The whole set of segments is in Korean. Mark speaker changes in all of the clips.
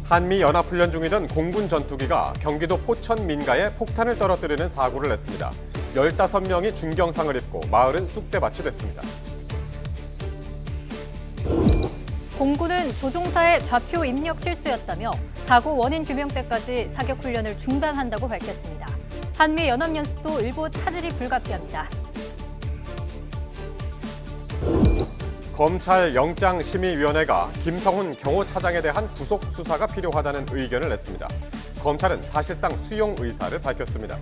Speaker 1: 한미 연합훈련 중이던 공군 전투기가 경기도 포천 민가에 폭탄을 떨어뜨리는 사고를 냈습니다. 15명이 중경상을 입고 40은 쑥대밭이 됐습니다.
Speaker 2: 공군은 조종사의 좌표 입력 실수였다며 사고 원인 규명 때까지 사격 훈련을 중단한다고 밝혔습니다. 한미 연합연습도 일부 차질이 불가피합니다.
Speaker 1: 검찰 영장심의위원회가 김성훈 경호차장에 대한 구속 수사가 필요하다는 의견을 냈습니다. 검찰은 사실상 수용 의사를 밝혔습니다.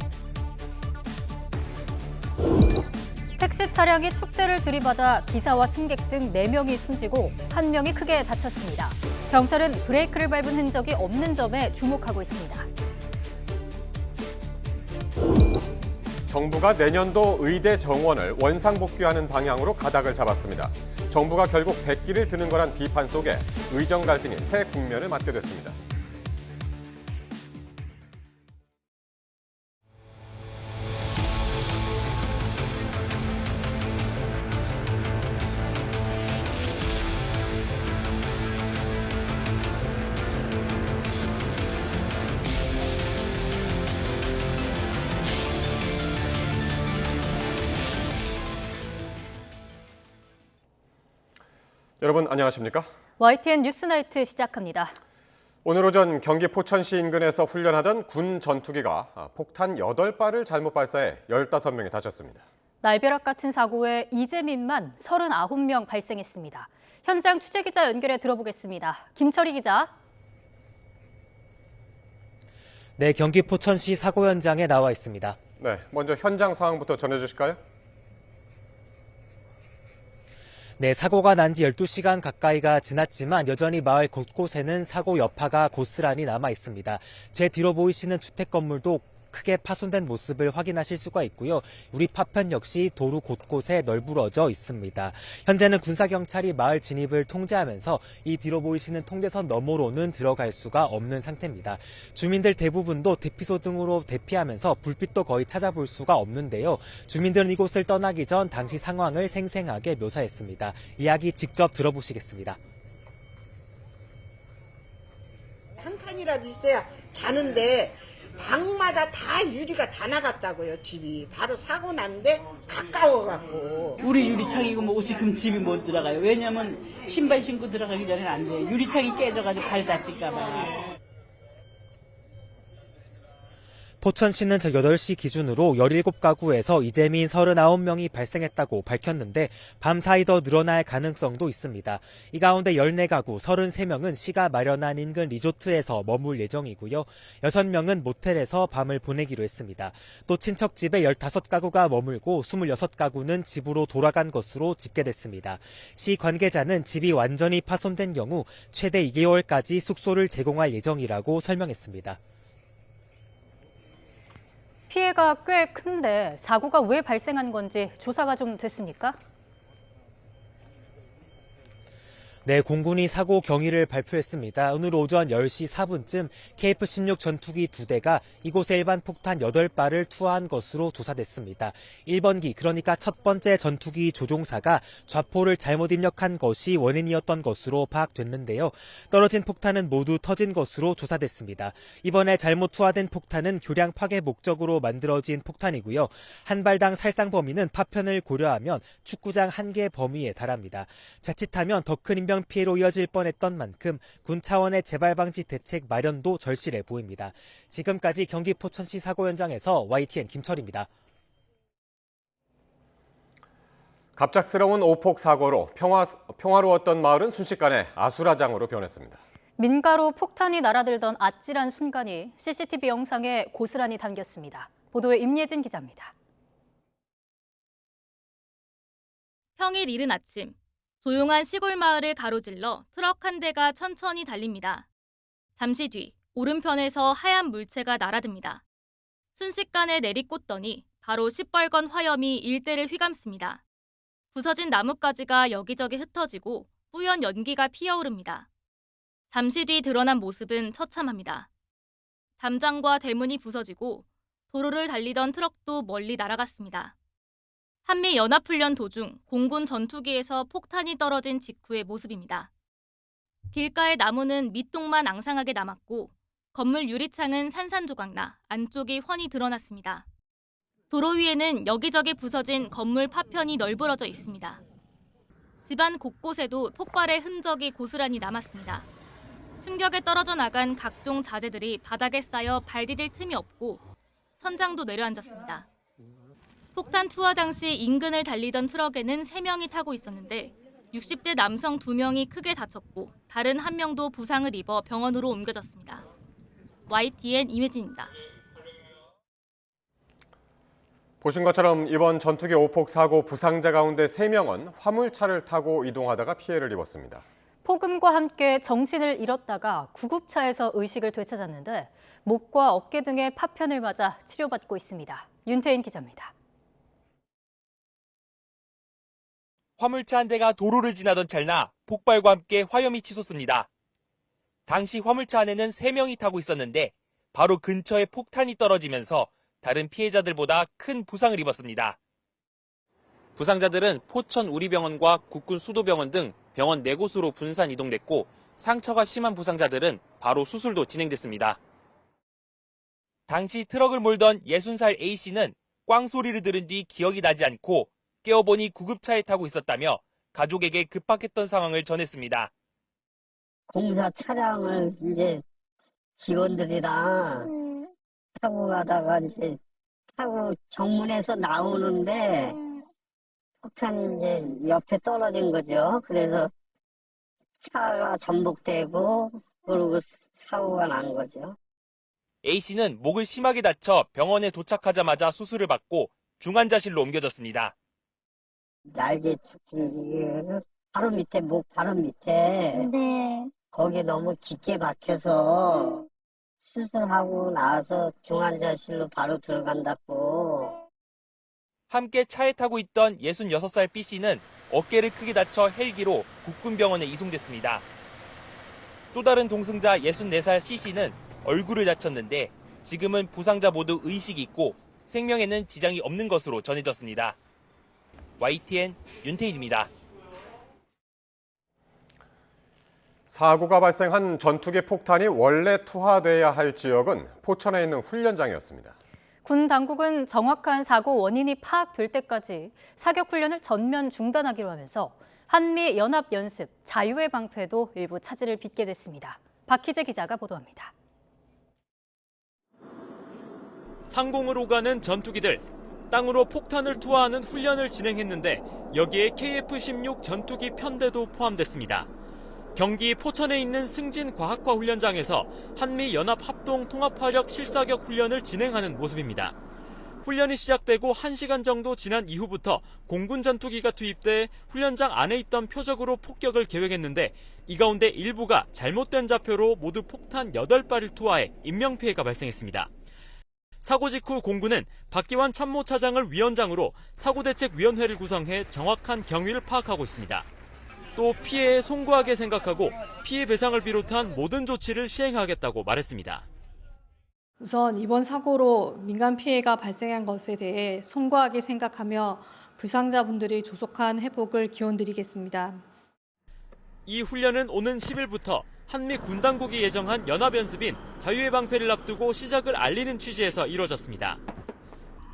Speaker 2: 택시 차량이 축대를 들이받아 기사와 승객 등 4명이 숨지고 1명이 크게 다쳤습니다. 경찰은 브레이크를 밟은 흔적이 없는 점에 주목하고 있습니다.
Speaker 1: 정부가 내년도 의대 정원을 원상복귀하는 방향으로 가닥을 잡았습니다. 정부가 결국 백기를 드는 거란 비판 속에 의정 갈등이 새 국면을 맞게 됐습니다. 여러분 안녕하십니까?
Speaker 2: YTN 뉴스나이트 시작합니다.
Speaker 1: 오늘 오전 경기 포천시 인근에서 훈련하던 군 전투기가 폭탄 8발을 잘못 발사해 15명이 다쳤습니다.
Speaker 2: 날벼락 같은 사고에 이재민만 39명 발생했습니다. 현장 취재기자 연결해 들어보겠습니다. 김철희 기자.
Speaker 3: 네, 경기 포천시 사고 현장에 나와 있습니다.
Speaker 1: 네, 먼저 현장 상황부터 전해주실까요?
Speaker 3: 네, 사고가 난 지 12시간 가까이가 지났지만 여전히 마을 곳곳에는 사고 여파가 고스란히 남아 있습니다. 제 뒤로 보이시는 주택 건물도 크게 파손된 모습을 확인하실 수가 있고요. 우리 파편 역시 도로 곳곳에 널브러져 있습니다. 현재는 군사경찰이 마을 진입을 통제하면서 이 뒤로 보이시는 통제선 너머로는 들어갈 수가 없는 상태입니다. 주민들 대부분도 대피소 등으로 대피하면서 불빛도 거의 찾아볼 수가 없는데요. 주민들은 이곳을 떠나기 전 당시 상황을 생생하게 묘사했습니다. 이야기 직접 들어보시겠습니다.
Speaker 4: 한 칸이라도 있어야 자는데 방마다 다 유리가 다 나갔다고요. 집이 바로 사고 난데 가까워갖고.
Speaker 5: 우리 유리창이고 뭐 지금 집이 못 들어가요. 왜냐면 신발 신고 들어가기 전에는 안 돼요. 유리창이 깨져가지고 발 다칠까봐.
Speaker 3: 포천시는 8시 기준으로 17가구에서 이재민 39명이 발생했다고 밝혔는데 밤사이 더 늘어날 가능성도 있습니다. 이 가운데 14가구 33명은 시가 마련한 인근 리조트에서 머물 예정이고요. 6명은 모텔에서 밤을 보내기로 했습니다. 또 친척 집에 15가구가 머물고 26가구는 집으로 돌아간 것으로 집계됐습니다. 시 관계자는 집이 완전히 파손된 경우 최대 2개월까지 숙소를 제공할 예정이라고 설명했습니다.
Speaker 2: 피해가 꽤 큰데 사고가 왜 발생한 건지 조사가 좀 됐습니까?
Speaker 3: 네, 공군이 사고 경위를 발표했습니다. 오늘 오전 10시 4분쯤 KF-16 전투기 2대가 이곳에 일반 폭탄 8발을 투하한 것으로 조사됐습니다. 1번기, 그러니까 첫 번째 전투기 조종사가 좌포를 잘못 입력한 것이 원인이었던 것으로 파악됐는데요. 떨어진 폭탄은 모두 터진 것으로 조사됐습니다. 이번에 잘못 투하된 폭탄은 교량 파괴 목적으로 만들어진 폭탄이고요. 한 발당 살상 범위는 파편을 고려하면 축구장 1개 범위에 달합니다. 자칫하면 더 큰 인명 피해로 이어질 뻔했던 만큼 군 차원의 재발 방지 대책 마련도 절실해 보입니다. 지금까지 경기 포천시 사고 현장에서 YTN 김철입니다.
Speaker 1: 갑작스러운 오폭 사고로 평화로웠던 마을은 순식간에 아수라장으로 변했습니다.
Speaker 2: 민가로 폭탄이 날아들던 아찔한 순간이 CCTV 영상에 고스란히 담겼습니다. 보도에 임예진 기자입니다.
Speaker 6: 평일 이른 아침, 조용한 시골 마을을 가로질러 트럭 한 대가 천천히 달립니다. 잠시 뒤 오른편에서 하얀 물체가 날아듭니다. 순식간에 내리꽂더니 바로 시뻘건 화염이 일대를 휘감습니다. 부서진 나뭇가지가 여기저기 흩어지고 뿌연 연기가 피어오릅니다. 잠시 뒤 드러난 모습은 처참합니다. 담장과 대문이 부서지고 도로를 달리던 트럭도 멀리 날아갔습니다. 한미 연합훈련 도중 공군 전투기에서 폭탄이 떨어진 직후의 모습입니다. 길가의 나무는 밑동만 앙상하게 남았고 건물 유리창은 산산조각나 안쪽이 훤히 드러났습니다. 도로 위에는 여기저기 부서진 건물 파편이 널브러져 있습니다. 집안 곳곳에도 폭발의 흔적이 고스란히 남았습니다. 충격에 떨어져 나간 각종 자재들이 바닥에 쌓여 발 디딜 틈이 없고 천장도 내려앉았습니다. 폭탄 투하 당시 인근을 달리던 트럭에는 3명이 타고 있었는데 60대 남성 2명이 크게 다쳤고 다른 1명도 부상을 입어 병원으로 옮겨졌습니다. YTN 임혜진입니다.
Speaker 1: 보신 것처럼 이번 전투기 오폭 사고 부상자 가운데 3명은 화물차를 타고 이동하다가 피해를 입었습니다.
Speaker 2: 폭음과 함께 정신을 잃었다가 구급차에서 의식을 되찾았는데 목과 어깨 등에 파편을 맞아 치료받고 있습니다. 윤태인 기자입니다.
Speaker 7: 화물차 한 대가 도로를 지나던 찰나 폭발과 함께 화염이 치솟습니다. 당시 화물차 안에는 3명이 타고 있었는데 바로 근처에 폭탄이 떨어지면서 다른 피해자들보다 큰 부상을 입었습니다. 부상자들은 포천 우리병원과 국군 수도병원 등 병원 4곳으로 분산 이동됐고 상처가 심한 부상자들은 바로 수술도 진행됐습니다. 당시 트럭을 몰던 60살 A씨는 꽝 소리를 들은 뒤 기억이 나지 않고 깨어보니 구급차에 타고 있었다며 가족에게 급박했던 상황을 전했습니다.
Speaker 8: 공사 차량을 이제 직원들이랑 타고 가다가 이제 타고 정문에서 나오는데 폭탄이 이제 옆에 떨어진 거죠. 그래서 차가 전복되고 그리고 사고가 난 거죠.
Speaker 7: A씨는 목을 심하게 다쳐 병원에 도착하자마자 수술을 받고 중환자실로 옮겨졌습니다.
Speaker 8: 날개 바로 밑에 목 바로 밑에 거기에 너무 깊게 박혀서 수술하고 나서 중환자실로 바로 들어간다고.
Speaker 7: 함께 차에 타고 있던 66살 B씨는 어깨를 크게 다쳐 헬기로 국군병원에 이송됐습니다. 또 다른 동승자 64살 C씨는 얼굴을 다쳤는데 지금은 부상자 모두 의식이 있고 생명에는 지장이 없는 것으로 전해졌습니다. YTN 윤태일입니다.
Speaker 1: 사고가 발생한 전투기 폭탄이 원래 투하돼야 할 지역은 포천에 있는 훈련장이었습니다.
Speaker 2: 군 당국은 정확한 사고 원인이 파악될 때까지 사격 훈련을 전면 중단하기로 하면서 한미 연합 연습 자유의 방패도 일부 차질을 빚게 됐습니다. 박희재 기자가 보도합니다.
Speaker 9: 상공을 오가는 전투기들, 땅으로 폭탄을 투하하는 훈련을 진행했는데 여기에 KF-16 전투기 편대도 포함됐습니다. 경기 포천에 있는 승진과학과 훈련장에서 한미연합 합동 통합화력 실사격 훈련을 진행하는 모습입니다. 훈련이 시작되고 1시간 정도 지난 이후부터 공군 전투기가 투입돼 훈련장 안에 있던 표적으로 폭격을 계획했는데 이 가운데 일부가 잘못된 좌표로 모두 폭탄 8발을 투하해 인명피해가 발생했습니다. 사고 직후 공군은 박기환 참모차장을 위원장으로 사고대책위원회를 구성해 정확한 경위를 파악하고 있습니다. 또 피해에 송구하게 생각하고 피해 배상을 비롯한 모든 조치를 시행하겠다고 말했습니다.
Speaker 10: 우선 이번 사고로 민간 피해가 발생한 것에 대해 송구하게 생각하며 부상자분들의 조속한 회복을 기원드리겠습니다.
Speaker 9: 이 훈련은 오는 10일부터 한미 군 당국이 예정한 연합연습인 자유의 방패를 앞두고 시작을 알리는 취지에서 이뤄졌습니다.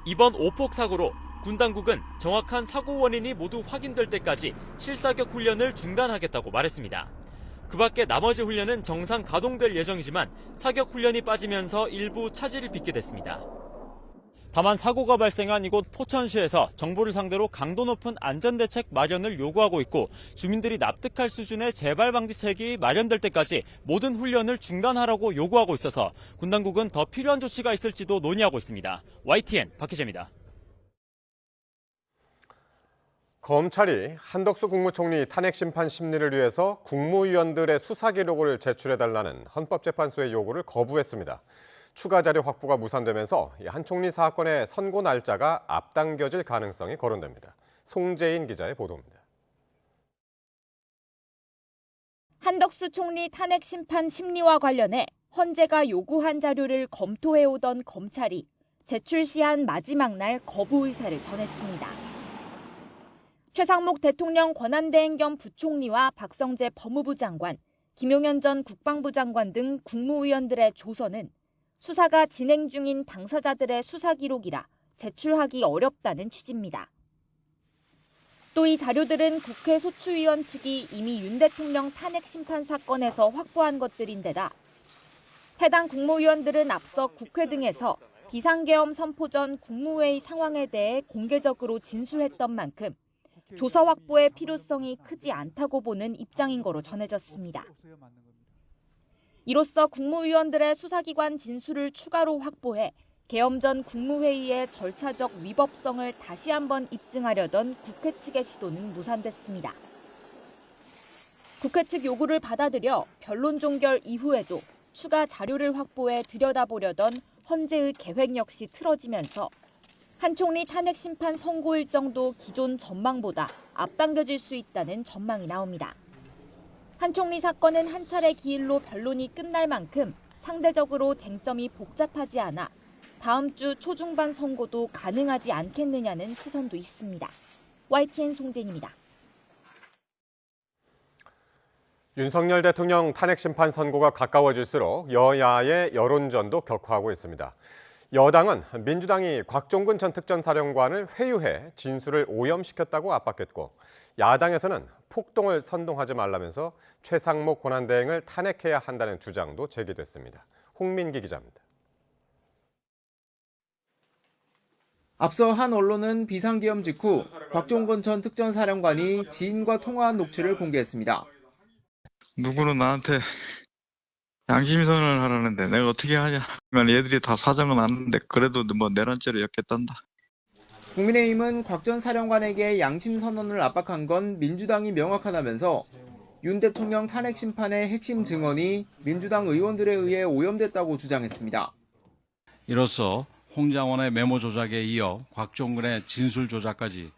Speaker 9: 이번 오폭 사고로 군 당국은 정확한 사고 원인이 모두 확인될 때까지 실사격 훈련을 중단하겠다고 말했습니다. 그 밖에 나머지 훈련은 정상 가동될 예정이지만 사격 훈련이 빠지면서 일부 차질을 빚게 됐습니다. 다만 사고가 발생한 이곳 포천시에서 정부를 상대로 강도 높은 안전대책 마련을 요구하고 있고 주민들이 납득할 수준의 재발 방지책이 마련될 때까지 모든 훈련을 중단하라고 요구하고 있어서 군 당국은 더 필요한 조치가 있을지도 논의하고 있습니다. YTN 박희재입니다.
Speaker 1: 검찰이 한덕수 국무총리 탄핵 심판 심리를 위해서 국무위원들의 수사 기록을 제출해달라는 헌법재판소의 요구를 거부했습니다. 추가 자료 확보가 무산되면서 한 총리 사건의 선고 날짜가 앞당겨질 가능성이 거론됩니다. 송재인 기자의 보도입니다.
Speaker 11: 한덕수 총리 탄핵 심판 심리와 관련해 헌재가 요구한 자료를 검토해오던 검찰이 제출 시한 마지막 날 거부 의사를 전했습니다. 최상목 대통령 권한대행 겸 부총리와 박성재 법무부 장관, 김용현 전 국방부 장관 등 국무위원들의 조서는 수사가 진행 중인 당사자들의 수사 기록이라 제출하기 어렵다는 취지입니다. 또 이 자료들은 국회 소추위원 측이 이미 윤 대통령 탄핵 심판 사건에서 확보한 것들인데다 해당 국무위원들은 앞서 국회 등에서 비상계엄 선포 전 국무회의 상황에 대해 공개적으로 진술했던 만큼 조서 확보의 필요성이 크지 않다고 보는 입장인 거로 전해졌습니다. 이로써 국무위원들의 수사기관 진술을 추가로 확보해 계엄 전 국무회의의 절차적 위법성을 다시 한번 입증하려던 국회 측의 시도는 무산됐습니다. 국회 측 요구를 받아들여 변론 종결 이후에도 추가 자료를 확보해 들여다보려던 헌재의 계획 역시 틀어지면서 한 총리 탄핵 심판 선고 일정도 기존 전망보다 앞당겨질 수 있다는 전망이 나옵니다. 한 총리 사건은 한 차례 기일로 변론이 끝날 만큼 상대적으로 쟁점이 복잡하지 않아 다음 주 초중반 선고도 가능하지 않겠느냐는 시선도 있습니다. YTN 송재인입니다.
Speaker 1: 윤석열 대통령 탄핵 심판 선고가 가까워질수록 여야의 여론전도 격화하고 있습니다. 여당은 민주당이 곽종근 전 특전사령관을 회유해 진술을 오염시켰다고 압박했고, 야당에서는 폭동을 선동하지 말라면서 최상목 권한대행을 탄핵해야 한다는 주장도 제기됐습니다. 홍민기 기자입니다.
Speaker 12: 앞서 한 언론은 비상계엄 직후 곽종근 전 특전사령관이 지인과 통화한 녹취를 공개했습니다.
Speaker 13: 누구는 나한테 양심선언을 하라는데 내가 어떻게 하냐. 얘들이 다 사정은 아는데 그래도 뭐 내란죄로 엮겠단다.
Speaker 12: 국민의힘은 곽 전 사령관에게 양심선언을 압박한 건 민주당이 명확하다면서 윤 대통령 탄핵 심판의 핵심 증언이 민주당 의원들에 의해 오염됐다고 주장했습니다.
Speaker 14: 이로써 홍장원의 메모 조작에 이어 곽종근의 진술 조작까지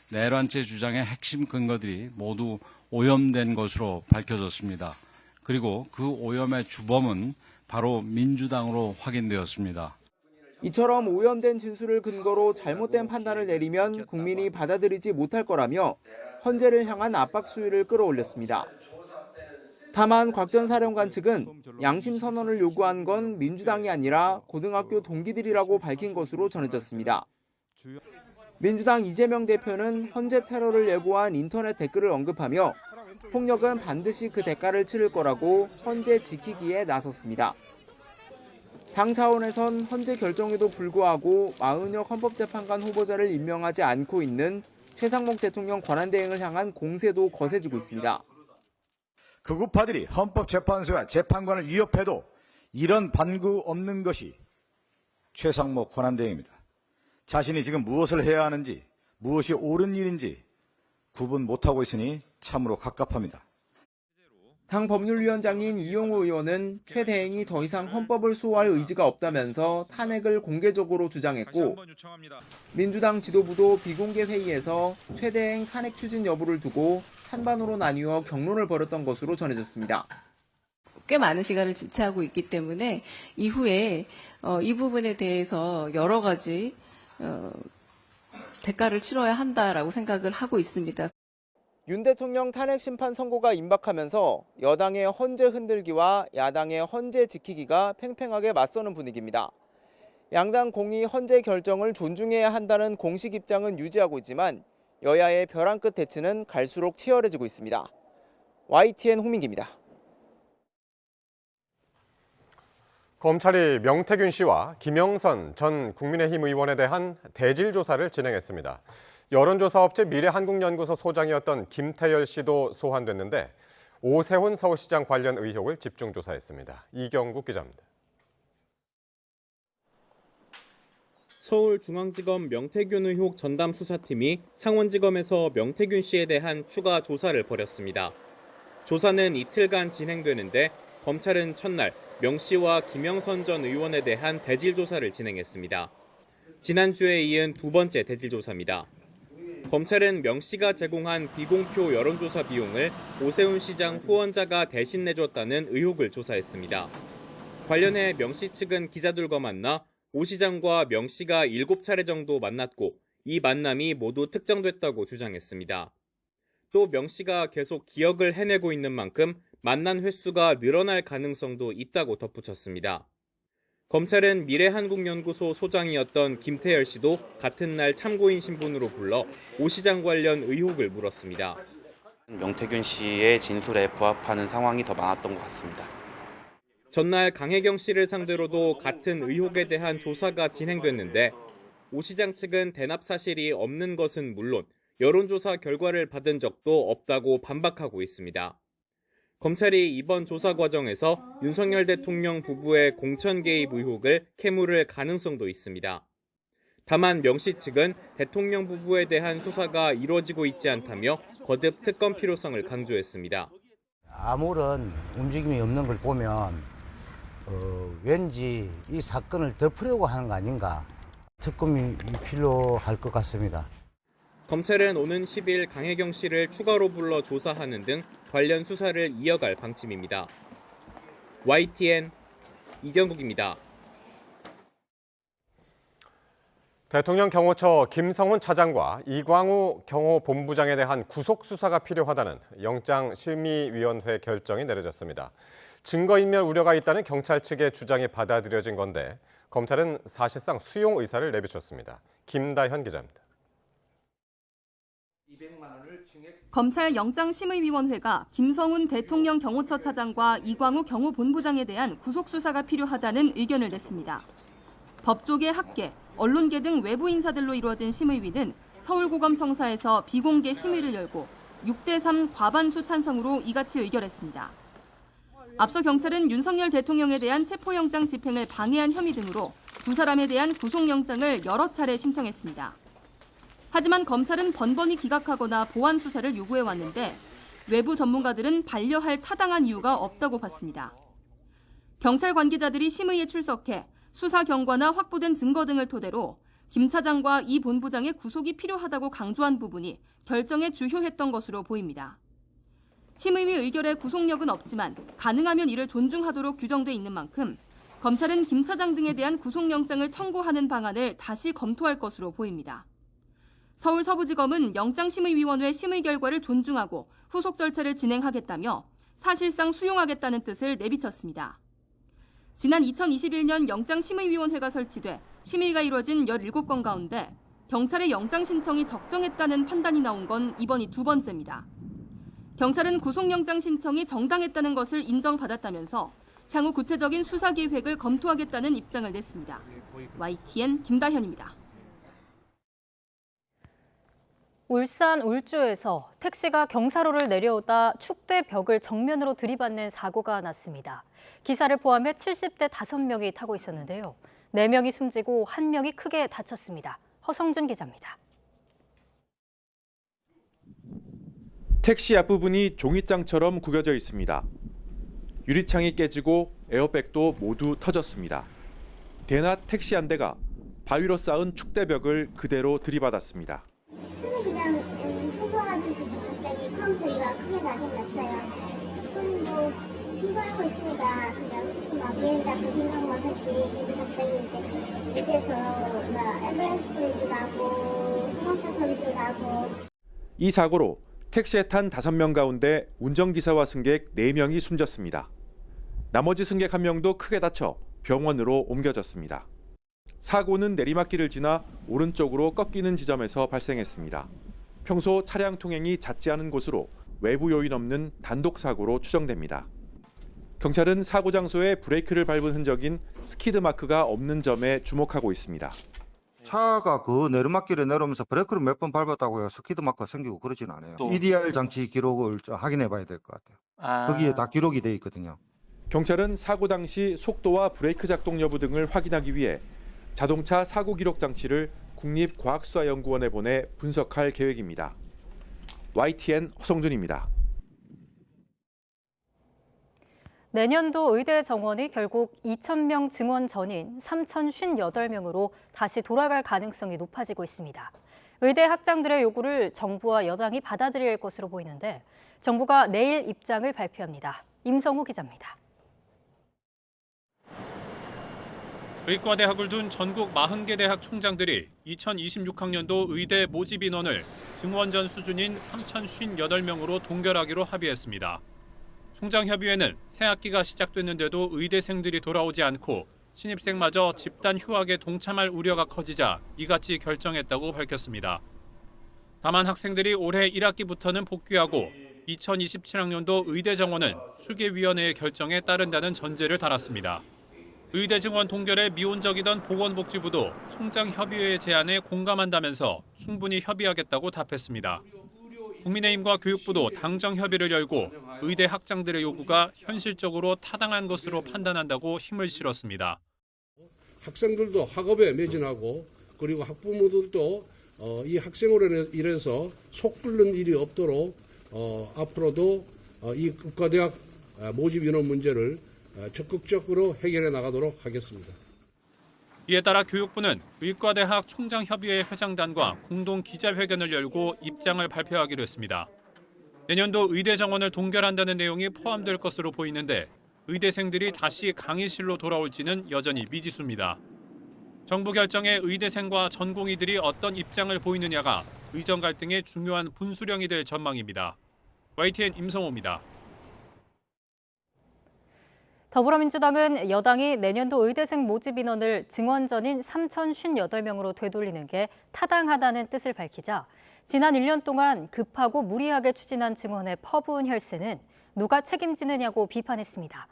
Speaker 14: 내란죄 주장의 핵심 근거들이 모두 오염된 것으로 밝혀졌습니다. 그리고 그 오염의 주범은 바로 민주당으로 확인되었습니다.
Speaker 12: 이처럼 오염된 진술을 근거로 잘못된 판단을 내리면 국민이 받아들이지 못할 거라며 헌재를 향한 압박 수위를 끌어올렸습니다. 다만 곽 전 사령관 측은 양심 선언을 요구한 건 민주당이 아니라 고등학교 동기들이라고 밝힌 것으로 전해졌습니다. 민주당 이재명 대표는 헌재 테러를 예고한 인터넷 댓글을 언급하며 폭력은 반드시 그 대가를 치를 거라고 헌재 지키기에 나섰습니다. 당 차원에선 헌재 결정에도 불구하고 마은혁 헌법재판관 후보자를 임명하지 않고 있는 최상목 대통령 권한대행을 향한 공세도 거세지고 있습니다.
Speaker 15: 극우파들이 헌법재판소와 재판관을 위협해도 이런 반구 없는 것이 최상목 권한대행입니다. 자신이 지금 무엇을 해야 하는지, 무엇이 옳은 일인지 구분 못하고 있으니 참으로 갑갑합니다.
Speaker 12: 당 법률위원장인 이용호 의원은 최 대행이 더 이상 헌법을 수호할 의지가 없다면서 탄핵을 공개적으로 주장했고, 민주당 지도부도 비공개 회의에서 최 대행 탄핵 추진 여부를 두고 찬반으로 나뉘어 격론을 벌였던 것으로 전해졌습니다.
Speaker 16: 꽤 많은 시간을 지체하고 있기 때문에 이후에 이 부분에 대해서 여러 가지 대가를 치러야 한다라고 생각을 하고 있습니다.
Speaker 12: 윤 대통령 탄핵 심판 선고가 임박하면서 여당의 헌재 흔들기와 야당의 헌재 지키기가 팽팽하게 맞서는 분위기입니다. 양당 공히 헌재 결정을 존중해야 한다는 공식 입장은 유지하고 있지만 여야의 벼랑 끝 대치는 갈수록 치열해지고 있습니다. YTN 홍민기입니다.
Speaker 1: 검찰이 명태균 씨와 김영선 전 국민의힘 의원에 대한 대질 조사를 진행했습니다. 여론조사업체 미래한국연구소 소장이었던 김태열 씨도 소환됐는데 오세훈 서울시장 관련 의혹을 집중 조사했습니다. 이경국 기자입니다.
Speaker 17: 서울중앙지검 명태균 의혹 전담 수사팀이 창원지검에서 명태균 씨에 대한 추가 조사를 벌였습니다. 조사는 이틀간 진행되는데 검찰은 첫날 명 씨와 김영선 전 의원에 대한 대질 조사를 진행했습니다. 지난주에 이은 두 번째 대질 조사입니다. 검찰은 명 씨가 제공한 비공표 여론조사 비용을 오세훈 시장 후원자가 대신 내줬다는 의혹을 조사했습니다. 관련해 명 씨 측은 기자들과 만나 오 시장과 명 씨가 7차례 정도 만났고 이 만남이 모두 특정됐다고 주장했습니다. 또 명 씨가 계속 기억을 해내고 있는 만큼 만난 횟수가 늘어날 가능성도 있다고 덧붙였습니다. 검찰은 미래한국연구소 소장이었던 김태열 씨도 같은 날 참고인 신분으로 불러 오 시장 관련 의혹을 물었습니다.
Speaker 18: 명태균 씨의 진술에 부합하는 상황이 더 많았던 것 같습니다.
Speaker 17: 전날 강혜경 씨를 상대로도 같은 의혹에 대한 조사가 진행됐는데 오 시장 측은 대납 사실이 없는 것은 물론 여론조사 결과를 받은 적도 없다고 반박하고 있습니다. 검찰이 이번 조사 과정에서 윤석열 대통령 부부의 공천 개입 의혹을 캐물을 가능성도 있습니다. 다만 명 씨 측은 대통령 부부에 대한 수사가 이루어지고 있지 않다며 거듭 특검 필요성을 강조했습니다.
Speaker 19: 아무런 움직임이 없는 걸 보면 왠지 이 사건을 덮으려고 하는 거 아닌가. 특검이 필요할 것 같습니다.
Speaker 17: 검찰은 오는 10일 강혜경 씨를 추가로 불러 조사하는 등 관련 수사를 이어갈 방침입니다. YTN 이경국입니다.
Speaker 1: 대통령 경호처 김성훈 차장과 이광우 경호본부장에 대한 구속 수사가 필요하다는 영장심의위원회 결정이 내려졌습니다. 증거인멸 우려가 있다는 경찰 측의 주장이 받아들여진 건데 검찰은 사실상 수용 의사를 내비쳤습니다. 김다현 기자입니다.
Speaker 20: 검찰 영장심의위원회가 김성훈 대통령 경호처 차장과 이광우 경호본부장에 대한 구속수사가 필요하다는 의견을 냈습니다. 법조계, 학계, 언론계 등 외부 인사들로 이루어진 심의위는 서울고검 청사에서 비공개 심의를 열고 6대3 과반수 찬성으로 이같이 의결했습니다. 앞서 경찰은 윤석열 대통령에 대한 체포영장 집행을 방해한 혐의 등으로 두 사람에 대한 구속영장을 여러 차례 신청했습니다. 하지만 검찰은 번번이 기각하거나 보완 수사를 요구해왔는데 외부 전문가들은 반려할 타당한 이유가 없다고 봤습니다. 경찰 관계자들이 심의에 출석해 수사 경과나 확보된 증거 등을 토대로 김 차장과 이 본부장의 구속이 필요하다고 강조한 부분이 결정에 주요했던 것으로 보입니다. 심의위 의결에 구속력은 없지만 가능하면 이를 존중하도록 규정돼 있는 만큼 검찰은 김 차장 등에 대한 구속영장을 청구하는 방안을 다시 검토할 것으로 보입니다. 서울 서부지검은 영장심의위원회 심의 결과를 존중하고 후속 절차를 진행하겠다며 사실상 수용하겠다는 뜻을 내비쳤습니다. 지난 2021년 영장심의위원회가 설치돼 심의가 이루어진 17건 가운데 경찰의 영장 신청이 적정했다는 판단이 나온 건 이번이 두 번째입니다. 경찰은 구속영장 신청이 정당했다는 것을 인정받았다면서 향후 구체적인 수사 계획을 검토하겠다는 입장을 냈습니다. YTN 김다현입니다.
Speaker 2: 울산 울주에서 택시가 경사로를 내려오다 축대 벽을 정면으로 들이받는 사고가 났습니다. 기사를 포함해 70대 5명이 타고 있었는데요. 4명이 숨지고 1명이 크게 다쳤습니다. 허성준 기자입니다.
Speaker 21: 택시 앞부분이 종이장처럼 구겨져 있습니다. 유리창이 깨지고 에어백도 모두 터졌습니다. 대낮 택시 한 대가 바위로 쌓은 축대벽을 그대로 들이받았습니다.
Speaker 22: 저는 그냥 청소하듯이 갑자기 쾅 소리가 크게 나긴 났어요. 저는 뭐 청소하고 있으니까 그냥 속수 막 미행다 그 생각만 했지. 근데 갑자기 이제 밑에서 막 앰뷸런스 소리도 나고 소방차 소리도 나고.
Speaker 21: 이 사고로 택시에 탄 5명 가운데 운전기사와 승객 4명이 숨졌습니다. 나머지 승객 1명도 크게 다쳐 병원으로 옮겨졌습니다. 사고는 내리막길을 지나 오른쪽으로 꺾이는 지점에서 발생했습니다. 평소 차량 통행이 잦지 않은 곳으로 외부 요인 없는 단독 사고로 추정됩니다. 경찰은 사고 장소에 브레이크를 밟은 흔적인 스키드 마크가 없는 점에 주목하고 있습니다.
Speaker 23: 차가 그 내리막길에 내려오면서 브레이크를 몇 번 밟았다고요. 스키드 마크가 생기고 그러진 않아요. EDR 장치 기록을 확인해 봐야 될 것 같아요. 거기에 다 기록이 돼 있거든요.
Speaker 21: 경찰은 사고 당시 속도와 브레이크 작동 여부 등을 확인하기 위해 자동차 사고 기록 장치를 국립과학수사연구원에 보내 분석할 계획입니다. YTN 허성준입니다.
Speaker 2: 내년도 의대 정원이 결국 2,000명 증원 전인 3,058명으로 다시 돌아갈 가능성이 높아지고 있습니다. 의대 학장들의 요구를 정부와 여당이 받아들일 것으로 보이는데 정부가 내일 입장을 발표합니다. 임성우 기자입니다.
Speaker 24: 의과대학을 둔 전국 40개 대학 총장들이 2026학년도 의대 모집 인원을 증원 전 수준인 3,058명으로 동결하기로 합의했습니다. 총장협의회는 새 학기가 시작됐는데도 의대생들이 돌아오지 않고 신입생마저 집단 휴학에 동참할 우려가 커지자 이같이 결정했다고 밝혔습니다. 다만 학생들이 올해 1학기부터는 복귀하고 2027학년도 의대 정원은 술계위원회의 결정에 따른다는 전제를 달았습니다. 의대 증원 동결에 미온적이던 보건복지부도 총장협의회의 제안에 공감한다면서 충분히 협의하겠다고 답했습니다. 국민의힘과 교육부도 당정 협의를 열고 의대 학장들의 요구가 현실적으로 타당한 것으로 판단한다고 힘을 실었습니다.
Speaker 3: 학생들도 학업에 매진하고 그리고 학부모들도 이 학생으로 인해서 속 끓는 일이 없도록 앞으로도 이 국가대학 모집 인원 문제를 적극적으로 해결해 나가도록 하겠습니다.
Speaker 24: 이에 따라 교육부는 의과대학 총장협의회 회장단과 공동 기자회견을 열고 입장을 발표하기로 했습니다. 내년도 의대 정원을 동결한다는 내용이 포함될 것으로 보이는데 의대생들이 다시 강의실로 돌아올지는 여전히 미지수입니다. 정부 결정에 의대생과 전공의들이 어떤 입장을 보이느냐가 의정 갈등의 중요한 분수령이 될 전망입니다. YTN 임성호입니다.
Speaker 2: 더불어민주당은 여당이 내년도 의대생 모집 인원을 증원 전인 3,058명으로 되돌리는 게 타당하다는 뜻을 밝히자 지난 1년 동안 급하고 무리하게 추진한 증원에 퍼부은 혈세는 누가 책임지느냐고 비판했습니다.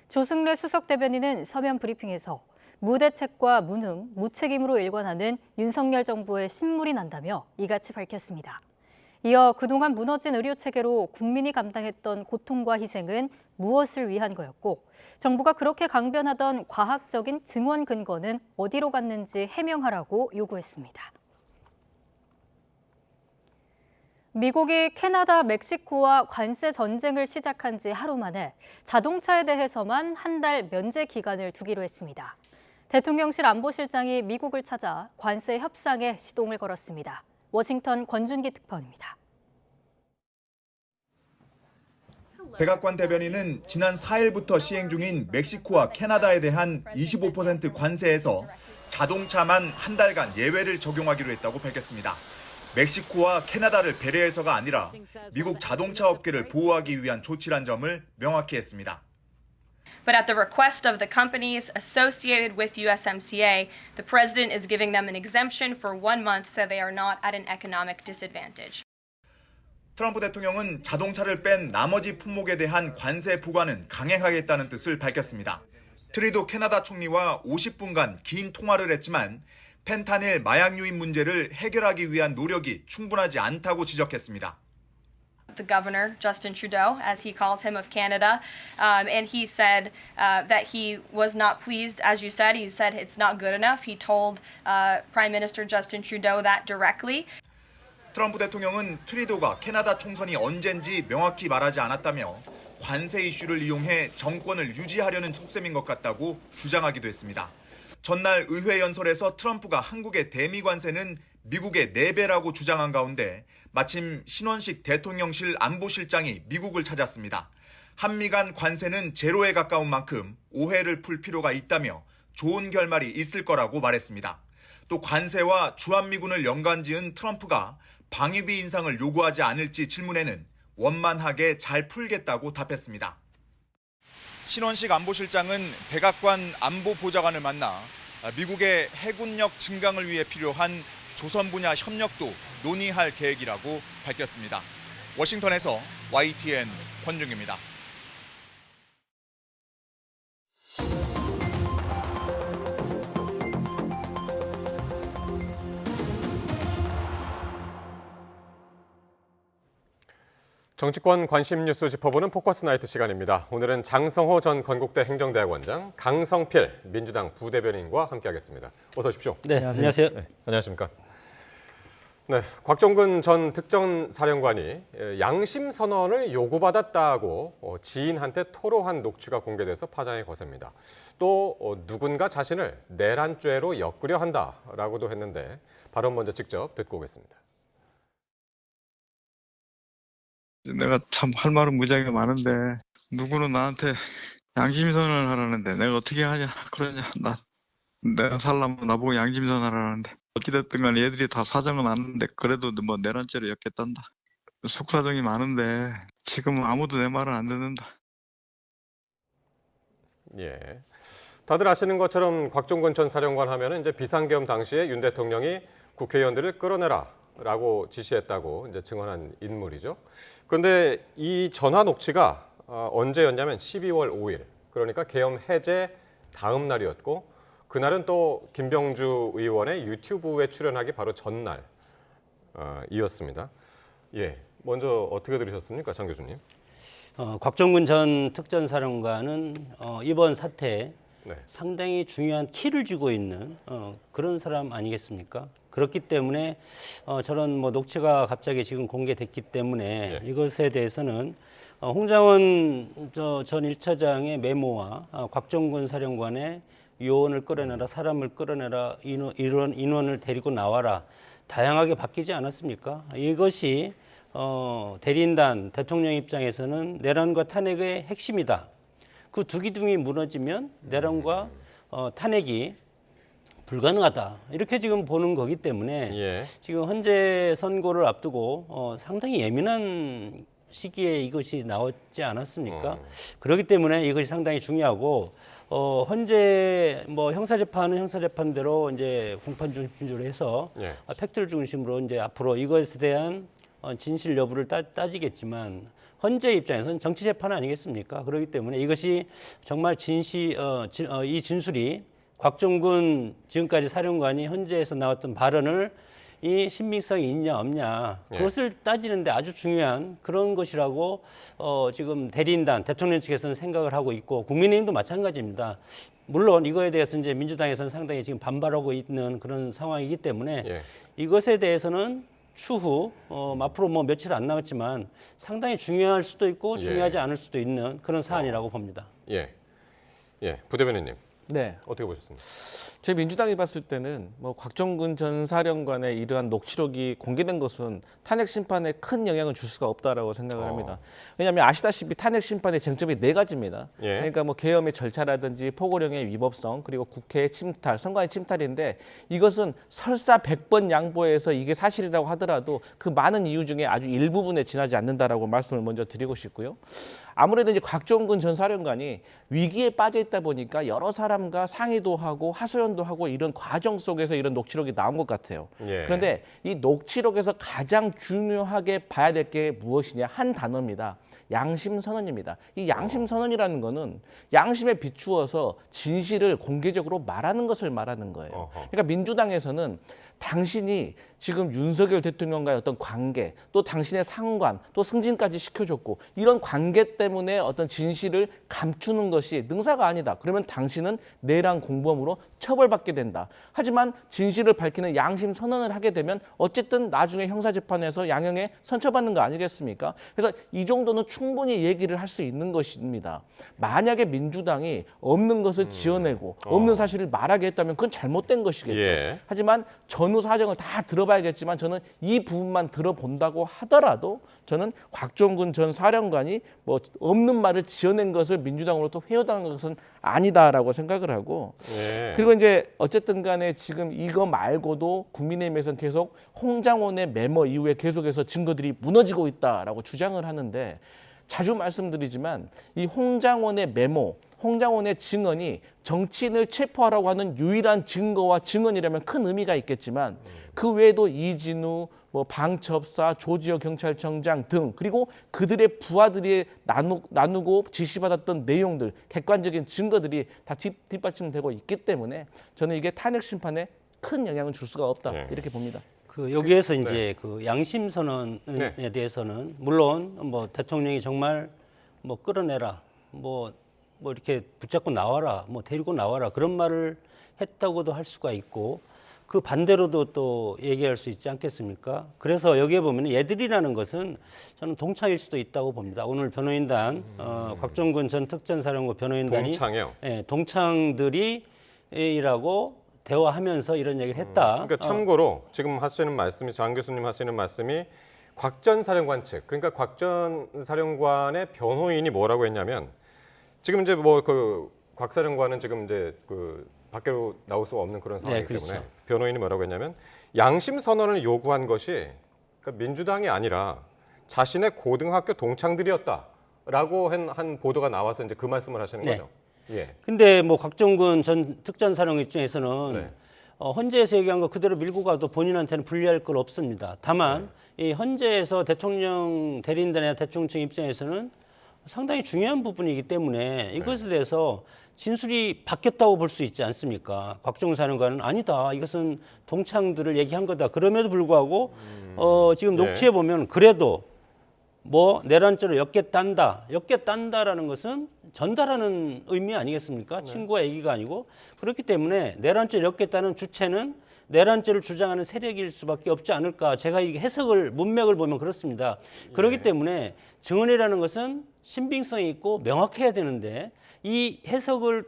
Speaker 2: 조승래 수석 대변인은 서면 브리핑에서 무대책과 무능, 무책임으로 일관하는 윤석열 정부의 신물이 난다며 이같이 밝혔습니다. 이어 그동안 무너진 의료체계로 국민이 감당했던 고통과 희생은 무엇을 위한 거였고 정부가 그렇게 강변하던 과학적인 증원 근거는 어디로 갔는지 해명하라고 요구했습니다. 미국이 캐나다, 멕시코와 관세 전쟁을 시작한 지 하루 만에 자동차에 대해서만 한 달 면제 기간을 두기로 했습니다. 대통령실 안보실장이 미국을 찾아 관세 협상에 시동을 걸었습니다. 워싱턴 권준기 특파원입니다.
Speaker 4: 백악관 대변인은 지난 4일부터 시행 중인 멕시코와 캐나다에 대한 25% 관세에서 자동차만 한 달간 예외를 적용하기로 했다고 밝혔습니다. 멕시코와 캐나다를 배려해서가 아니라 미국 자동차 업계를 보호하기 위한 조치란 점을 명확히 했습니다.
Speaker 5: But at the request of the companies associated with USMCA, the president is giving them an exemption for 1 month so they are not at an economic disadvantage.
Speaker 4: 트럼프 대통령은 자동차를 뺀 나머지 품목에 대한 관세 부과는 강행하겠다는 뜻을 밝혔습니다. 트리도 캐나다 총리와 50분간 긴 통화를 했지만 펜타닐 마약 유입 문제를 해결하기 위한 노력이 충분하지 않다고 지적했습니다.
Speaker 5: The governor, Justin Trudeau, as he calls him, of Canada, and he said that he was not pleased, as you said. He said it's not good enough. He told Prime Minister Justin Trudeau that directly.
Speaker 4: 트럼프 대통령은 트리도가 캐나다 총선이 언젠지 명확히 말하지 않았다며 관세 이슈를 이용해 정권을 유지하려는 속셈인 것 같다고 주장하기도 했습니다. 전날 의회 연설에서 트럼프가 한국의 대미 관세는 미국의 4배라고 주장한 가운데 마침 신원식 대통령실 안보실장이 미국을 찾았습니다. 한미 간 관세는 제로에 가까운 만큼 오해를 풀 필요가 있다며 좋은 결말이 있을 거라고 말했습니다. 또 관세와 주한미군을 연관지은 트럼프가 방위비 인상을 요구하지 않을지 질문에는 원만하게 잘 풀겠다고 답했습니다. 신원식 안보실장은 백악관 안보보좌관을 만나 미국의 해군력 증강을 위해 필요한 조선 분야 협력도 논의할 계획이라고 밝혔습니다. 워싱턴에서 YTN 권중입니다.
Speaker 1: 정치권 관심 뉴스 짚어보는 포커스 나이트 시간입니다. 오늘은 장성호 전 건국대 행정대학원장, 강성필 민주당 부대변인과 함께하겠습니다. 어서 오십시오.
Speaker 6: 네, 안녕하세요.
Speaker 1: 네, 안녕하십니까. 네, 곽종근 전 특전사령관이 양심 선언을 요구받았다고 지인한테 토로한 녹취가 공개돼서 파장이 거셉니다. 또 누군가 자신을 내란죄로 엮으려 한다라고도 했는데 발언 먼저 직접 듣고 오겠습니다.
Speaker 13: 내가 참 할 말은 무지하게 많은데 누구는 나한테 양심선언을 하라는데 내가 어떻게 하냐 그러냐. 내가 살려면 나보고 양심선언 하라는데 어찌됐든 간에 얘들이 다 사정은 아는데 그래도 뭐 내란죄로 엮겠단다. 속사정이 많은데 지금은 아무도 내 말을 안 듣는다.
Speaker 1: 예. 다들 아시는 것처럼 곽종근 전 사령관 하면은 이제 비상계엄 당시에 윤 대통령이 국회의원들을 끌어내라라고 지시했다고 이제 증언한 인물이죠. 그런데 이 전화 녹취가 언제였냐면 12월 5일. 그러니까 계엄 해제 다음 날이었고 그날은 또 김병주 의원의 유튜브에 출연하기 바로 전날 이었습니다. 예, 먼저 어떻게 들으셨습니까, 장 교수님?
Speaker 6: 곽종근 전 특전사령관은 이번 사태에
Speaker 1: 네.
Speaker 6: 상당히 중요한 키를 쥐고 있는 그런 사람 아니겠습니까? 그렇기 때문에 저런 뭐 녹취가 갑자기 지금 공개됐기 때문에 이것에 대해서는 홍장원 전 1차장의 메모와 곽종근 사령관의 요원을 끌어내라, 사람을 끌어내라, 이런 인원을 데리고 나와라 다양하게 바뀌지 않았습니까? 이것이 대리인단 대통령 입장에서는 내란과 탄핵의 핵심이다. 그 두 기둥이 무너지면 내란과 탄핵이 불가능하다. 이렇게 지금 보는 거기 때문에 지금 헌재 선고를 앞두고 상당히 예민한 시기에 이것이 나왔지 않았습니까? 그렇기 때문에 이것이 상당히 중요하고 헌재 뭐 형사재판은 형사재판대로 이제 공판 중심으로 해서 팩트를 중심으로 이제 앞으로 이것에 대한 진실 여부를 따지겠지만 헌재 입장에서는 정치 재판 아니겠습니까? 그렇기 때문에 이것이 정말 이 진술이 곽종근 지금까지 사령관이 헌재에서 나왔던 발언을 이 신빙성이 있냐 없냐 그것을 따지는데 아주 중요한 그런 것이라고 지금 대리인단 대통령 측에서는 생각을 하고 있고 국민의힘도 마찬가지입니다. 물론 이거에 대해서 이제 민주당에서는 상당히 지금 반발하고 있는 그런 상황이기 때문에 이것에 대해서는 추후 앞으로 뭐 며칠 안 남았지만 상당히 중요할 수도 있고 중요하지 않을 수도 있는 그런 사안이라고 봅니다.
Speaker 1: 예, 부대변인님.
Speaker 7: 네.
Speaker 1: 어떻게 보셨습니까?
Speaker 7: 저희 민주당이 봤을 때는 뭐 곽종근 전 사령관의 이러한 녹취록이 공개된 것은 탄핵 심판에 큰 영향을 줄 수가 없다라고 생각을 합니다. 왜냐하면 아시다시피 탄핵 심판의 쟁점이 4가지입니다. 그러니까 뭐 계엄의 절차라든지 포고령의 위법성 그리고 국회의 침탈, 선관위 침탈인데 이것은 설사 100번 양보해서 이게 사실이라고 하더라도 그 많은 이유 중에 아주 일부분에 지나지 않는다라고 말씀을 먼저 드리고 싶고요. 아무래도 이제 곽종근 전 사령관이 위기에 빠져 있다 보니까 여러 사람과 상의도 하고 하소연도 하고 이런 과정 속에서 이런 녹취록이 나온 것 같아요. 그런데 이 녹취록에서 가장 중요하게 봐야 될 게 무엇이냐 한 단어입니다. 양심선언입니다. 이 양심선언이라는 거는 양심에 비추어서 진실을 공개적으로 말하는 것을 말하는 거예요. 그러니까 민주당에서는 당신이 지금 윤석열 대통령과의 어떤 관계, 또 당신의 상관, 또 승진까지 시켜줬고 이런 관계 때문에 어떤 진실을 감추는 것이 능사가 아니다. 그러면 당신은 내란 공범으로 처벌받게 된다. 하지만 진실을 밝히는 양심 선언을 하게 되면 어쨌든 나중에 형사재판에서 양형에 선처받는 거 아니겠습니까? 그래서 이 정도는 충분히 얘기를 할 수 있는 것입니다. 만약에 민주당이 없는 것을 지어내고 없는 사실을 말하게 했다면 그건 잘못된 것이겠죠. 하지만 전후 사정을 다 들어봐야겠지만 저는 이 부분만 들어본다고 하더라도 저는 곽종근 전 사령관이 뭐 없는 말을 지어낸 것을 민주당으로부터 회유당한 것은 아니다라고 생각을 하고 그리고 이제 어쨌든 간에 지금 이거 말고도 국민의힘에서는 계속 홍장원의 메모 이후에 계속해서 증거들이 무너지고 있다라고 주장을 하는데 자주 말씀드리지만 이 홍장원의 메모, 홍장원의 증언이 정치인을 체포하라고 하는 유일한 증거와 증언이라면 큰 의미가 있겠지만 그 외에도 이진우, 뭐 방첩사, 조지호 경찰청장 등 그리고 그들의 부하들이 나누고 지시받았던 내용들, 객관적인 증거들이 다 뒷받침되고 있기 때문에 저는 이게 탄핵 심판에 큰 영향을 줄 수가 없다 이렇게 봅니다.
Speaker 6: 여기에서 이제 그 양심 선언에 대해서는 물론 뭐 대통령이 정말 뭐 끌어내라, 뭐 이렇게 붙잡고 나와라, 뭐 데리고 나와라 그런 말을 했다고도 할 수가 있고 그 반대로도 또 얘기할 수 있지 않겠습니까? 그래서 여기에 보면 얘들이라는 것은 저는 동창일 수도 있다고 봅니다. 오늘 변호인단 곽종근 전 특전사령부 변호인단이 동창들이라고 대화하면서 이런 얘기를 했다.
Speaker 1: 그러니까 참고로 지금 하시는 말씀이 장 교수님 하시는 말씀이 곽 전 사령관 측 그러니까 곽 전 사령관의 변호인이 뭐라고 했냐면 지금 이제 뭐 그 곽 사령관은 지금 이제 그 밖으로 나올 수가 없는 그런 상황이기 때문에 변호인이 뭐라고 했냐면 양심 선언을 요구한 것이 그러니까 민주당이 아니라 자신의 고등학교 동창들이었다라고 한 보도가 나와서 이제 그 말씀을 하시는 거죠. 예.
Speaker 6: 근데 뭐 곽정근 전 특전사령 입장에서는
Speaker 1: 네.
Speaker 6: 헌재에서 얘기한 거 그대로 밀고 가도 본인한테는 불리할 건 없습니다. 다만 이 헌재에서 대통령 대리인단이나 대통령 입장에서는 상당히 중요한 부분이기 때문에 이것에 대해서 진술이 바뀌었다고 볼 수 있지 않습니까? 곽정근 사령관은 아니다. 이것은 동창들을 얘기한 거다. 그럼에도 불구하고 지금 녹취해 보면 그래도 뭐 내란죄로 엮겠단다라는 것은 전달하는 의미 아니겠습니까? 친구와 얘기가 아니고 그렇기 때문에 내란죄를 엮겠다는 주체는 내란죄를 주장하는 세력일 수밖에 없지 않을까. 제가 이 해석을 문맥을 보면 그렇습니다. 그렇기 때문에 증언이라는 것은 신빙성이 있고 명확해야 되는데 이 해석을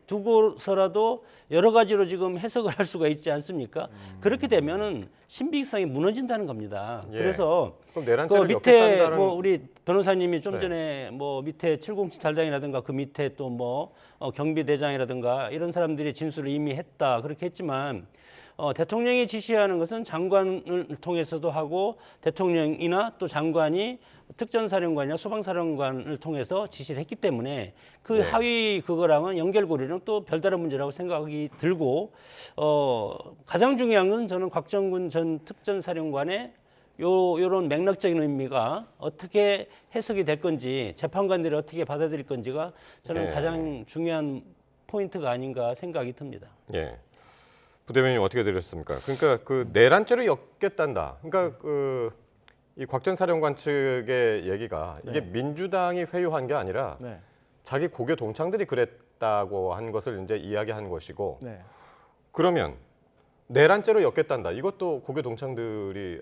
Speaker 6: 두고서라도 여러 가지로 지금 해석을 할 수가 있지 않습니까? 그렇게 되면은 신빙성이 무너진다는 겁니다.
Speaker 1: 예.
Speaker 6: 그래서
Speaker 1: 그럼
Speaker 6: 그
Speaker 1: 내란죄를
Speaker 6: 밑에
Speaker 1: 엮겠다는
Speaker 6: 뭐 우리 변호사님이 좀
Speaker 1: 네.
Speaker 6: 전에 뭐 밑에 707 달장이라든가 그 밑에 또 뭐 경비대장이라든가 이런 사람들이 진술을 이미 했다 그렇게 했지만 대통령이 지시하는 것은 장관을 통해서도 하고 대통령이나 또 장관이 특전사령관이나 소방사령관을 통해서 지시를 했기 때문에 그
Speaker 1: 네.
Speaker 6: 하위 그거랑은 연결고리는 또 별다른 문제라고 생각이 들고 가장 중요한 건 저는 곽정근 전 특전사령관의 요런 맥락적인 의미가 어떻게 해석이 될 건지 재판관들이 어떻게 받아들일 건지가 저는
Speaker 1: 네.
Speaker 6: 가장 중요한 포인트가 아닌가 생각이 듭니다.
Speaker 1: 예. 부대변인 어떻게 들으셨습니까? 그러니까 그 내란죄로 엮겠단다. 그러니까 이 곽 전 사령관 측의 얘기가 이게 민주당이 회유한 게 아니라 자기 고교 동창들이 그랬다고 한 것을 이제 이야기한 것이고 그러면 내란죄로 엮겠단다. 이것도 고교 동창들이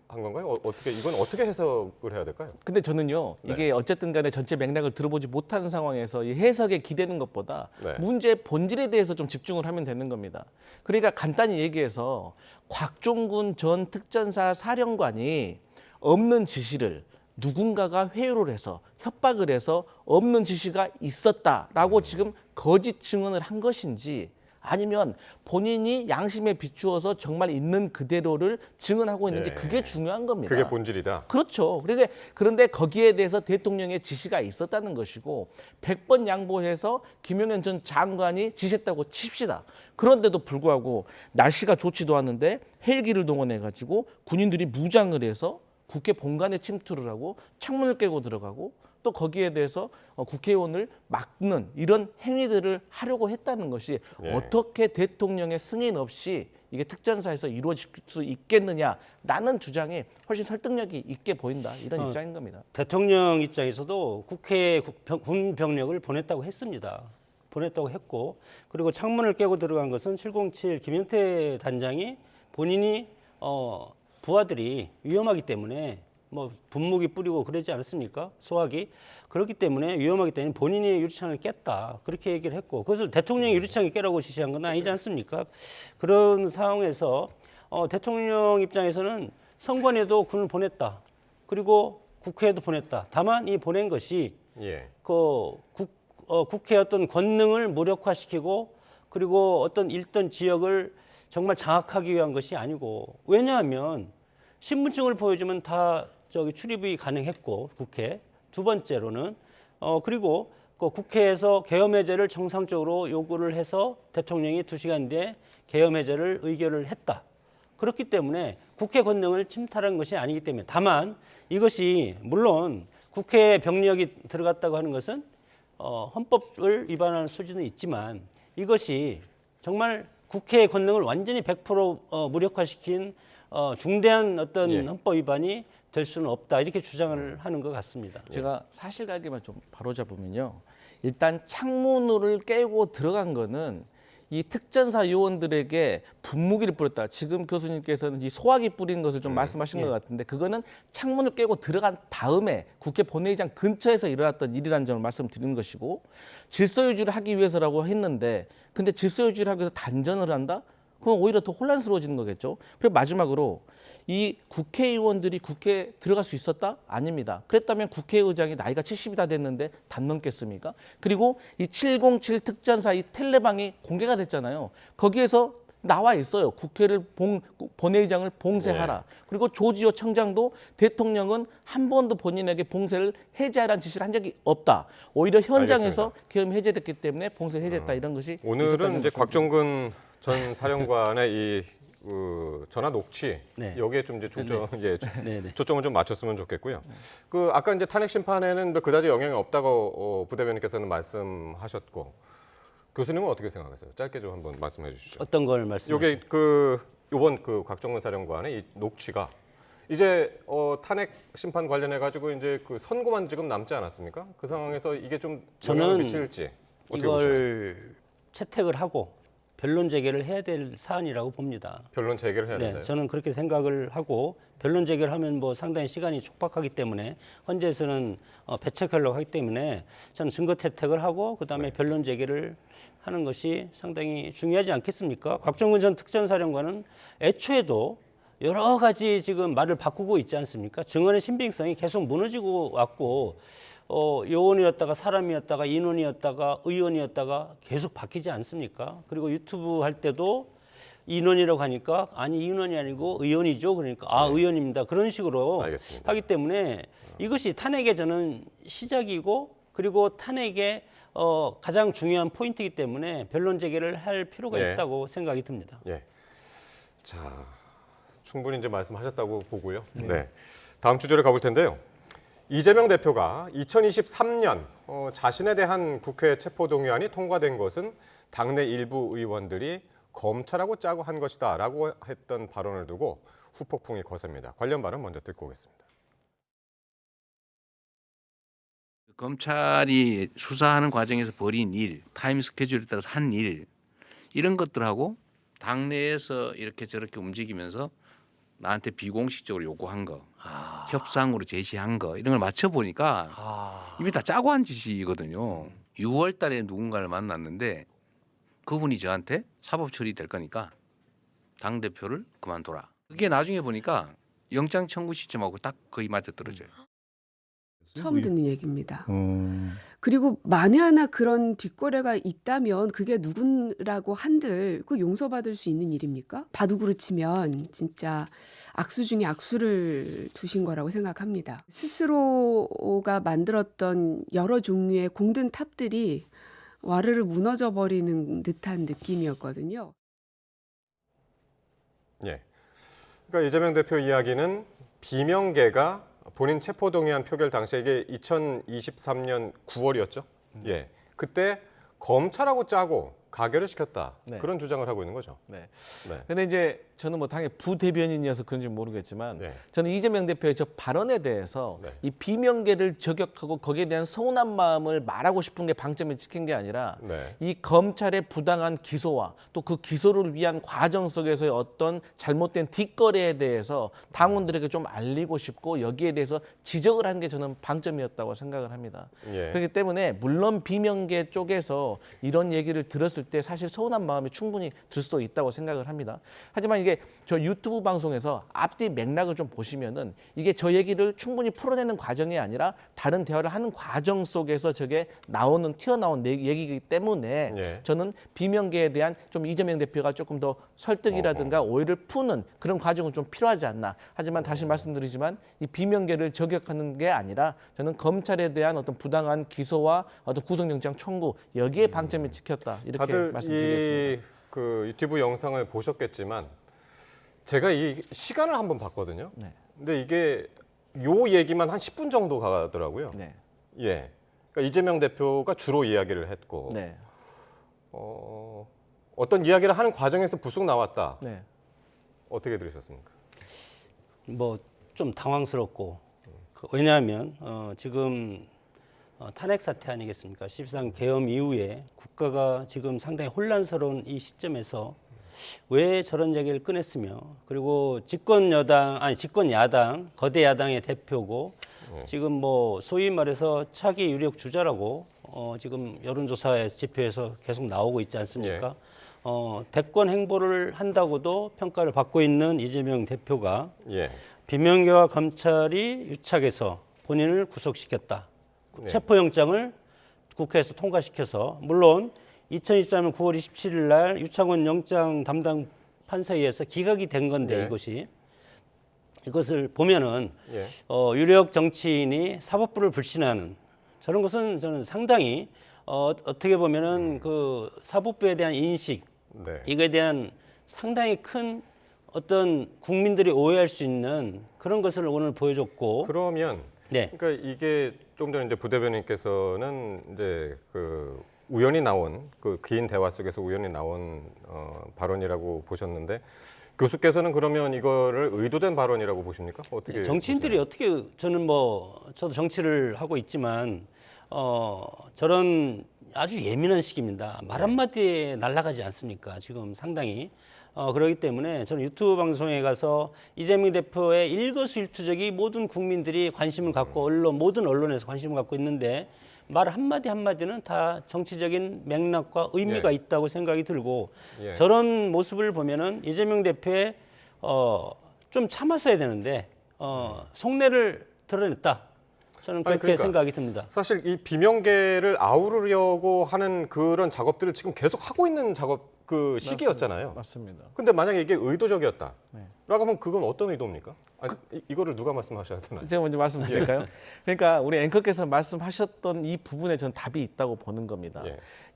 Speaker 1: 한 건가요? 이건 어떻게 해석을 해야 될까요?
Speaker 7: 근데 저는요, 이게 어쨌든 간에 전체 맥락을 들어보지 못하는 상황에서 이 해석에 기대는 것보다 문제의 본질에 대해서 좀 집중을 하면 되는 겁니다. 그러니까 간단히 얘기해서 곽종근 전 특전사 사령관이 없는 지시를 누군가가 회유를 해서 협박을 해서 없는 지시가 있었다라고 지금 거짓 증언을 한 것인지 아니면 본인이 양심에 비추어서 정말 있는 그대로를 증언하고 있는지 그게 중요한 겁니다.
Speaker 1: 그게 본질이다.
Speaker 7: 그렇죠. 그런데 거기에 대해서 대통령의 지시가 있었다는 것이고 100번 양보해서 김용현 전 장관이 지시했다고 칩시다. 그런데도 불구하고 날씨가 좋지도 않은데 헬기를 동원해가지고 군인들이 무장을 해서 국회 본관에 침투를 하고 창문을 깨고 들어가고 또 거기에 대해서 국회의원을 막는 이런 행위들을 하려고 했다는 것이 어떻게 대통령의 승인 없이 이게 특전사에서 이루어질 수 있겠느냐라는 주장이 훨씬 설득력이 있게 보인다 이런 입장인 겁니다.
Speaker 6: 대통령 입장에서도 국회에 군 병력을 보냈다고 했습니다. 보냈다고 했고 그리고 창문을 깨고 들어간 것은 707 김영태 단장이 본인이 부하들이 위험하기 때문에 뭐 분무기 뿌리고 그러지 않았습니까? 소화기. 그렇기 때문에 위험하기 때문에 본인이 유리창을 깼다. 그렇게 얘기를 했고 그것을 대통령이 유리창을 깨라고 지시한 건 아니지 않습니까? 그런 상황에서 대통령 입장에서는 선관위에도 군을 보냈다. 그리고 국회에도 보냈다. 다만 이 보낸 것이 국회의 어떤 권능을 무력화시키고 그리고 어떤 일던 지역을 정말 장악하기 위한 것이 아니고 왜냐하면 신분증을 보여주면 다 출입이 가능했고 국회 두 번째로는 그리고 그 국회에서 계엄해제를 정상적으로 요구를 해서 대통령이 2시간 뒤에 계엄해제를 의결을 했다. 그렇기 때문에 국회 권능을 침탈한 것이 아니기 때문에 다만 이것이 물론 국회 병력이 들어갔다고 하는 것은 헌법을 위반하는 수준은 있지만 이것이 정말 국회의 권능을 완전히 100% 무력화시킨 중대한 어떤 헌법 위반이 될 수는 없다 이렇게 주장을 하는 것 같습니다.
Speaker 7: 제가 사실관계만 좀 바로잡으면요. 일단 창문을 깨고 들어간 거는 이 특전사 요원들에게 분무기를 뿌렸다. 지금 교수님께서는 이 소화기 뿌린 것을 좀 말씀하신 것 같은데 그거는 창문을 깨고 들어간 다음에 국회 본회의장 근처에서 일어났던 일이라는 점을 말씀드리는 것이고 질서 유지를 하기 위해서라고 했는데 근데 질서 유지를 하기 위해서 단전을 한다? 그건 오히려 더 혼란스러워지는 거겠죠. 그리고 마지막으로 이 국회의원들이 국회에 들어갈 수 있었다? 아닙니다. 그랬다면 국회의장이 나이가 70이 다 됐는데 단 넘겠습니까? 그리고 이 707 특전사 이 텔레방이 공개가 됐잖아요. 거기에서 나와 있어요. 국회를 본회의장을 봉쇄하라. 그리고 조지호 청장도 대통령은 한 번도 본인에게 봉쇄를 해제하라는 지시를 한 적이 없다. 오히려 현장에서 계엄이 해제됐기 때문에 봉쇄를 해제했다 이런 것이
Speaker 1: 오늘은 이제 곽종근 전 사령관의 이 전화 녹취 여기에 좀 이제 초점을 좀 맞췄으면 좋겠고요. 그 아까 이제 탄핵 심판에는 그다지 영향이 없다고 부대변인께서는 말씀하셨고 교수님은 어떻게 생각하세요? 짧게 좀 한번 말씀해 주시죠.
Speaker 6: 어떤 걸 말씀하세요?
Speaker 1: 이게 이번 곽종근 사령관의 이 녹취가 이제 탄핵 심판 관련해 가지고 이제 그 선고만 지금 남지 않았습니까? 그 상황에서 이게 좀 영향을 미칠지 어떻게
Speaker 6: 이걸
Speaker 1: 보시나요?
Speaker 6: 채택을 하고 변론 재개를 해야 될 사안이라고 봅니다.
Speaker 1: 변론 재개를 해야 된다요?
Speaker 6: 저는 그렇게 생각을 하고 변론 재개를 하면 뭐 상당히 시간이 촉박하기 때문에 헌재에서는 배척하려고 하기 때문에 저는 증거 채택을 하고 그다음에 변론 재개를 하는 것이 상당히 중요하지 않겠습니까? 곽종근 전 특전사령관은 애초에도 여러 가지 지금 말을 바꾸고 있지 않습니까? 증언의 신빙성이 계속 무너지고 왔고 요원이었다가 사람이었다가 인원이었다가 의원이었다가 계속 바뀌지 않습니까? 그리고 유튜브 할 때도 인원이라고 하니까 아니 인원이 아니고 의원이죠. 그러니까 의원입니다. 그런 식으로 하기 때문에 이것이 탄핵의 저는 시작이고 그리고 탄핵의 가장 중요한 포인트이기 때문에 변론 재개를 할 필요가 있다고 생각이 듭니다.
Speaker 1: 자, 충분히 이제 말씀하셨다고 보고요. 다음 주제로 가볼 텐데요. 이재명 대표가 2023년 자신에 대한 국회 체포동의안이 통과된 것은 당내 일부 의원들이 검찰하고 짜고 한 것이다라고 했던 발언을 두고 후폭풍이 거셉니다. 관련 발언 먼저 듣고 오겠습니다.
Speaker 8: 검찰이 수사하는 과정에서 벌인 일, 타임 스케줄에 따라서 한 일, 이런 것들하고 당내에서 이렇게 저렇게 움직이면서 나한테 비공식적으로 요구한 거, 협상으로 제시한 거 이런 걸 맞춰보니까 이미 다 짜고 한 짓이거든요. 6월 달에 누군가를 만났는데 그분이 저한테 사법 처리될 거니까 당대표를 그만둬라. 그게 나중에 보니까 영장 청구 시점하고 딱 거의 맞아떨어져요.
Speaker 9: 처음 듣는 얘기입니다. 그리고 만에 하나 그런 뒷거래가 있다면 그게 누구라고 한들 그 용서받을 수 있는 일입니까? 바둑으로 치면 진짜 악수 중에 악수를 두신 거라고 생각합니다. 스스로가 만들었던 여러 종류의 공든 탑들이 와르르 무너져 버리는 듯한 느낌이었거든요.
Speaker 1: 그러니까 이재명 대표 이야기는 비명계가 본인 체포동의안 표결 당시에 이게 2023년 9월이었죠. 그때 검찰하고 짜고 가결을 시켰다. 그런 주장을 하고 있는 거죠.
Speaker 7: 근데 이제 저는 뭐 당연히 부대변인이어서 그런지 모르겠지만 저는 이재명 대표의 저 발언에 대해서 이 비명계를 저격하고 거기에 대한 서운한 마음을 말하고 싶은 게 방점을 찍힌 게 아니라 이 검찰의 부당한 기소와 또 그 기소를 위한 과정 속에서의 어떤 잘못된 뒷거래에 대해서 당원들에게 좀 알리고 싶고 여기에 대해서 지적을 한 게 저는 방점이었다고 생각을 합니다. 그렇기 때문에 물론 비명계 쪽에서 이런 얘기를 들었을 때 사실 서운한 마음이 충분히 들 수도 있다고 생각을 합니다. 하지만 이게 저 유튜브 방송에서 앞뒤 맥락을 좀 보시면은 이게 저 얘기를 충분히 풀어내는 과정이 아니라 다른 대화를 하는 과정 속에서 저게 튀어나온 얘기이기 때문에 저는 비명계에 대한 좀 이재명 대표가 조금 더 설득이라든가 오해를 푸는 그런 과정은 좀 필요하지 않나. 하지만 다시 말씀드리지만 이 비명계를 저격하는 게 아니라 저는 검찰에 대한 어떤 부당한 기소와 어떤 구속영장 청구 여기에 방점이 찍혔다. 이렇게
Speaker 1: 다들
Speaker 7: 말씀드리겠습니다.
Speaker 1: 그 유튜브 영상을 보셨겠지만 제가 이 시간을 한번 봤거든요. 근데 이게 요 얘기만 한 10분 정도 가더라고요. 그러니까 이재명 대표가 주로 이야기를 했고 어떤 이야기를 하는 과정에서 불쑥 나왔다. 어떻게 들으셨습니까?
Speaker 6: 뭐 좀 당황스럽고 왜냐하면 지금 탄핵 사태 아니겠습니까? 13 계엄 이후에 국가가 지금 상당히 혼란스러운 이 시점에서 왜 저런 얘기를 꺼냈으며 그리고 집권 야당 거대 야당의 대표고 지금 뭐 소위 말해서 차기 유력 주자라고 지금 여론조사 지표에서 계속 나오고 있지 않습니까? 대권 행보를 한다고도 평가를 받고 있는 이재명 대표가 비명계와 검찰이 유착해서 본인을 구속시켰다. 체포영장을 국회에서 통과시켜서 물론 2023년 9월 27일 날 유창훈 영장 담당 판사에 의해서 기각이 된 건데 이것을 보면은 유력 정치인이 사법부를 불신하는 저런 것은 저는 상당히 어떻게 보면은 그 사법부에 대한 인식 이거에 대한 상당히 큰 어떤 국민들이 오해할 수 있는 그런 것을 오늘 보여줬고
Speaker 1: 그러면 그러니까 이게 좀 전에 이제 부대변인께서는 이제 그 우연히 나온 그 긴 대화 속에서 우연히 나온 발언이라고 보셨는데 교수께서는 그러면 이거를 의도된 발언이라고 보십니까? 어떻게
Speaker 6: 정치인들이 어떻게 저는 뭐 저도 정치를 하고 있지만 저런 아주 예민한 시기입니다. 말 한마디에 날아가지 않습니까? 지금 상당히 그렇기 때문에 저는 유튜브 방송에 가서 이재명 대표의 일거수일투족이 모든 국민들이 관심을 갖고 모든 언론에서 관심을 갖고 있는데 말 한마디 한마디는 다 정치적인 맥락과 의미가 있다고 생각이 들고 저런 모습을 보면은 이재명 대표의 좀 참았어야 되는데 속내를 드러냈다. 저는 그렇게
Speaker 1: 그러니까
Speaker 6: 생각이 듭니다.
Speaker 1: 사실 이 비명계를 아우르려고 하는 그런 작업들을 지금 계속 하고 있는 작업 그 시기였잖아요.
Speaker 7: 맞습니다.
Speaker 1: 근데 만약에 이게 의도적이었다. 라고 하면 그건 어떤 의도입니까? 아니, 이거를 누가 말씀하셔야 되나요?
Speaker 7: 제가 먼저 말씀드릴까요? 그러니까 우리 앵커께서 말씀하셨던 이 부분에 저는 답이 있다고 보는 겁니다.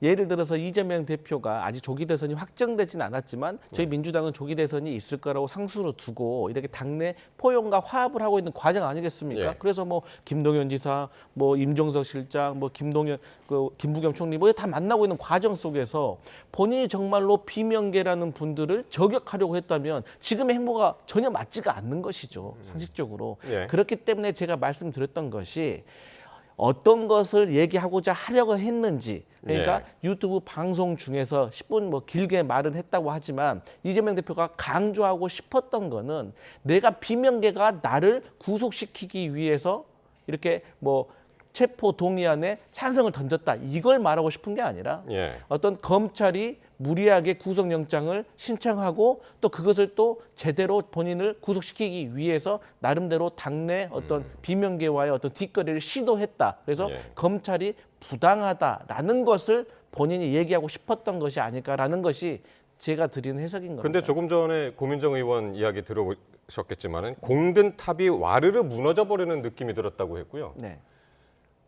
Speaker 7: 예를 들어서 이재명 대표가 아직 조기 대선이 확정되진 않았지만 저희 민주당은 조기 대선이 있을 거라고 상수로 두고 이렇게 당내 포용과 화합을 하고 있는 과정 아니겠습니까? 그래서 뭐 김동연 지사, 뭐 임종석 실장, 뭐 김부겸 총리 뭐 다 만나고 있는 과정 속에서 본인이 정말로 비명계라는 분들을 저격하려고 했다면 지금의 행보가 전혀 맞지가 않는 것이죠. 상식적으로. 그렇기 때문에 제가 말씀드렸던 것이 어떤 것을 얘기하고자 하려고 했는지 그러니까 유튜브 방송 중에서 10분 뭐 길게 말은 했다고 하지만 이재명 대표가 강조하고 싶었던 거는 내가 비명계가 나를 구속시키기 위해서 이렇게 뭐 체포 동의안에 찬성을 던졌다 이걸 말하고 싶은 게 아니라 어떤 검찰이 무리하게 구속영장을 신청하고 또 그것을 또 제대로 본인을 구속시키기 위해서 나름대로 당내 어떤 비명계와의 어떤 뒷거리를 시도했다. 그래서 검찰이 부당하다라는 것을 본인이 얘기하고 싶었던 것이 아닐까라는 것이 제가 드리는 해석인 겁니다.
Speaker 1: 근데 조금 전에 고민정 의원 이야기 들어보셨겠지만은 공든 탑이 와르르 무너져 버리는 느낌이 들었다고 했고요.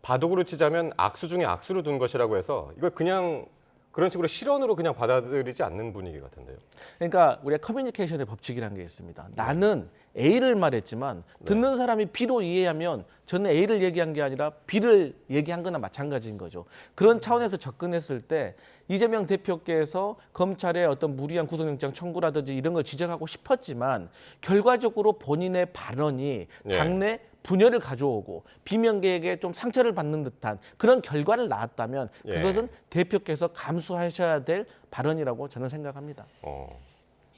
Speaker 1: 바둑으로 치자면 악수 중에 악수를 둔 것이라고 해서 이걸 그냥 그런 식으로 실언으로 그냥 받아들이지 않는 분위기 같은데요.
Speaker 7: 그러니까 우리가 커뮤니케이션의 법칙이라는 게 있습니다. 나는 A를 말했지만 듣는 사람이 B로 이해하면 저는 A를 얘기한 게 아니라 B를 얘기한 거나 마찬가지인 거죠. 그런 차원에서 접근했을 때 이재명 대표께서 검찰의 어떤 무리한 구속영장 청구라든지 이런 걸 지적하고 싶었지만 결과적으로 본인의 발언이 당내 분열을 가져오고 비명계에게 좀 상처를 받는 듯한 그런 결과를 낳았다면 그것은 대표께서 감수하셔야 될 발언이라고 저는 생각합니다.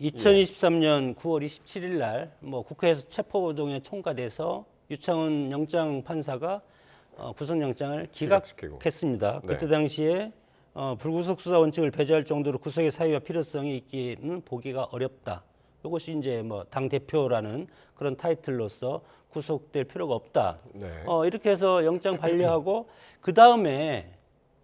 Speaker 6: 2023년 9월 27일 날 뭐 국회에서 체포동의안이 통과돼서 유창훈 영장 판사가 구속영장을 기각했습니다. 그때 당시에 불구속 수사 원칙을 배제할 정도로 구속의 사유와 필요성이 있기는 보기가 어렵다. 이것이 이제 뭐 당 대표라는 그런 타이틀로서 구속될 필요가 없다. 이렇게 해서 영장 반려하고 그 다음에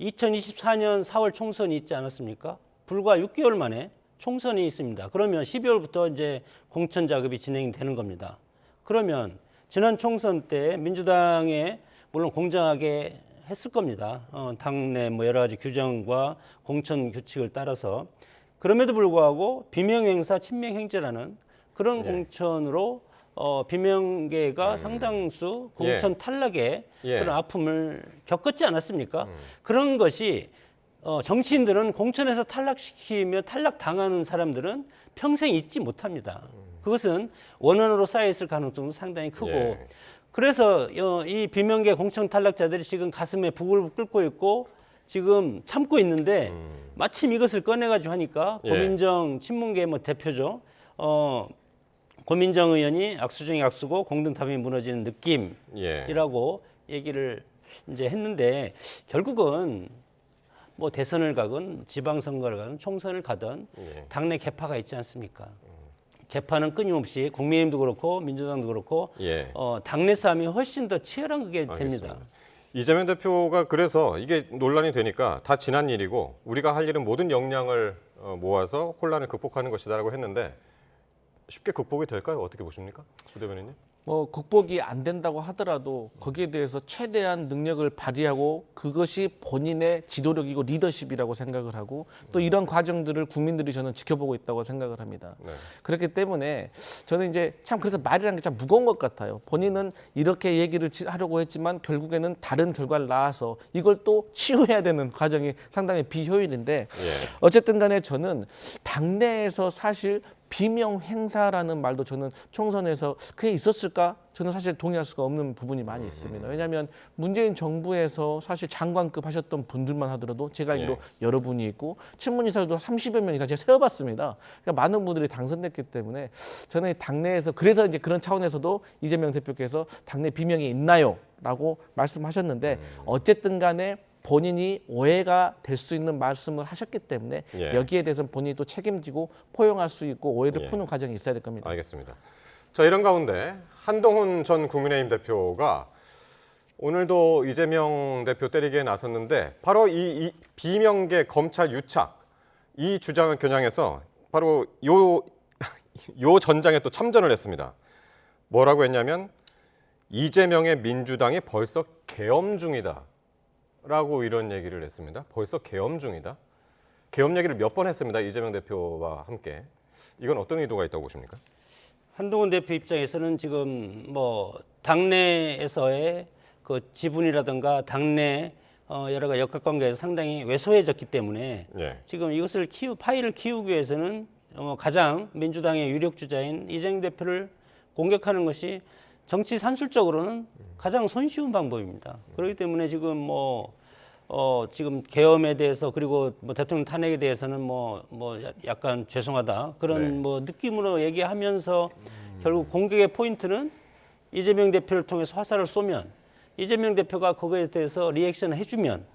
Speaker 6: 2024년 4월 총선이 있지 않았습니까? 불과 6개월 만에 총선이 있습니다. 그러면 12월부터 이제 공천 작업이 진행되는 겁니다. 그러면 지난 총선 때 민주당에 물론 공정하게 했을 겁니다. 당내 뭐 여러 가지 규정과 공천 규칙을 따라서 그럼에도 불구하고 비명행사 친명행제라는 그런 공천으로 비명계가 상당수 공천 탈락의 그런 아픔을 겪었지 않았습니까? 그런 것이 정치인들은 공천에서 탈락시키며 탈락당하는 사람들은 평생 잊지 못합니다. 그것은 원한으로 쌓여있을 가능성도 상당히 크고 그래서 이 비명계 공천 탈락자들이 지금 가슴에 북을 끓고 있고 지금 참고 있는데 마침 이것을 꺼내가지고 하니까 고민정 친문계 뭐 대표죠. 고민정 의원이 악수 중에 악수고 공든탑이 무너지는 느낌이라고 얘기를 이제 했는데 결국은 뭐 대선을 가건 지방선거를 가든 총선을 가든 당내 개파가 있지 않습니까? 개파는 끊임없이 국민의힘도 그렇고 민주당도 그렇고 당내 싸움이 훨씬 더 치열한 게 됩니다.
Speaker 1: 이재명 대표가 그래서 이게 논란이 되니까 다 지난 일이고 우리가 할 일은 모든 역량을 모아서 혼란을 극복하는 것이다라고 했는데 쉽게 극복이 될까요? 어떻게 보십니까? 조 대변인님?
Speaker 7: 극복이 안 된다고 하더라도 거기에 대해서 최대한 능력을 발휘하고 그것이 본인의 지도력이고 리더십이라고 생각을 하고 또 이런 과정들을 국민들이 저는 지켜보고 있다고 생각을 합니다.
Speaker 1: 네.
Speaker 7: 그렇기 때문에 저는 이제 참 그래서 말이라는 게 참 무거운 것 같아요. 본인은 이렇게 얘기를 하려고 했지만 결국에는 다른 결과를 낳아서 이걸 또 치유해야 되는 과정이 상당히 비효율인데 어쨌든 간에 저는 당내에서 사실 비명 행사라는 말도 저는 총선에서 그게 있었을까? 저는 사실 동의할 수가 없는 부분이 많이 있습니다. 왜냐하면 문재인 정부에서 사실 장관급 하셨던 분들만 하더라도 제가 알기로 여러분이 있고 친문인사도 30여 명 이상 제가 세어봤습니다. 그러니까 많은 분들이 당선됐기 때문에 저는 당내에서 그래서 이제 그런 차원에서도 이재명 대표께서 당내 비명이 있나요? 라고 말씀하셨는데 어쨌든 간에 본인이 오해가 될 수 있는 말씀을 하셨기 때문에 여기에 대해서는 본인이 또 책임지고 포용할 수 있고 오해를 푸는 과정이 있어야 될 겁니다.
Speaker 1: 알겠습니다. 자, 이런 가운데 한동훈 전 국민의힘 대표가 오늘도 이재명 대표 때리기에 나섰는데 바로 이 비명계 검찰 유착 이 주장을 겨냥해서 바로 요 전장에 또 참전을 했습니다. 뭐라고 했냐면 이재명의 민주당이 벌써 계엄 중이다. 라고 이런 얘기를 했습니다. 벌써 계엄 중이다. 계엄 얘기를 몇 번 했습니다. 이재명 대표와 함께. 이건 어떤 의도가 있다고 보십니까?
Speaker 6: 한동훈 대표 입장에서는 지금 뭐 당내에서의 그 지분이라든가 당내 여러 가지 역학관계에서 상당히 왜소해졌기 때문에 지금 이것을 파일을 키우기 위해서는 가장 민주당의 유력 주자인 이재명 대표를 공격하는 것이 정치 산술적으로는 가장 손쉬운 방법입니다. 그렇기 때문에 지금 지금 계엄에 대해서 그리고 대통령 탄핵에 대해서는 약간 죄송하다 그런 느낌으로 얘기하면서 결국 공격의 포인트는 이재명 대표를 통해서 화살을 쏘면 이재명 대표가 거기에 대해서 리액션을 해주면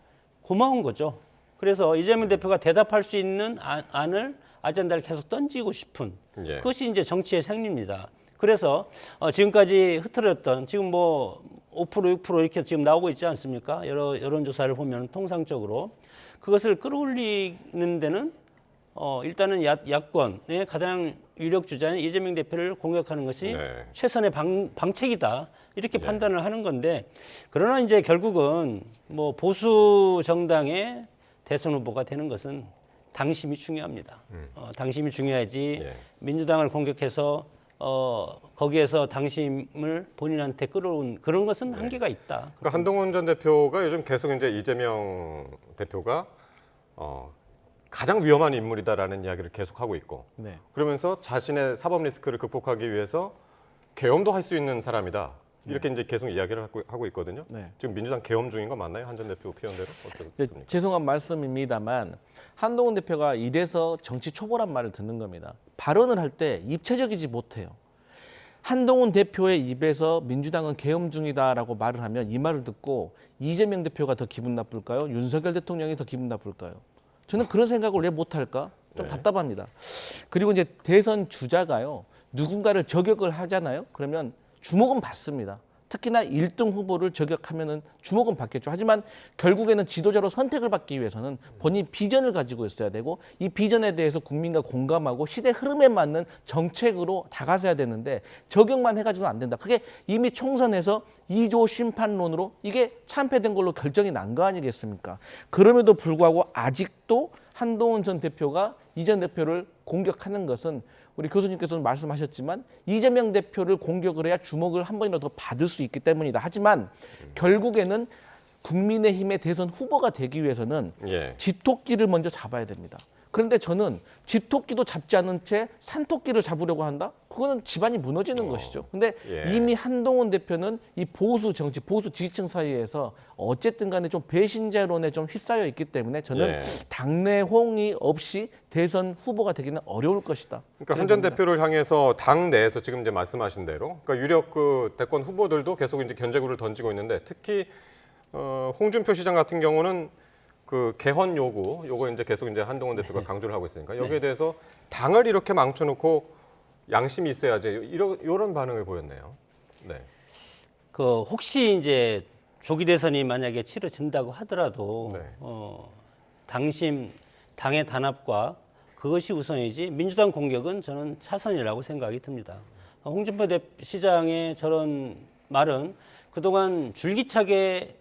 Speaker 6: 고마운 거죠. 그래서 이재명 대표가 대답할 수 있는 안을 아젠다를 계속 던지고 싶은 그것이 이제 정치의 생리입니다. 그래서 지금까지 흐트렸던 지금 5% 6% 이렇게 지금 나오고 있지 않습니까? 여러 여론조사를 보면 통상적으로 그것을 끌어올리는 데는 일단은 야권의 가장 유력 주자인 이재명 대표를 공격하는 것이 최선의 방책이다 이렇게 판단을 하는 건데 그러나 이제 결국은 보수 정당의 대선 후보가 되는 것은 당심이 중요합니다. 당심이 중요하지 민주당을 공격해서 거기에서 당심을 본인한테 끌어온 그런 것은 한계가 있다.
Speaker 1: 그러니까 한동훈 전 대표가 요즘 계속 이제 이재명 대표가 가장 위험한 인물이다라는 이야기를 계속하고 있고 그러면서 자신의 사법 리스크를 극복하기 위해서 계엄도 할 수 있는 사람이다. 이렇게 이제 계속 이야기를 하고 있거든요. 지금 민주당 계엄 중인 거 맞나요? 한 전 대표 표현대로? 어떻습니까?
Speaker 7: 죄송한 말씀입니다만 한동훈 대표가 이래서 정치 초보란 말을 듣는 겁니다. 발언을 할 때 입체적이지 못해요. 한동훈 대표의 입에서 민주당은 계엄 중이다라고 말을 하면 이 말을 듣고 이재명 대표가 더 기분 나쁠까요? 윤석열 대통령이 더 기분 나쁠까요? 저는 그런 생각을 왜 못할까? 좀 답답합니다. 그리고 이제 대선 주자가요. 누군가를 저격을 하잖아요. 그러면 주목은 받습니다. 특히나 1등 후보를 저격하면은 주목은 받겠죠. 하지만 결국에는 지도자로 선택을 받기 위해서는 본인 비전을 가지고 있어야 되고 이 비전에 대해서 국민과 공감하고 시대 흐름에 맞는 정책으로 다가서야 되는데 저격만 해가지고는 안 된다. 그게 이미 총선에서 2조 심판론으로 이게 참패된 걸로 결정이 난 거 아니겠습니까? 그럼에도 불구하고 아직도 한동훈 전 대표가 이 전 대표를 공격하는 것은 우리 교수님께서는 말씀하셨지만 이재명 대표를 공격을 해야 주목을 한 번이라도 더 받을 수 있기 때문이다. 하지만 결국에는 국민의힘의 대선 후보가 되기 위해서는 집토끼를 먼저 잡아야 됩니다. 그런데 저는 집토끼도 잡지 않은 채 산토끼를 잡으려고 한다? 그거는 집안이 무너지는 것이죠. 근데 이미 한동훈 대표는 이 보수 정치, 보수 지지층 사이에서 어쨌든 간에 좀 배신자론에 좀 휩싸여 있기 때문에 저는 당내 호응이 없이 대선 후보가 되기는 어려울 것이다.
Speaker 1: 그러니까 한 전 대표를 향해서 당 내에서 지금 이제 말씀하신 대로 그러니까 유력 그 대권 후보들도 계속 이제 견제구를 던지고 있는데 특히 홍준표 시장 같은 경우는 그 개헌 요거 이제 계속 이제 한동훈 대표가 강조를 하고 있으니까 여기에 대해서 당을 이렇게 망쳐놓고 양심이 있어야지 이런 반응을 보였네요.
Speaker 6: 그 혹시 이제 조기 대선이 만약에 치러진다고 하더라도
Speaker 1: 네.
Speaker 6: 당의 단합과 그것이 우선이지 민주당 공격은 저는 차선이라고 생각이 듭니다. 홍준표 시장의 저런 말은 그동안 줄기차게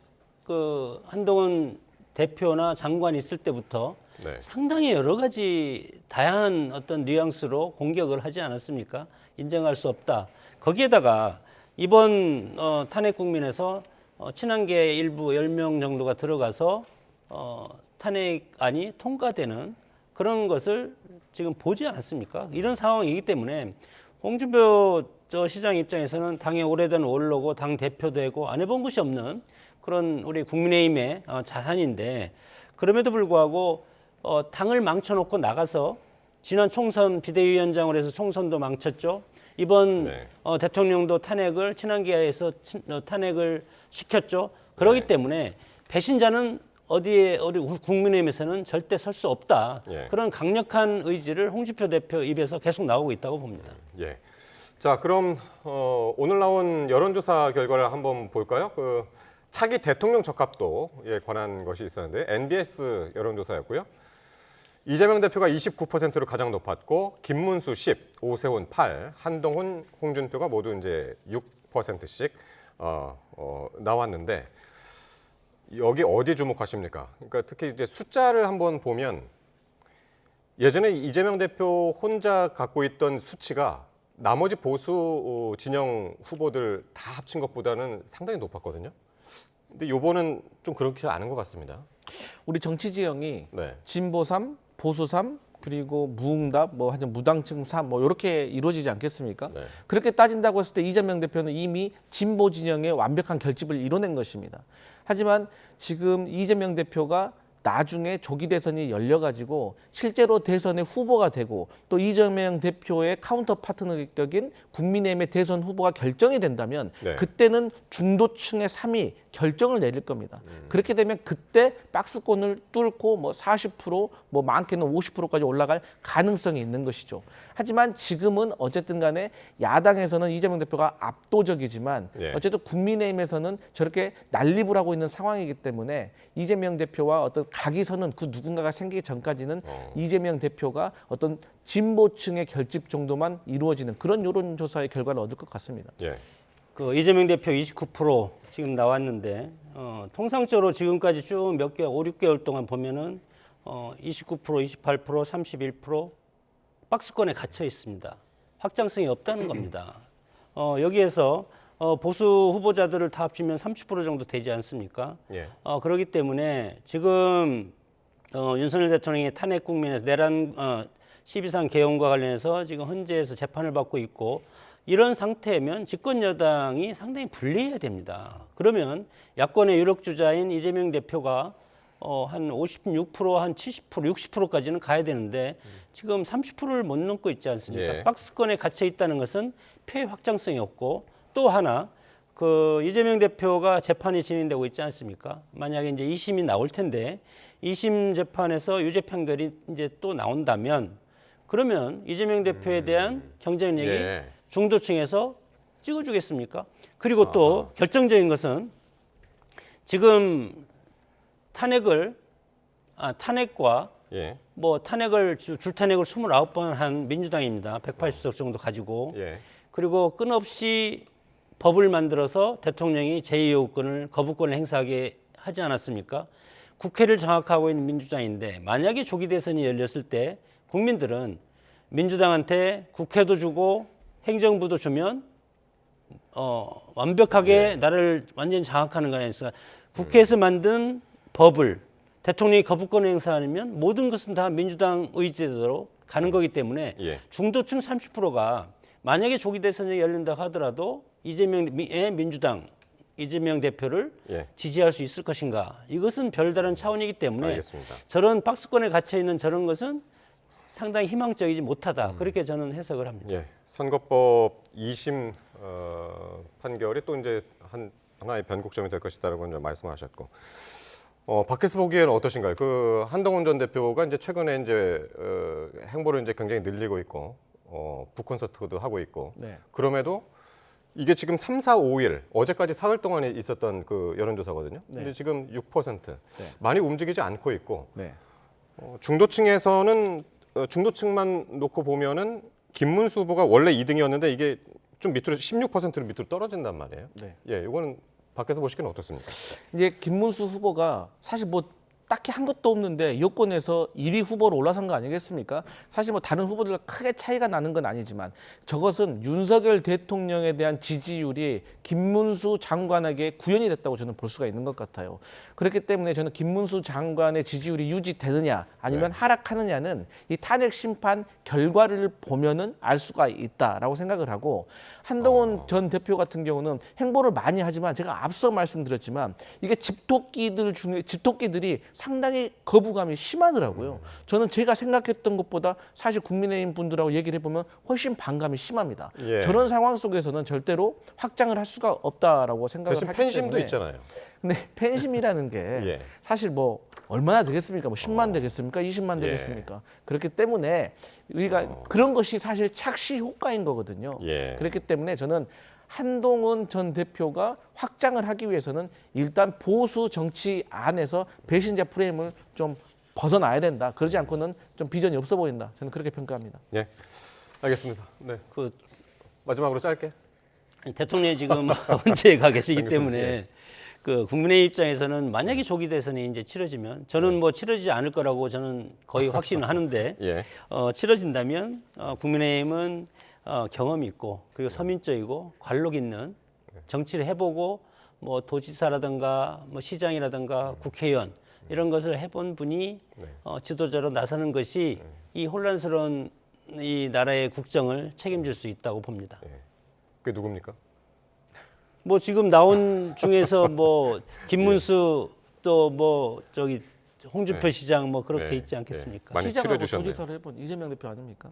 Speaker 6: 그 한동훈 대표나 장관이 있을 때부터
Speaker 1: 네.
Speaker 6: 상당히 여러 가지 다양한 어떤 뉘앙스로 공격을 하지 않았습니까? 인정할 수 없다. 거기에다가 이번 탄핵 국민에서 친한계 일부 10명 정도가 들어가서 탄핵안이 통과되는 그런 것을 지금 보지 않았습니까? 이런 상황이기 때문에 홍준표 시장 입장에서는 당의 오래된 원로고 당 대표 되고 안 해본 것이 없는 그런 우리 국민의힘의 자산인데 그럼에도 불구하고 당을 망쳐놓고 나가서 지난 총선 비대위원장으로 해서 총선도 망쳤죠. 이번
Speaker 1: 네.
Speaker 6: 대통령도 탄핵을 친한계에서 탄핵을 시켰죠. 그렇기 때문에 배신자는 어디 국민의힘에서는 절대 설 수 없다. 그런 강력한 의지를 홍준표 대표 입에서 계속 나오고 있다고 봅니다.
Speaker 1: 예. 자, 그럼 오늘 나온 여론조사 결과를 한번 볼까요? 그 차기 대통령 적합도에 관한 것이 있었는데 NBS 여론조사였고요. 이재명 대표가 29%로 가장 높았고 김문수 10, 오세훈 8, 한동훈, 홍준표가 모두 이제 6%씩 나왔는데 여기 어디 주목하십니까? 그러니까 특히 이제 숫자를 한번 보면 예전에 이재명 대표 혼자 갖고 있던 수치가 나머지 보수 진영 후보들 다 합친 것보다는 상당히 높았거든요. 근데 요번은 좀 그렇지 않은 것 같습니다.
Speaker 7: 우리 정치 지형이
Speaker 1: 네.
Speaker 7: 진보 3, 보수 3, 그리고 무응답, 하여튼 무당층 3, 이렇게 이루어지지 않겠습니까?
Speaker 1: 네.
Speaker 7: 그렇게 따진다고 했을 때 이재명 대표는 이미 진보 진영의 완벽한 결집을 이뤄낸 것입니다. 하지만 지금 이재명 대표가 나중에 조기 대선이 열려가지고 실제로 대선의 후보가 되고 또 이재명 대표의 카운터 파트너격인 국민의힘의 대선 후보가 결정이 된다면
Speaker 1: 네.
Speaker 7: 그때는 중도층의 3위 결정을 내릴 겁니다. 그렇게 되면 그때 박스권을 뚫고 40% 많게는 50%까지 올라갈 가능성이 있는 것이죠. 하지만 지금은 어쨌든 간에 야당에서는 이재명 대표가 압도적이지만
Speaker 1: 예.
Speaker 7: 어쨌든 국민의힘에서는 저렇게 난립을 하고 있는 상황이기 때문에 이재명 대표와 어떤 각이서는 그 누군가가 생기기 전까지는 이재명 대표가 어떤 진보층의 결집 정도만 이루어지는 그런 여론조사의 결과를 얻을 것 같습니다.
Speaker 1: 예.
Speaker 6: 그 이재명 대표 29% 지금 나왔는데 통상적으로 지금까지 쭉 몇 개월, 5, 6개월 동안 보면은 29%, 28%, 31% 박스권에 갇혀 있습니다. 확장성이 없다는 겁니다. 여기에서 보수 후보자들을 다 합치면 30% 정도 되지 않습니까?
Speaker 1: 예.
Speaker 6: 그렇기 때문에 지금 윤석열 대통령이 탄핵 국면에서 내란 12상 개헌과 관련해서 지금 헌재에서 재판을 받고 있고 이런 상태면 집권 여당이 상당히 불리해야 됩니다. 그러면 야권의 유력 주자인 이재명 대표가 한 56%, 한 70%, 60%까지는 가야 되는데 지금 30%를 못 넘고 있지 않습니까?
Speaker 1: 예.
Speaker 6: 박스권에 갇혀 있다는 것은 표의 확장성이 없고 또 하나 그 이재명 대표가 재판이 진행되고 있지 않습니까? 만약에 이제 2심이 나올 텐데 2심 재판에서 유죄 판결이 이제 또 나온다면 그러면 이재명 대표에 대한 경쟁력이
Speaker 1: 예.
Speaker 6: 중도층에서 찍어주겠습니까? 그리고 또 결정적인 것은 지금 탄핵과
Speaker 1: 예.
Speaker 6: 줄 탄핵을 29번 한 민주당입니다. 180석 정도 가지고.
Speaker 1: 예.
Speaker 6: 그리고 끊없이 법을 만들어서 대통령이 제2요구권을 거부권을 행사하게 하지 않았습니까? 국회를 장악하고 있는 민주당인데 만약에 조기 대선이 열렸을 때 국민들은 민주당한테 국회도 주고 행정부도 주면 완벽하게 나를 완전히 장악하는 거 아니겠습니까? 국회에서 만든 법을 대통령이 거부권을 행사하면 모든 것은 다 민주당 의지대로 가는 거기 때문에
Speaker 1: 예.
Speaker 6: 중도층 30%가 만약에 조기 대선이 열린다 하더라도 이재명의 민주당 이재명 대표를
Speaker 1: 예.
Speaker 6: 지지할 수 있을 것인가? 이것은 별다른 차원이기 때문에
Speaker 1: 알겠습니다.
Speaker 6: 저런 박스권에 gat혀 있는 저런 것은 상당히 희망적이지 못하다. 그렇게 저는 해석을 합니다.
Speaker 1: 예. 선거법 2심 판결이 또 이제 하나의 변곡점이 될 것이다라고 이제 말씀하셨고, 밖에서 보기에는 어떠신가요? 그 한동훈 전 대표가 이제 최근에 이제 행보를 이제 굉장히 늘리고 있고, 북콘서트도 하고 있고,
Speaker 7: 네.
Speaker 1: 그럼에도 이게 지금 3, 4, 5일 어제까지 사흘 동안에 있었던 그 여론조사거든요.
Speaker 7: 네.
Speaker 1: 근데 지금 6%
Speaker 7: 네.
Speaker 1: 많이 움직이지 않고 있고
Speaker 7: 네.
Speaker 1: 중도층에서는 중도층만 놓고 보면은 김문수 후보가 원래 2등이었는데 이게 좀 밑으로 16%로 밑으로 떨어진단 말이에요.
Speaker 7: 네.
Speaker 1: 예, 이거는 밖에서 보시기는 어떻습니까?
Speaker 7: 이제 김문수 후보가 사실 뭐 딱히 한 것도 없는데 여권에서 1위 후보로 올라선 거 아니겠습니까? 사실 뭐 다른 후보들과 크게 차이가 나는 건 아니지만 저것은 윤석열 대통령에 대한 지지율이 김문수 장관에게 구현이 됐다고 저는 볼 수가 있는 것 같아요. 그렇기 때문에 저는 김문수 장관의 지지율이 유지되느냐 아니면 하락하느냐는 이 탄핵 심판 결과를 보면은 알 수가 있다라고 생각을 하고 한동훈 전 대표 같은 경우는 행보를 많이 하지만 제가 앞서 말씀드렸지만 이게 집토끼들이 상당히 거부감이 심하더라고요. 저는 제가 생각했던 것보다 사실 국민의힘 분들하고 얘기를 해보면 훨씬 반감이 심합니다.
Speaker 1: 예.
Speaker 7: 저런 상황 속에서는 절대로 확장을 할 수가 없다라고 생각을
Speaker 1: 대신
Speaker 7: 하기
Speaker 1: 팬심도
Speaker 7: 때문에
Speaker 1: 있잖아요.
Speaker 7: 근데 팬심이라는 게
Speaker 1: 예.
Speaker 7: 사실 뭐 얼마나 되겠습니까? 뭐 10만 되겠습니까? 20만 되겠습니까? 그렇기 때문에 우리가 그런 것이 사실 착시 효과인 거거든요.
Speaker 1: 예.
Speaker 7: 그렇기 때문에 저는 한동훈 전 대표가 확장을 하기 위해서는 일단 보수 정치 안에서 배신자 프레임을 좀 벗어나야 된다. 그러지 않고는 좀 비전이 없어 보인다. 저는 그렇게 평가합니다.
Speaker 1: 예, 알겠습니다. 네, 그 마지막으로 짧게.
Speaker 6: 대통령이 지금 언제 가 계시기
Speaker 1: 알겠습니다.
Speaker 6: 때문에
Speaker 1: 예.
Speaker 6: 그 국민의 입장에서는 만약에 조기 대선이 이제 치러지면 저는 뭐 치러지지 않을 거라고 저는 거의 확신을 하는데
Speaker 1: 예.
Speaker 6: 치러진다면 국민의힘은 경험이 있고 그리고 서민적이고 관록 있는 정치를 해보고 뭐 도지사라든가 뭐 시장이라든가 국회의원 이런 것을 해본 분이 지도자로 나서는 것이 이 혼란스러운 이 나라의 국정을 책임질 수 있다고 봅니다.
Speaker 1: 그게 누굽니까?
Speaker 6: 뭐 지금 나온 중에서 뭐 김문수 또 뭐 저기 홍준표 시장 뭐 그렇게 있지 않겠습니까?
Speaker 1: 많이
Speaker 7: 시장하고
Speaker 1: 추려주셨네요.
Speaker 7: 도지사를 해본 이재명 대표 아닙니까?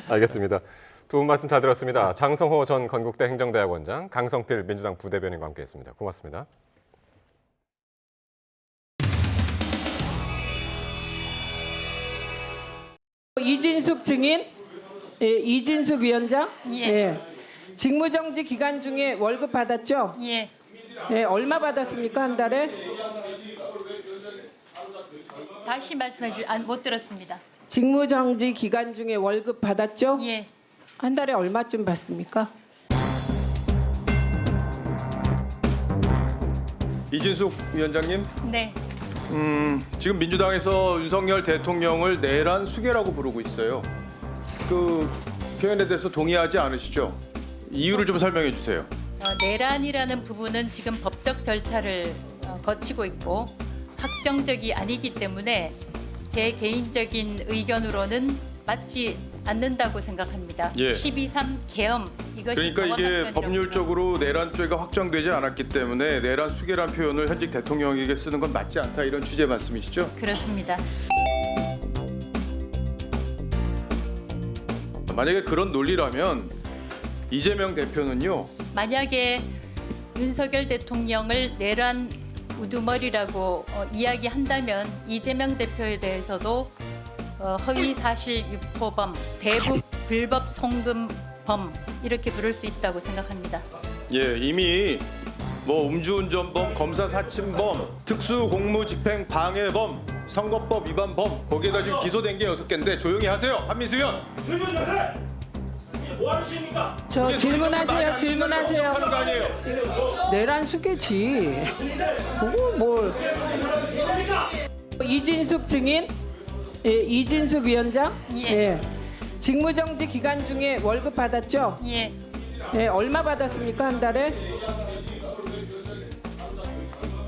Speaker 1: 알겠습니다. 두 분 말씀 잘 들었습니다. 장성호 전 건국대 행정대학원장, 강성필 민주당 부대변인과 함께했습니다. 고맙습니다.
Speaker 10: 이진숙 증인, 이진숙 위원장, 직무정지 기간 중에 월급 받았죠?
Speaker 11: 예.
Speaker 10: 얼마 받았습니까 한 달에?
Speaker 11: 다시 말씀해 못 들었습니다.
Speaker 10: 직무정지 기간 중에 월급 받았죠?
Speaker 11: 예.
Speaker 10: 한 달에 얼마쯤 받습니까?
Speaker 14: 이진숙 위원장님,
Speaker 11: 네.
Speaker 14: 지금 민주당에서 윤석열 대통령을 내란 수괴라고 부르고 있어요. 그 표현에 대해서 동의하지 않으시죠? 이유를 좀 설명해 주세요.
Speaker 11: 내란이라는 부분은 지금 법적 절차를 거치고 있고 확정적이 아니기 때문에 제 개인적인 의견으로는 맞지 않는다고 생각합니다.
Speaker 14: 예.
Speaker 11: 12.3 계엄 이것이
Speaker 14: 그러니까
Speaker 11: 정확한
Speaker 14: 이게
Speaker 11: 표현이라고
Speaker 14: 법률적으로 내란죄가 확정되지 않았기 때문에 내란 수괴란 표현을 현직 대통령에게 쓰는 건 맞지 않다 이런 취지의 말씀이시죠?
Speaker 11: 그렇습니다.
Speaker 14: 만약에 그런 논리라면 이재명 대표는요.
Speaker 11: 만약에 윤석열 대통령을 내란 우두머리라고 이야기한다면 이재명 대표에 대해서도 허위 사실 유포범, 대북 불법 송금범 이렇게 부를 수 있다고 생각합니다.
Speaker 14: 예, 이미 뭐 음주운전범, 검사 사침범, 특수공무집행 방해범, 선거법 위반범 거기에다 지금 기소된 게 6개인데 조용히 하세요. 한민수 의원. 뭐 하십니까?
Speaker 10: 저 질문하세요. 질문하세요.
Speaker 14: 하는 거 아니에요?
Speaker 10: 내란 수괴지. 그거 뭘? 이진숙 증인, 이진숙 위원장, 직무정지 기간 중에 월급 받았죠?
Speaker 11: 예.
Speaker 10: 얼마 받았습니까 한 달에?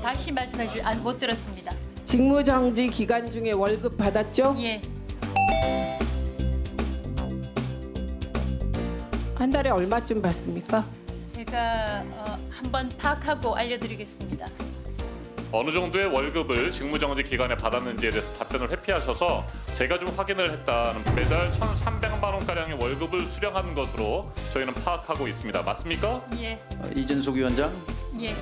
Speaker 11: 다시 말씀해 못 들었습니다.
Speaker 10: 직무정지 기간 중에 월급 받았죠?
Speaker 11: 예.
Speaker 10: 한 달에 얼마쯤 받습니까?
Speaker 11: 제가 한번 파악하고 알려드리겠습니다.
Speaker 15: 어느 정도의 월급을 직무정지 기간에 받았는지에 대해서 답변을 회피하셔서 제가 좀 확인을 했다는 매달 1,300만 원가량의 월급을 수령하는 것으로 저희는 파악하고 있습니다. 맞습니까?
Speaker 11: 예.
Speaker 25: 이진숙 위원장.
Speaker 11: 예.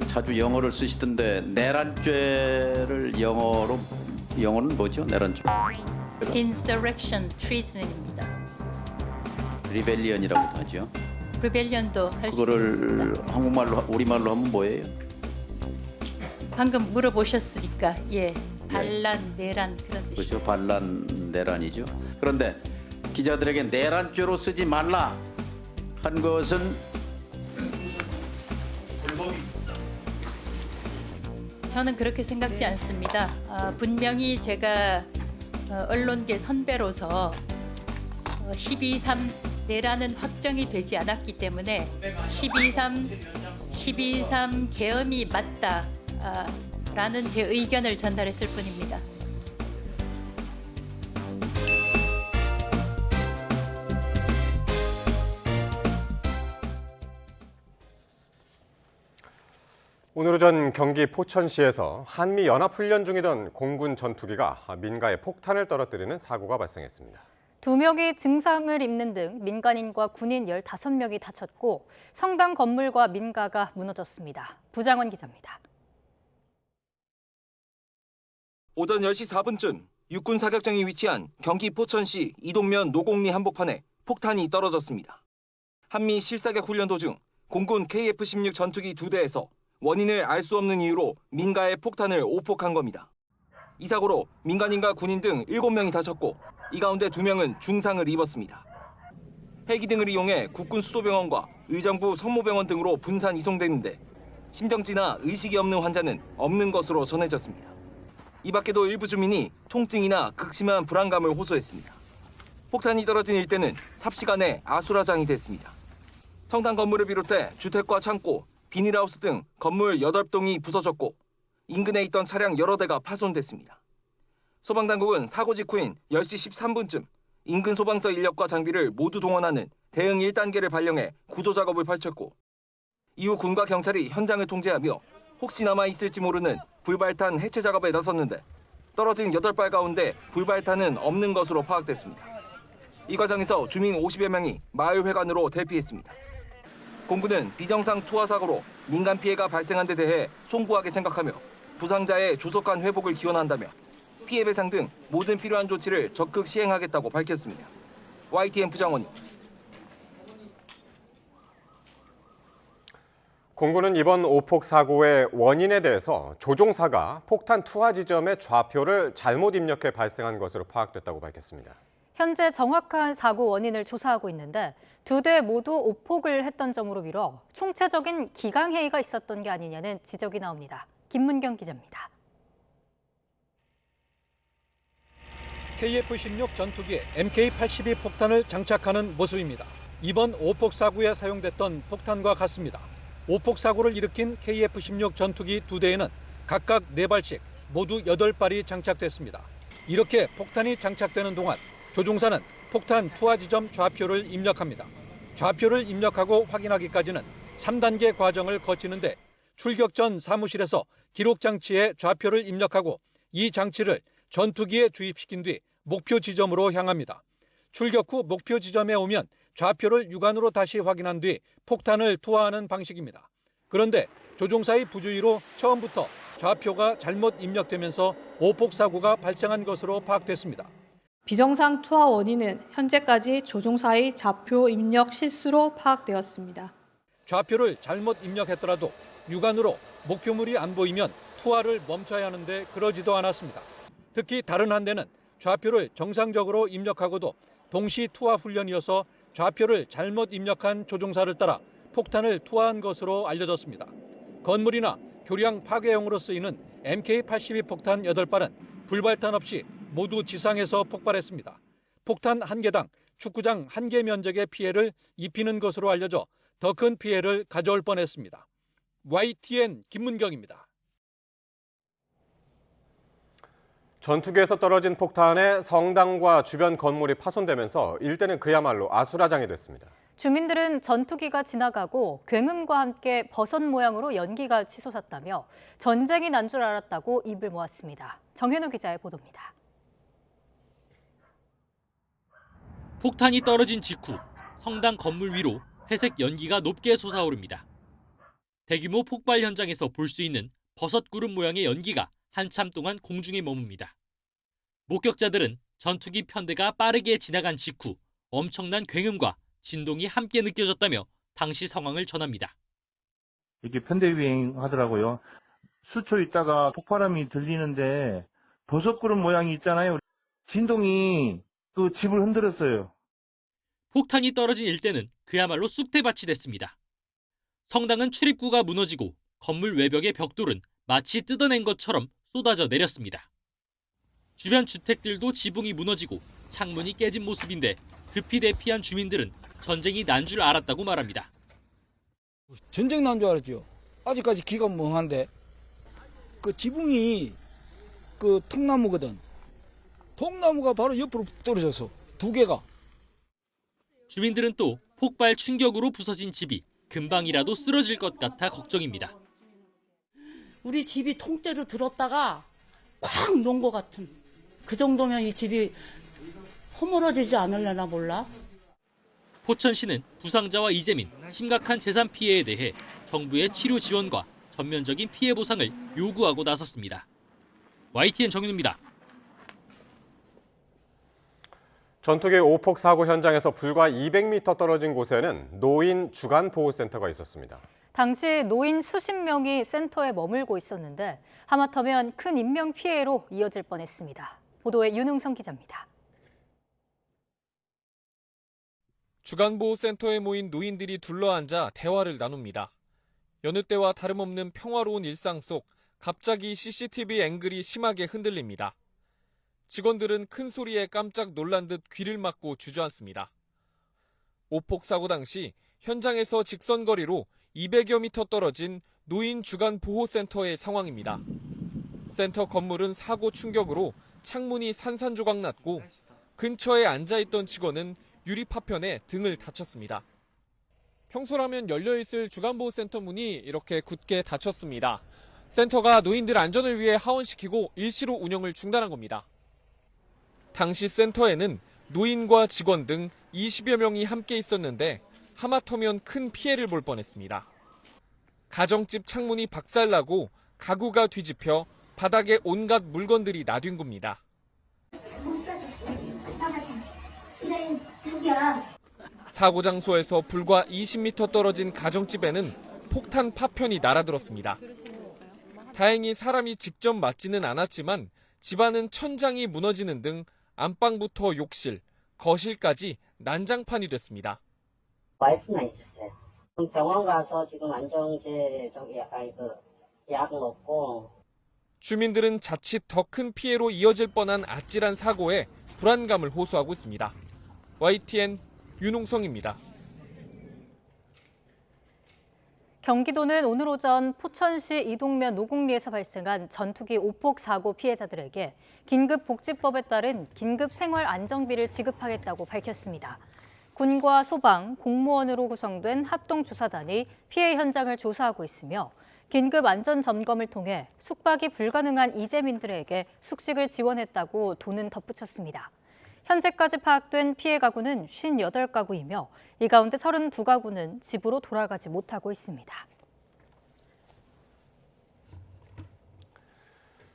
Speaker 25: 자주 영어를 쓰시던데 내란죄를 영어는 뭐죠? 내란죄.
Speaker 11: insurrection, treason입니다.
Speaker 25: 리벨리언이라고도 하죠.
Speaker 11: rebellion도 할 수
Speaker 25: 그거를
Speaker 11: 있습니다.
Speaker 25: 한국말로 우리말로 하면 뭐예요?
Speaker 11: 방금 물어보셨으니까 예, 반란, 내란 그런 뜻이죠.
Speaker 25: 그렇죠. 반란, 내란이죠. 그런데 기자들에게 내란죄로 쓰지 말라 한 것은
Speaker 11: 저는 그렇게 생각지 않습니다. 분명히 제가 언론계 선배로서 12.3 내란은 확정이 되지 않았기 때문에 12.3 계엄이 맞다라는 제 의견을 전달했을 뿐입니다.
Speaker 1: 오늘 오전 경기 포천시에서 한미 연합훈련 중이던 공군 전투기가 민가에 폭탄을 떨어뜨리는 사고가 발생했습니다.
Speaker 2: 2명이 증상을 입는 등 민간인과 군인 15명이 다쳤고 성당 건물과 민가가 무너졌습니다. 부장원 기자입니다.
Speaker 12: 오전 10시 4분쯤 육군 사격장이 위치한 경기 포천시 이동면 노곡리 한복판에 폭탄이 떨어졌습니다. 한미 실사격 훈련 도중 공군 KF-16 전투기 2대에서 원인을 알 수 없는 이유로 민가에 폭탄을 오폭한 겁니다. 이 사고로 민간인과 군인 등 7명이 다쳤고 이 가운데 2명은 중상을 입었습니다. 헬기 등을 이용해 국군 수도병원과 의정부 성모병원 등으로 분산 이송됐는데 심정지나 의식이 없는 환자는 없는 것으로 전해졌습니다. 이 밖에도 일부 주민이 통증이나 극심한 불안감을 호소했습니다. 폭탄이 떨어진 일대는 삽시간에 아수라장이 됐습니다. 성당 건물을 비롯해 주택과 창고, 비닐하우스 등 건물 8동이 부서졌고 인근에 있던 차량 여러 대가 파손됐습니다. 소방당국은 사고 직후인 10시 13분쯤 인근 소방서 인력과 장비를 모두 동원하는 대응 1단계를 발령해 구조 작업을 펼쳤고 이후 군과 경찰이 현장을 통제하며 혹시 남아있을지 모르는 불발탄 해체 작업에 나섰는데 떨어진 8발 가운데 불발탄은 없는 것으로 파악됐습니다. 이 과정에서 주민 50여 명이 마을 회관으로 대피했습니다. 공군은 비정상 투하 사고로 민간 피해가 발생한 데 대해 송구하게 생각하며 부상자의 조속한 회복을 기원한다며 피해 배상 등 모든 필요한 조치를 적극 시행하겠다고 밝혔습니다. YTN 부장원입니다.
Speaker 1: 공군은 이번 오폭 사고의 원인에 대해서 조종사가 폭탄 투하 지점의 좌표를 잘못 입력해 발생한 것으로 파악됐다고 밝혔습니다.
Speaker 2: 현재 정확한 사고 원인을 조사하고 있는데 2대 모두 오폭을 했던 점으로 미뤄 총체적인 기강회의가 있었던 게 아니냐는 지적이 나옵니다. 김문경 기자입니다.
Speaker 16: KF-16 전투기에 MK-82 폭탄을 장착하는 모습입니다. 이번 오폭 사고에 사용됐던 폭탄과 같습니다. 오폭 사고를 일으킨 KF-16 전투기 2대에는 각각 4발씩 모두 8발이 장착됐습니다. 이렇게 폭탄이 장착되는 동안 조종사는 폭탄 투하 지점 좌표를 입력합니다. 좌표를 입력하고 확인하기까지는 3단계 과정을 거치는데 출격 전 사무실에서 기록 장치에 좌표를 입력하고 이 장치를 전투기에 주입시킨 뒤 목표 지점으로 향합니다. 출격 후 목표 지점에 오면 좌표를 육안으로 다시 확인한 뒤 폭탄을 투하하는 방식입니다. 그런데 조종사의 부주의로 처음부터 좌표가 잘못 입력되면서 오폭 사고가 발생한 것으로 파악됐습니다.
Speaker 17: 비정상 투하 원인은 현재까지 조종사의 좌표 입력 실수로 파악되었습니다.
Speaker 16: 좌표를 잘못 입력했더라도 육안으로 목표물이 안 보이면 투하를 멈춰야 하는데 그러지도 않았습니다. 특히 다른 한 대는 좌표를 정상적으로 입력하고도 동시 투하 훈련이어서 좌표를 잘못 입력한 조종사를 따라 폭탄을 투하한 것으로 알려졌습니다. 건물이나 교량 파괴용으로 쓰이는 MK-82 폭탄 8발은 불발탄 없이 모두 지상에서 폭발했습니다. 폭탄 1개당 축구장 1개 면적의 피해를 입히는 것으로 알려져 더 큰 피해를 가져올 뻔했습니다. YTN 김문경입니다.
Speaker 1: 전투기에서 떨어진 폭탄에 성당과 주변 건물이 파손되면서 일대는 그야말로 아수라장이 됐습니다.
Speaker 2: 주민들은 전투기가 지나가고 굉음과 함께 버섯 모양으로 연기가 치솟았다며 전쟁이 난 줄 알았다고 입을 모았습니다. 정현우 기자의 보도입니다.
Speaker 18: 폭탄이 떨어진 직후 성당 건물 위로 회색 연기가 높게 솟아오릅니다. 대규모 폭발 현장에서 볼 수 있는 버섯 구름 모양의 연기가 한참 동안 공중에 머뭅니다. 목격자들은 전투기 편대가 빠르게 지나간 직후 엄청난 굉음과 진동이 함께 느껴졌다며 당시 상황을 전합니다.
Speaker 19: 이렇게 편대 유행하더라고요. 수초 있다가 폭발음이 들리는데 버섯구름 모양이 있잖아요. 진동이 그 집을 흔들었어요.
Speaker 18: 폭탄이 떨어진 일대는 그야말로 쑥대밭이 됐습니다. 성당은 출입구가 무너지고 건물 외벽의 벽돌은 마치 뜯어낸 것처럼 쏟아져 내렸습니다. 주변 주택들도 지붕이 무너지고 창문이 깨진 모습인데 급히 대피한 주민들은 전쟁이 난 줄 알았다고 말합니다.
Speaker 20: 전쟁 난 줄 알았죠. 아직까지 귀가 멍한데 그 지붕이 그 통나무거든. 통나무가 바로 옆으로 떨어져서 2개가.
Speaker 18: 주민들은 또 폭발 충격으로 부서진 집이 금방이라도 쓰러질 것 같아 걱정입니다.
Speaker 21: 우리 집이 통째로 들었다가 콱 놓은 것 같은. 그 정도면 이 집이 허물어지지 않으려나 몰라.
Speaker 18: 포천시는 부상자와 이재민, 심각한 재산 피해에 대해 정부의 치료 지원과 전면적인 피해 보상을 요구하고 나섰습니다. YTN 정윤우입니다.
Speaker 1: 전투기 오폭 사고 현장에서 불과 200m 떨어진 곳에는 노인 주간보호센터가 있었습니다.
Speaker 2: 당시 노인 수십 명이 센터에 머물고 있었는데 하마터면 큰 인명 피해로 이어질 뻔했습니다. 보도에 윤웅성 기자입니다.
Speaker 22: 주간보호센터에 모인 노인들이 둘러앉아 대화를 나눕니다. 여느 때와 다름없는 평화로운 일상 속 갑자기 CCTV 앵글이 심하게 흔들립니다. 직원들은 큰 소리에 깜짝 놀란 듯 귀를 막고 주저앉습니다. 오폭 사고 당시 현장에서 직선거리로 200여 미터 떨어진 노인 주간보호센터의 상황입니다. 센터 건물은 사고 충격으로 창문이 산산조각 났고 근처에 앉아있던 직원은 유리 파편에 등을 다쳤습니다. 평소라면 열려있을 주간보호센터 문이 이렇게 굳게 닫혔습니다. 센터가 노인들 안전을 위해 하원시키고 일시로 운영을 중단한 겁니다. 당시 센터에는 노인과 직원 등 20여 명이 함께 있었는데 하마터면 큰 피해를 볼 뻔했습니다. 가정집 창문이 박살나고 가구가 뒤집혀 바닥에 온갖 물건들이 나뒹 겁니다. 사고 장소에서 불과 20m 떨어진 가정집에는 폭탄 파편이 날아들었습니다. 다행히 사람이 직접 맞지는 않았지만 집안은 천장이 무너지는 등 안방부터 욕실, 거실까지 난장판이 됐습니다.
Speaker 23: 와이프만 있었어요. 병원 가서 지금 안정제 약 먹고.
Speaker 22: 주민들은 자칫 더 큰 피해로 이어질 뻔한 아찔한 사고에 불안감을 호소하고 있습니다. YTN 윤홍성입니다.
Speaker 2: 경기도는 오늘 오전 포천시 이동면 노곡리에서 발생한 전투기 오폭 사고 피해자들에게 긴급복지법에 따른 긴급생활안정비를 지급하겠다고 밝혔습니다. 군과 소방, 공무원으로 구성된 합동조사단이 피해 현장을 조사하고 있으며 긴급안전점검을 통해 숙박이 불가능한 이재민들에게 숙식을 지원했다고 도는 덧붙였습니다. 현재까지 파악된 피해 가구는 58가구이며 이 가운데 32가구는 집으로 돌아가지 못하고 있습니다.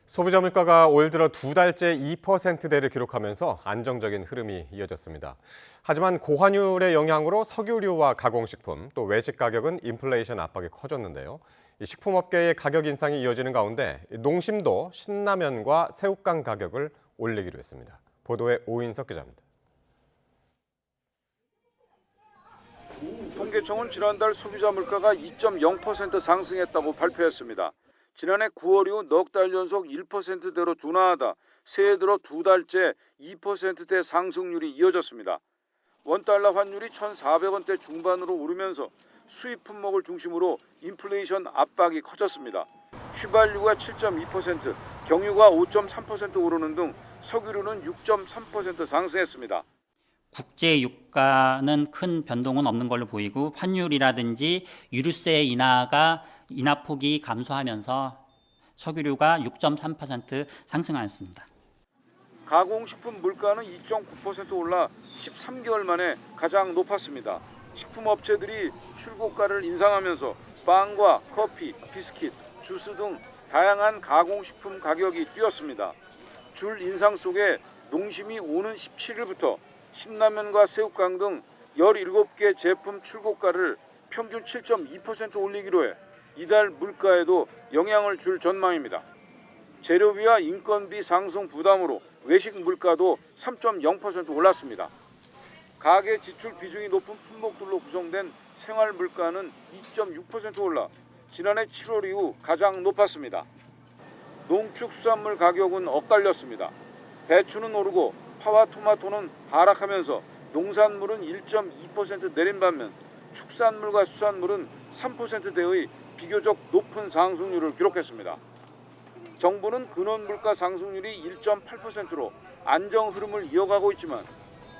Speaker 1: 소비자 물가가 올 들어 2달째 2%대를 기록하면서 안정적인 흐름이 이어졌습니다. 하지만 고환율의 영향으로 석유류와 가공식품, 또 외식 가격은 인플레이션 압박이 커졌는데요. 이 식품업계의 가격 인상이 이어지는 가운데 농심도 신라면과 새우깡 가격을 올리기로 했습니다. 보도에 오인석 기자입니다.
Speaker 26: 통계청은 지난달 소비자 물가가 2.0% 상승했다고 발표했습니다. 지난해 9월 이후 넉 달 연속 1%대로 둔화하다 새해 들어 2달째 2%대 상승률이 이어졌습니다. 원달러 환율이 1,400원대 중반으로 오르면서 수입 품목을 중심으로 인플레이션 압박이 커졌습니다. 휘발유가 7.2%, 경유가 5.3% 오르는 등 석유류는 6.3% 상승했습니다.
Speaker 27: 국제 유가는 큰 변동은 없는 걸로 보이고 환율이라든지 유류세 인하폭이 감소하면서 석유류가 6.3% 상승하였습니다.
Speaker 26: 가공식품 물가는 2.9% 올라 13개월 만에 가장 높았습니다. 식품업체들이 출고가를 인상하면서 빵과 커피, 비스킷, 주스 등 다양한 가공식품 가격이 뛰었습니다. 줄 인상 속에 농심이 오는 17일부터 신라면과 새우깡 등 17개 제품 출고가를 평균 7.2% 올리기로 해 이달 물가에도 영향을 줄 전망입니다. 재료비와 인건비 상승 부담으로 외식 물가도 3.0% 올랐습니다. 가계 지출 비중이 높은 품목들로 구성된 생활 물가는 2.6% 올라 지난해 7월 이후 가장 높았습니다. 농축수산물 가격은 엇갈렸습니다. 배추는 오르고 파와 토마토는 하락하면서 농산물은 1.2% 내린 반면 축산물과 수산물은 3%대의 비교적 높은 상승률을 기록했습니다. 정부는 근원 물가 상승률이 1.8%로 안정 흐름을 이어가고 있지만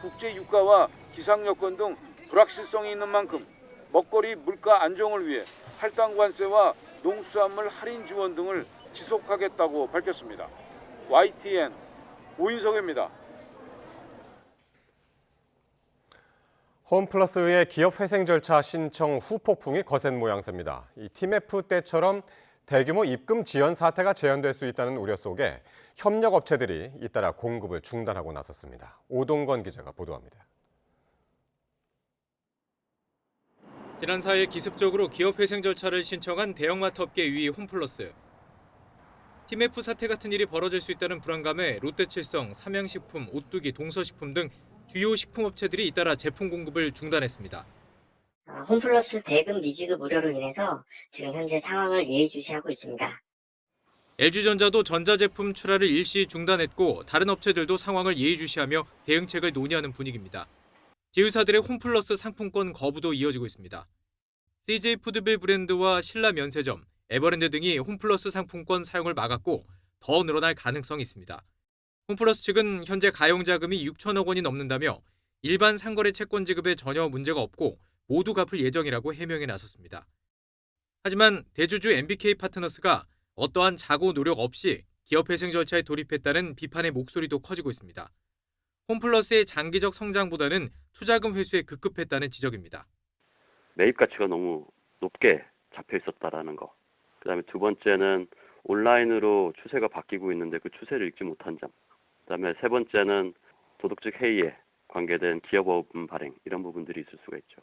Speaker 26: 국제 유가와 기상 여건 등 불확실성이 있는 만큼 먹거리 물가 안정을 위해 할당 관세와 농수산물 할인 지원 등을 지속하겠다고 밝혔습니다. YTN 오인석입니다.
Speaker 1: 홈플러스의 기업 회생 절차 신청 후폭풍이 거센 모양새입니다. 이 TMF 때처럼 대규모 입금 지연 사태가 재현될 수 있다는 우려 속에 협력 업체들이 잇따라 공급을 중단하고 나섰습니다. 오동건 기자가 보도합니다.
Speaker 3: 지난 4일 기습적으로 기업 회생 절차를 신청한 대형마트 업계 2위 홈플러스. TMF 사태 같은 일이 벌어질 수 있다는 불안감에 롯데칠성, 삼양식품, 오뚜기, 동서식품 등 주요 식품업체들이 잇따라 제품 공급을 중단했습니다.
Speaker 23: 홈플러스 대금 미지급 우려로 인해서 지금 현재 상황을 예의주시하고 있습니다.
Speaker 3: LG전자도 전자제품 출하를 일시 중단했고 다른 업체들도 상황을 예의주시하며 대응책을 논의하는 분위기입니다. 제휴사들의 홈플러스 상품권 거부도 이어지고 있습니다. CJ푸드빌 브랜드와 신라면세점, 에버랜드 등이 홈플러스 상품권 사용을 막았고 더 늘어날 가능성이 있습니다. 홈플러스 측은 현재 가용자금이 6천억 원이 넘는다며 일반 상거래 채권 지급에 전혀 문제가 없고 모두 갚을 예정이라고 해명에 나섰습니다. 하지만 대주주 MBK 파트너스가 어떠한 자구 노력 없이 기업 회생 절차에 돌입했다는 비판의 목소리도 커지고 있습니다. 홈플러스의 장기적 성장보다는 투자금 회수에 급급했다는 지적입니다.
Speaker 4: 매입 가치가 너무 높게 잡혀 있었다라는 거. 그다음에 두 번째는 온라인으로 추세가 바뀌고 있는데 그 추세를 읽지 못한 점. 그다음에 세 번째는 도덕적 해이에 관계된 기업어음 발행 이런 부분들이 있을 수가 있죠.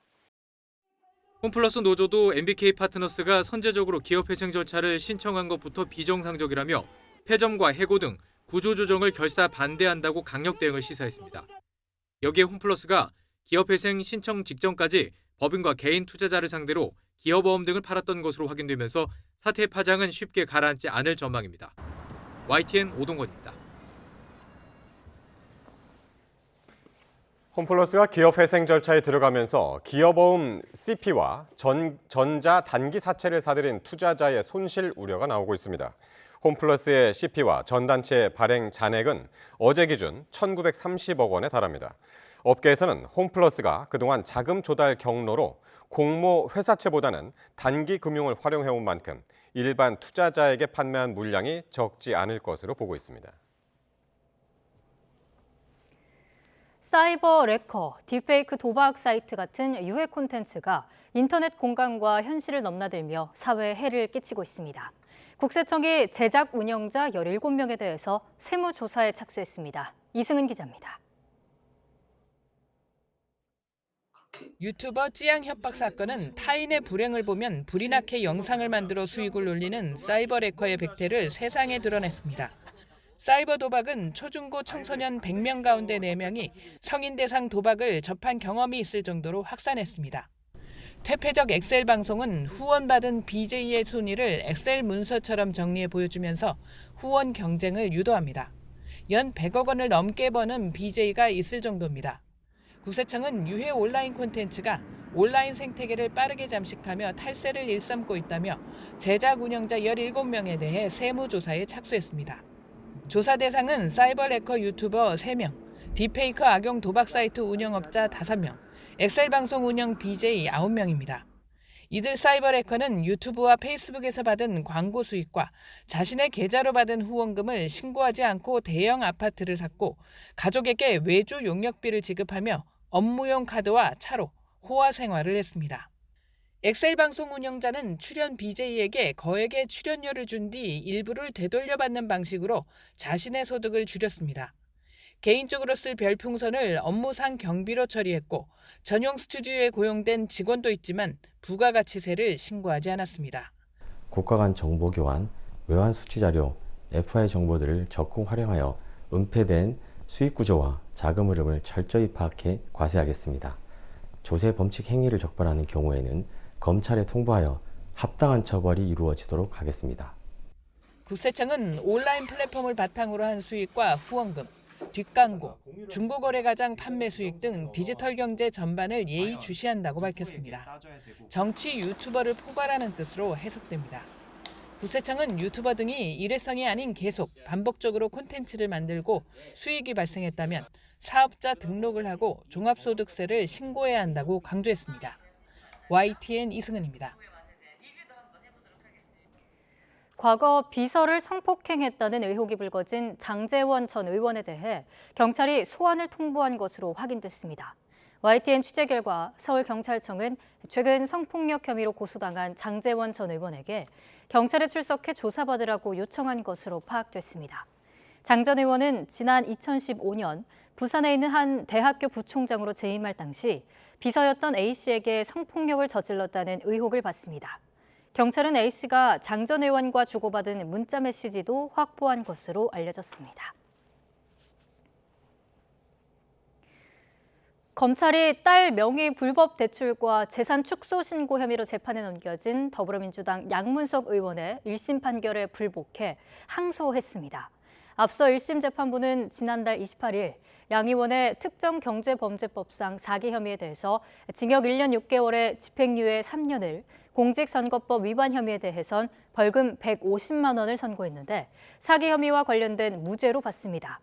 Speaker 3: 홈플러스 노조도 MBK 파트너스가 선제적으로 기업 회생 절차를 신청한 것부터 비정상적이라며 폐점과 해고 등 구조조정을 결사 반대한다고 강력 대응을 시사했습니다. 여기에 홈플러스가 기업 회생 신청 직전까지 법인과 개인 투자자를 상대로 기업어음 등을 팔았던 것으로 확인되면서 사태의 파장은 쉽게 가라앉지 않을 전망입니다. YTN 오동건입니다.
Speaker 1: 홈플러스가 기업 회생 절차에 들어가면서 기업어음 CP와 전자 단기 사채를 사들인 투자자의 손실 우려가 나오고 있습니다. 홈플러스의 CP와 전단체 발행 잔액은 어제 기준 1,930억 원에 달합니다. 업계에서는 홈플러스가 그동안 자금 조달 경로로 공모 회사채보다는 단기 금융을 활용해온 만큼 일반 투자자에게 판매한 물량이 적지 않을 것으로 보고 있습니다.
Speaker 2: 사이버 레커, 딥페이크 도박 사이트 같은 유해 콘텐츠가 인터넷 공간과 현실을 넘나들며 사회에 해를 끼치고 있습니다. 국세청이 제작 운영자 17명에 대해서 세무조사에 착수했습니다. 이승은 기자입니다.
Speaker 10: 유튜버 찌양 협박 사건은 타인의 불행을 보면 불이 나게 영상을 만들어 수익을 올리는 사이버 레커의 백태를 세상에 드러냈습니다. 사이버 도박은 초중고 청소년 100명 가운데 4명이 성인 대상 도박을 접한 경험이 있을 정도로 확산했습니다. 퇴폐적 엑셀 방송은 후원받은 BJ의 순위를 엑셀 문서처럼 정리해 보여주면서 후원 경쟁을 유도합니다. 연 100억 원을 넘게 버는 BJ가 있을 정도입니다. 국세청은 유해 온라인 콘텐츠가 온라인 생태계를 빠르게 잠식하며 탈세를 일삼고 있다며 제작 운영자 17명에 대해 세무조사에 착수했습니다. 조사 대상은 사이버 레커 유튜버 3명, 딥페이크 악용 도박 사이트 운영업자 5명, 엑셀 방송 운영 BJ 9명입니다. 이들 사이버 레커는 유튜브와 페이스북에서 받은 광고 수익과 자신의 계좌로 받은 후원금을 신고하지 않고 대형 아파트를 샀고 가족에게 외주 용역비를 지급하며 업무용 카드와 차로 호화 생활을 했습니다. 엑셀 방송 운영자는 출연 BJ에게 거액의 출연료를 준 뒤 일부를 되돌려받는 방식으로 자신의 소득을 줄였습니다. 개인적으로 쓸 별풍선을 업무상 경비로 처리했고 전용 스튜디오에 고용된 직원도 있지만 부가가치세를 신고하지 않았습니다.
Speaker 5: 국가 간 정보 교환, 외환 수치 자료, FI 정보들을 적극 활용하여 은폐된 수익 구조와 자금 흐름을 철저히 파악해 과세하겠습니다. 조세 범칙 행위를 적발하는 경우에는 검찰에 통보하여 합당한 처벌이 이루어지도록 하겠습니다.
Speaker 10: 국세청은 온라인 플랫폼을 바탕으로 한 수익과 후원금, 뒷광고, 중고거래가장 판매 수익 등 디지털 경제 전반을 예의주시한다고 밝혔습니다. 정치 유튜버를 포괄하는 뜻으로 해석됩니다. 국세청은 유튜버 등이 일회성이 아닌 계속 반복적으로 콘텐츠를 만들고 수익이 발생했다면 사업자 등록을 하고 종합소득세를 신고해야 한다고 강조했습니다. YTN 이승은입니다.
Speaker 2: 과거 비서를 성폭행했다는 의혹이 불거진 장제원 전 의원에 대해 경찰이 소환을 통보한 것으로 확인됐습니다. YTN 취재 결과 서울경찰청은 최근 성폭력 혐의로 고소당한 장제원 전 의원에게 경찰에 출석해 조사받으라고 요청한 것으로 파악됐습니다. 장 전 의원은 지난 2015년 부산에 있는 한 대학교 부총장으로 재임할 당시 비서였던 A씨에게 성폭력을 저질렀다는 의혹을 받습니다. 경찰은 A씨가 장 전 의원과 주고받은 문자 메시지도 확보한 것으로 알려졌습니다. 검찰이 딸 명의 불법 대출과 재산 축소 신고 혐의로 재판에 넘겨진 더불어민주당 양문석 의원의 1심 판결에 불복해 항소했습니다. 앞서 1심 재판부는 지난달 28일 양 의원의 특정경제범죄법상 4개 혐의에 대해서 징역 1년 6개월에 집행유예 3년을, 공직선거법 위반 혐의에 대해선 벌금 150만 원을 선고했는데 사기 혐의와 관련된 무죄로 봤습니다.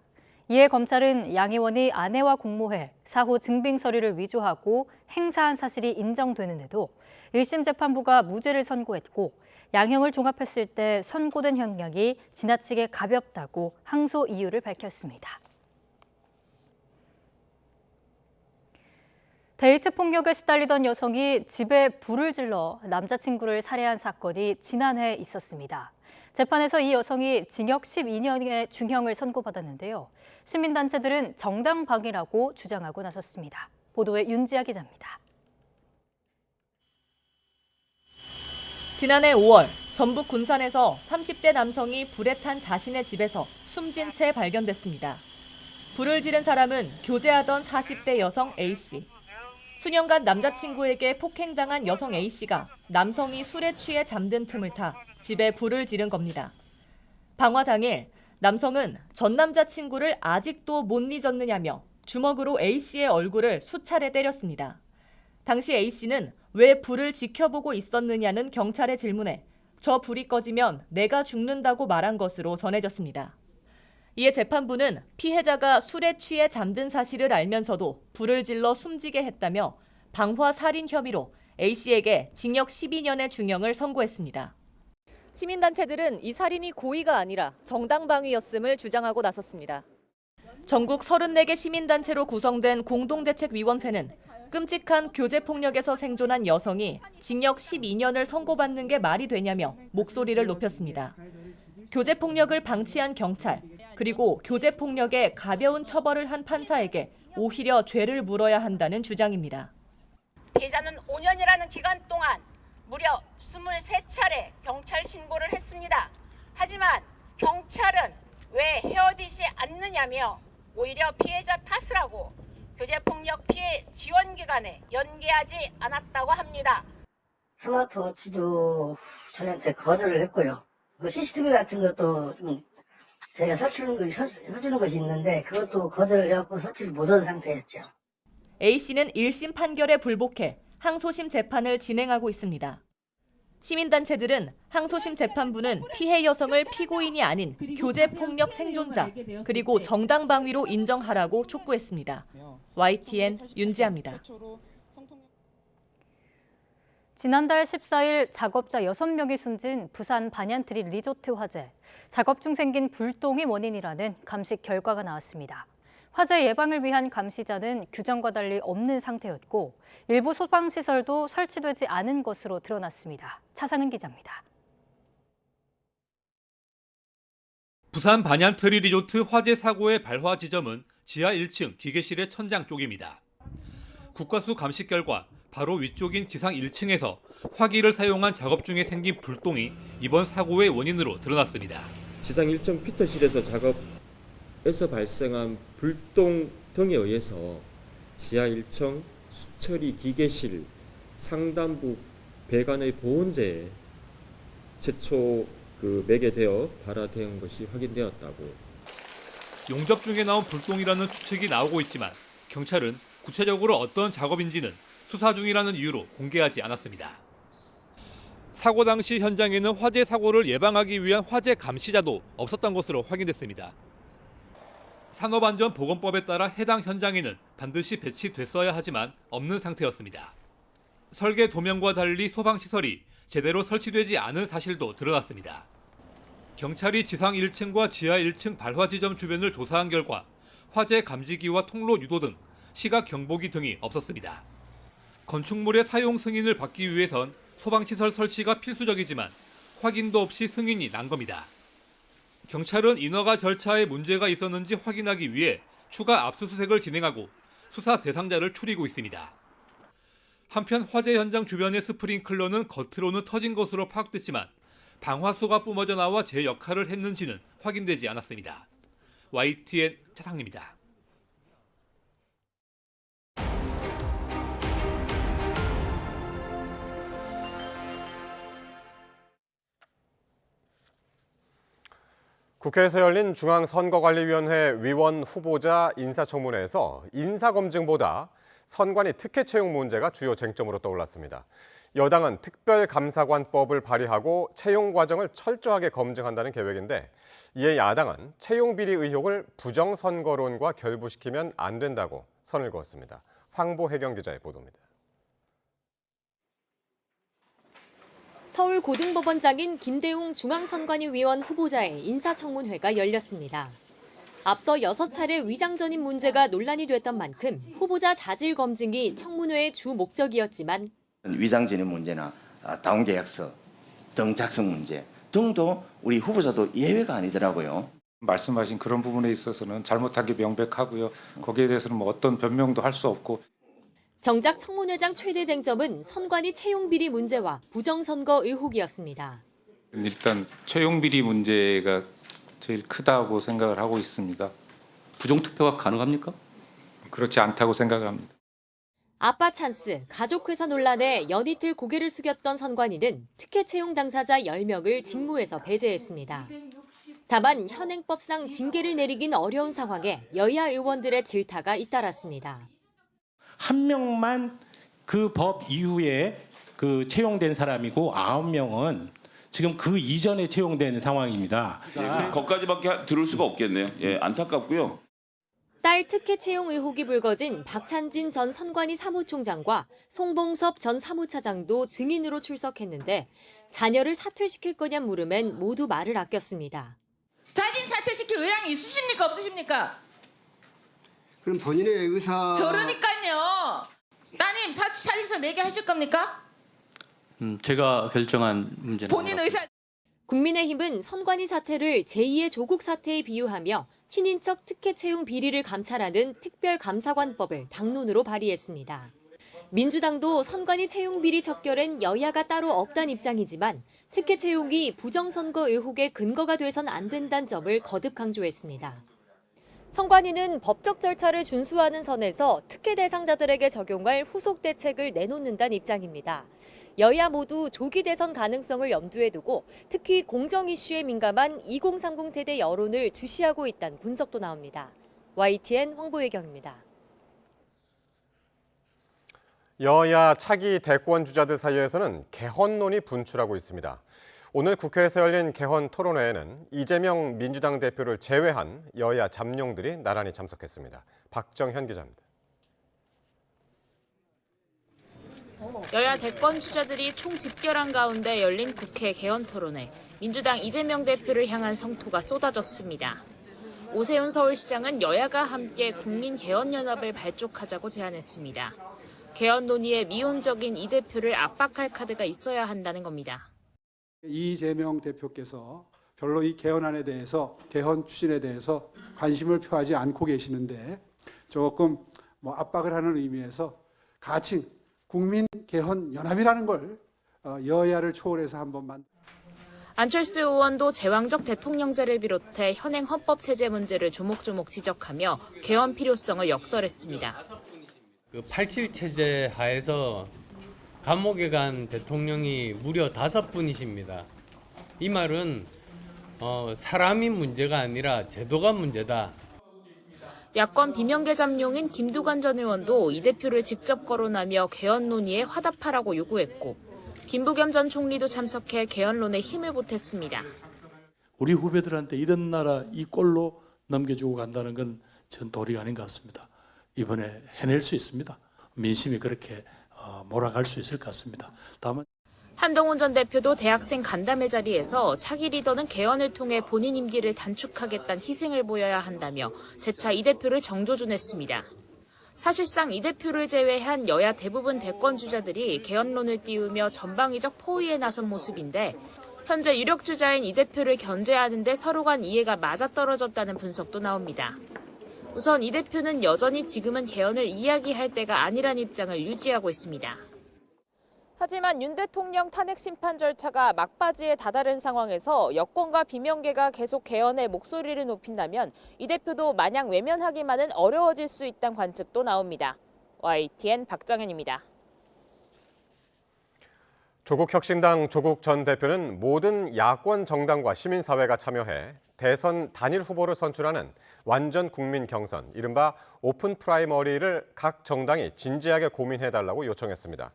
Speaker 2: 이에 검찰은 양 의원이 아내와 공모해 사후 증빙 서류를 위조하고 행사한 사실이 인정되는데도 1심 재판부가 무죄를 선고했고 양형을 종합했을 때 선고된 형량이 지나치게 가볍다고 항소 이유를 밝혔습니다. 데이트 폭력에 시달리던 여성이 집에 불을 질러 남자친구를 살해한 사건이 지난해 있었습니다. 재판에서 이 여성이 징역 12년의 중형을 선고받았는데요. 시민단체들은 정당방위라고 주장하고 나섰습니다. 보도에 윤지아 기자입니다.
Speaker 6: 지난해 5월 전북 군산에서 30대 남성이 불에 탄 자신의 집에서 숨진 채 발견됐습니다. 불을 지른 사람은 교제하던 40대 여성 A씨. 수년간 남자친구에게 폭행당한 여성 A씨가 남성이 술에 취해 잠든 틈을 타 집에 불을 지른 겁니다. 방화 당일 남성은 전 남자친구를 아직도 못 잊었느냐며 주먹으로 A씨의 얼굴을 수차례 때렸습니다. 당시 A씨는 왜 불을 지켜보고 있었느냐는 경찰의 질문에 저 불이 꺼지면 내가 죽는다고 말한 것으로 전해졌습니다. 이에 재판부는 피해자가 술에 취해 잠든 사실을 알면서도 불을 질러 숨지게 했다며 방화 살인 혐의로 A씨에게 징역 12년의 중형을 선고했습니다. 시민단체들은 이 살인이 고의가 아니라 정당방위였음을 주장하고 나섰습니다. 전국 34개 시민단체로 구성된 공동대책위원회는 끔찍한 교제폭력에서 생존한 여성이 징역 12년을 선고받는 게 말이 되냐며 목소리를 높였습니다. 교제폭력을 방치한 경찰, 그리고 교제폭력에 가벼운 처벌을 한 판사에게 오히려 죄를 물어야 한다는 주장입니다.
Speaker 7: 피해자는 5년이라는 기간 동안 무려 23차례 경찰 신고를 했습니다. 하지만 경찰은 왜 헤어지지 않느냐며 오히려 피해자 탓을 하고 교제폭력 피해 지원 기간에 연계하지 않았다고 합니다.
Speaker 8: 스마트워치도 저희한테 거절을 했고요. 그 CCTV 같은 것도 좀 저희가 설치는 것이 있는데 그것도 거절을 해갖고 설치를 못한 상태였죠.
Speaker 6: A씨는 1심 판결에 불복해 항소심 재판을 진행하고 있습니다. 시민단체들은 항소심 재판부는 피해 여성을 피고인이 아닌 교제폭력 생존자 그리고 정당방위로 인정하라고 촉구했습니다. YTN 윤지아입니다.
Speaker 2: 지난달 14일 작업자 6명이 숨진 부산 반얀트리 리조트 화재. 작업 중 생긴 불똥이 원인이라는 감식 결과가 나왔습니다. 화재 예방을 위한 감시자는 규정과 달리 없는 상태였고 일부 소방시설도 설치되지 않은 것으로 드러났습니다. 차상은 기자입니다.
Speaker 9: 부산 반얀트리 리조트 화재 사고의 발화 지점은 지하 1층 기계실의 천장 쪽입니다. 국과수 감식 결과 바로 위쪽인 지상 1층에서 화기를 사용한 작업 중에 생긴 불똥이 이번 사고의 원인으로 드러났습니다.
Speaker 11: 지상 1층 피터실에서 작업에서 발생한 불똥 등에 의해서 지하 1층 수처리 기계실 상단부 배관의 보온재에 최초 매개되어 발화된 것이 확인되었다고.
Speaker 9: 용접 중에 나온 불똥이라는 추측이 나오고 있지만 경찰은 구체적으로 어떤 작업인지는 수사 중이라는 이유로 공개하지 않았습니다. 사고 당시 현장에는 화재 사고를 예방하기 위한 화재 감시자도 없었던 것으로 확인됐습니다. 산업안전보건법에 따라 해당 현장에는 반드시 배치됐어야 하지만 없는 상태였습니다. 설계 도면과 달리 소방시설이 제대로 설치되지 않은 사실도 드러났습니다. 경찰이 지상 1층과 지하 1층 발화 지점 주변을 조사한 결과 화재 감지기와 통로 유도 등 시각 경보기 등이 없었습니다. 건축물의 사용 승인을 받기 위해선 소방시설 설치가 필수적이지만 확인도 없이 승인이 난 겁니다. 경찰은 인허가 절차에 문제가 있었는지 확인하기 위해 추가 압수수색을 진행하고 수사 대상자를 추리고 있습니다. 한편 화재 현장 주변의 스프링클러는 겉으로는 터진 것으로 파악됐지만 방화수가 뿜어져 나와 제 역할을 했는지는 확인되지 않았습니다. YTN 차상입니다.
Speaker 1: 국회에서 열린 중앙선거관리위원회 위원 후보자 인사청문회에서 인사검증보다 선관위 특혜 채용 문제가 주요 쟁점으로 떠올랐습니다. 여당은 특별감사관법을 발의하고 채용 과정을 철저하게 검증한다는 계획인데 이에 야당은 채용 비리 의혹을 부정선거론과 결부시키면 안 된다고 선을 그었습니다. 황보혜경 기자의 보도입니다.
Speaker 13: 서울고등법원장인 김대웅 중앙선관위위원 후보자의 인사청문회가 열렸습니다. 앞서 6차례 위장전입 문제가 논란이 됐던 만큼 후보자 자질 검증이 청문회의 주 목적이었지만
Speaker 14: 위장전입 문제나 다운계약서 등 작성 문제 등도 우리 후보자도 예외가 아니더라고요.
Speaker 15: 말씀하신 그런 부분에 있어서는 잘못한 게 명백하고요. 거기에 대해서는 어떤 변명도 할 수 없고.
Speaker 13: 정작 청문회장 최대 쟁점은 선관위 채용 비리 문제와 부정선거 의혹이었습니다.
Speaker 15: 일단 채용 비리 문제가 제일 크다고 생각을 하고 있습니다.
Speaker 24: 부정투표가 가능합니까?
Speaker 15: 그렇지 않다고 생각을 합니다.
Speaker 13: 아빠 찬스, 가족회사 논란에 연이틀 고개를 숙였던 선관위는 특혜 채용 당사자 10명을 직무에서 배제했습니다. 다만 현행법상 징계를 내리긴 어려운 상황에 여야 의원들의 질타가 잇따랐습니다.
Speaker 25: 한 명만 그 법 이후에 채용된 사람이고 9명은 지금 그 이전에 채용된 상황입니다.
Speaker 28: 거기까지밖에 들을 수가 없겠네요. 예, 안타깝고요.
Speaker 13: 딸 특혜 채용 의혹이 불거진 박찬진 전 선관위 사무총장과 송봉섭 전 사무차장도 증인으로 출석했는데 자녀를 사퇴시킬 거냐 물음엔 모두 말을 아꼈습니다.
Speaker 29: 자진 사퇴시킬 의향이 있으십니까 없으십니까?
Speaker 30: 그럼 본인의 의사...
Speaker 29: 저러니까요. 따님 사직서 내게 해줄 겁니까?
Speaker 24: 제가 결정한 문제는
Speaker 29: 본인 의사...
Speaker 13: 국민의힘은 선관위 사태를 제2의 조국 사태에 비유하며 친인척 특혜 채용 비리를 감찰하는 특별감사관법을 당론으로 발의했습니다. 민주당도 선관위 채용 비리 척결엔 여야가 따로 없다는 입장이지만 특혜 채용이 부정선거 의혹의 근거가 돼선 안 된다는 점을 거듭 강조했습니다. 선관위는 법적 절차를 준수하는 선에서 특혜 대상자들에게 적용할 후속 대책을 내놓는다는 입장입니다. 여야 모두 조기 대선 가능성을 염두에 두고 특히 공정 이슈에 민감한 2030 세대 여론을 주시하고 있다는 분석도 나옵니다. YTN 황보혜경입니다.
Speaker 1: 여야 차기 대권 주자들 사이에서는 개헌론이 분출하고 있습니다. 오늘 국회에서 열린 개헌 토론회에는 이재명 민주당 대표를 제외한 여야 잠룡들이 나란히 참석했습니다. 박정현 기자입니다.
Speaker 31: 여야 대권 주자들이 총집결한 가운데 열린 국회 개헌 토론회. 민주당 이재명 대표를 향한 성토가 쏟아졌습니다. 오세훈 서울시장은 여야가 함께 국민개헌연합을 발족하자고 제안했습니다. 개헌 논의에 미온적인 이 대표를 압박할 카드가 있어야 한다는 겁니다.
Speaker 32: 이재명 대표께서
Speaker 12: 별로 이 개헌안에 대해서 개헌 추진에 대해서 관심을 표하지 않고 계시는데 조금 압박을 하는 의미에서 가칭 국민 개헌 연합이라는 걸 여야를 초월해서 한번
Speaker 31: 안철수 의원도 제왕적 대통령제를 비롯해 현행 헌법 체제 문제를 조목조목 지적하며 개헌 필요성을 역설했습니다.
Speaker 16: 그 87 체제 하에서 감옥에 간 대통령이 무려 5분이십니다. 이 말은 사람이 문제가 아니라 제도가 문제다.
Speaker 31: 야권 비명계 잠룡인 김두관 전 의원도 이 대표를 직접 거론하며 개헌 논의에 화답하라고 요구했고 김부겸 전 총리도 참석해 개헌론에 힘을 보탰습니다.
Speaker 17: 우리 후배들한테 이런 나라 이 꼴로 넘겨주고 간다는 건 전 도리가 아닌 것 같습니다. 이번에 해낼 수 있습니다. 민심이 그렇게 몰아갈 수 있을 것 같습니다. 다만
Speaker 31: 한동훈 전 대표도 대학생 간담회 자리에서 차기 리더는 개헌을 통해 본인 임기를 단축하겠다는 희생을 보여야 한다며 재차 이 대표를 정조준했습니다. 사실상 이 대표를 제외한 여야 대부분 대권 주자들이 개헌론을 띄우며 전방위적 포위에 나선 모습인데 현재 유력 주자인 이 대표를 견제하는 데 서로 간 이해가 맞아떨어졌다는 분석도 나옵니다. 우선 이 대표는 여전히 지금은 개헌을 이야기할 때가 아니란 입장을 유지하고 있습니다. 하지만 윤 대통령 탄핵 심판 절차가 막바지에 다다른 상황에서 여권과 비명계가 계속 개헌의 목소리를 높인다면 이 대표도 마냥 외면하기만은 어려워질 수 있다는 관측도 나옵니다. YTN 박정현입니다.
Speaker 1: 조국혁신당 조국 전 대표는 모든 야권 정당과 시민사회가 참여해 대선 단일 후보를 선출하는 완전 국민 경선, 이른바 오픈 프라이머리를 각 정당이 진지하게 고민해달라고 요청했습니다.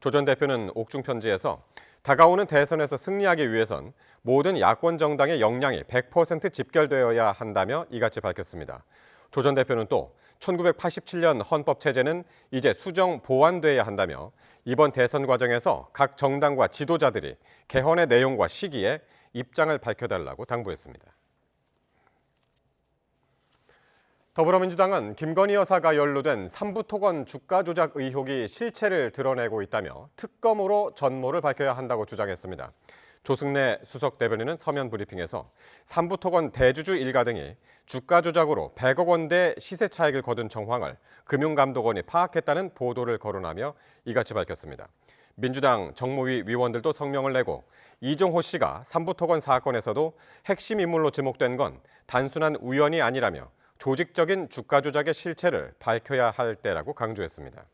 Speaker 1: 조 전 대표는 옥중 편지에서 다가오는 대선에서 승리하기 위해선 모든 야권 정당의 역량이 100% 집결되어야 한다며 이같이 밝혔습니다. 조 전 대표는 또 1987년 헌법 체제는 이제 수정 보완돼야 한다며 이번 대선 과정에서 각 정당과 지도자들이 개헌의 내용과 시기에 입장을 밝혀달라고 당부했습니다. 더불어민주당은 김건희 여사가 연루된 삼부토건 주가 조작 의혹이 실체를 드러내고 있다며 특검으로 전모를 밝혀야 한다고 주장했습니다. 조승래 수석 대변인은 서면 브리핑에서 삼부토건 대주주 일가 등이 주가 조작으로 100억 원대 시세 차익을 거둔 정황을 금융감독원이 파악했다는 보도를 거론하며 이같이 밝혔습니다. 민주당 정무위 위원들도 성명을 내고 이종호 씨가 삼부토건 사건에서도 핵심 인물로 지목된 건 단순한 우연이 아니라며 조직적인 주가 조작의 실체를 밝혀야 할 때라고 강조했습니다.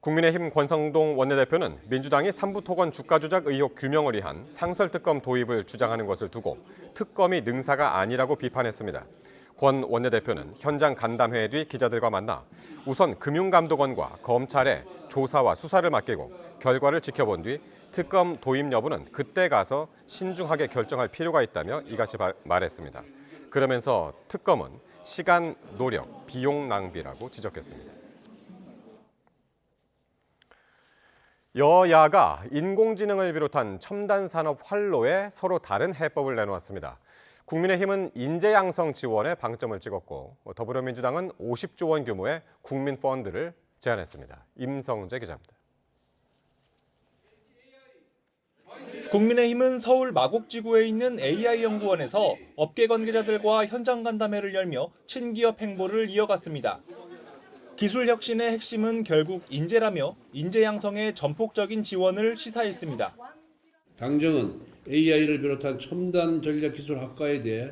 Speaker 1: 국민의힘 권성동 원내대표는 민주당이 삼부토건 주가 조작 의혹 규명을 위한 상설특검 도입을 주장하는 것을 두고 특검이 능사가 아니라고 비판했습니다. 권 원내대표는 현장 간담회 뒤 기자들과 만나 우선 금융감독원과 검찰에 조사와 수사를 맡기고 결과를 지켜본 뒤 특검 도입 여부는 그때 가서 신중하게 결정할 필요가 있다며 이같이 말했습니다. 그러면서 특검은 시간, 노력, 비용 낭비라고 지적했습니다. 여야가 인공지능을 비롯한 첨단 산업 활로에 서로 다른 해법을 내놓았습니다. 국민의힘은 인재 양성 지원에 방점을 찍었고 더불어민주당은 50조 원 규모의 국민 펀드를 제안했습니다. 임성재 기자입니다.
Speaker 18: 국민의힘은 서울 마곡지구에 있는 AI연구원에서 업계 관계자들과 현장 간담회를 열며 친기업 행보를 이어갔습니다. 기술 혁신의 핵심은 결국 인재라며 인재 양성에 전폭적인 지원을 시사했습니다.
Speaker 19: 당정은 AI를 비롯한 첨단 전략기술학과에 대해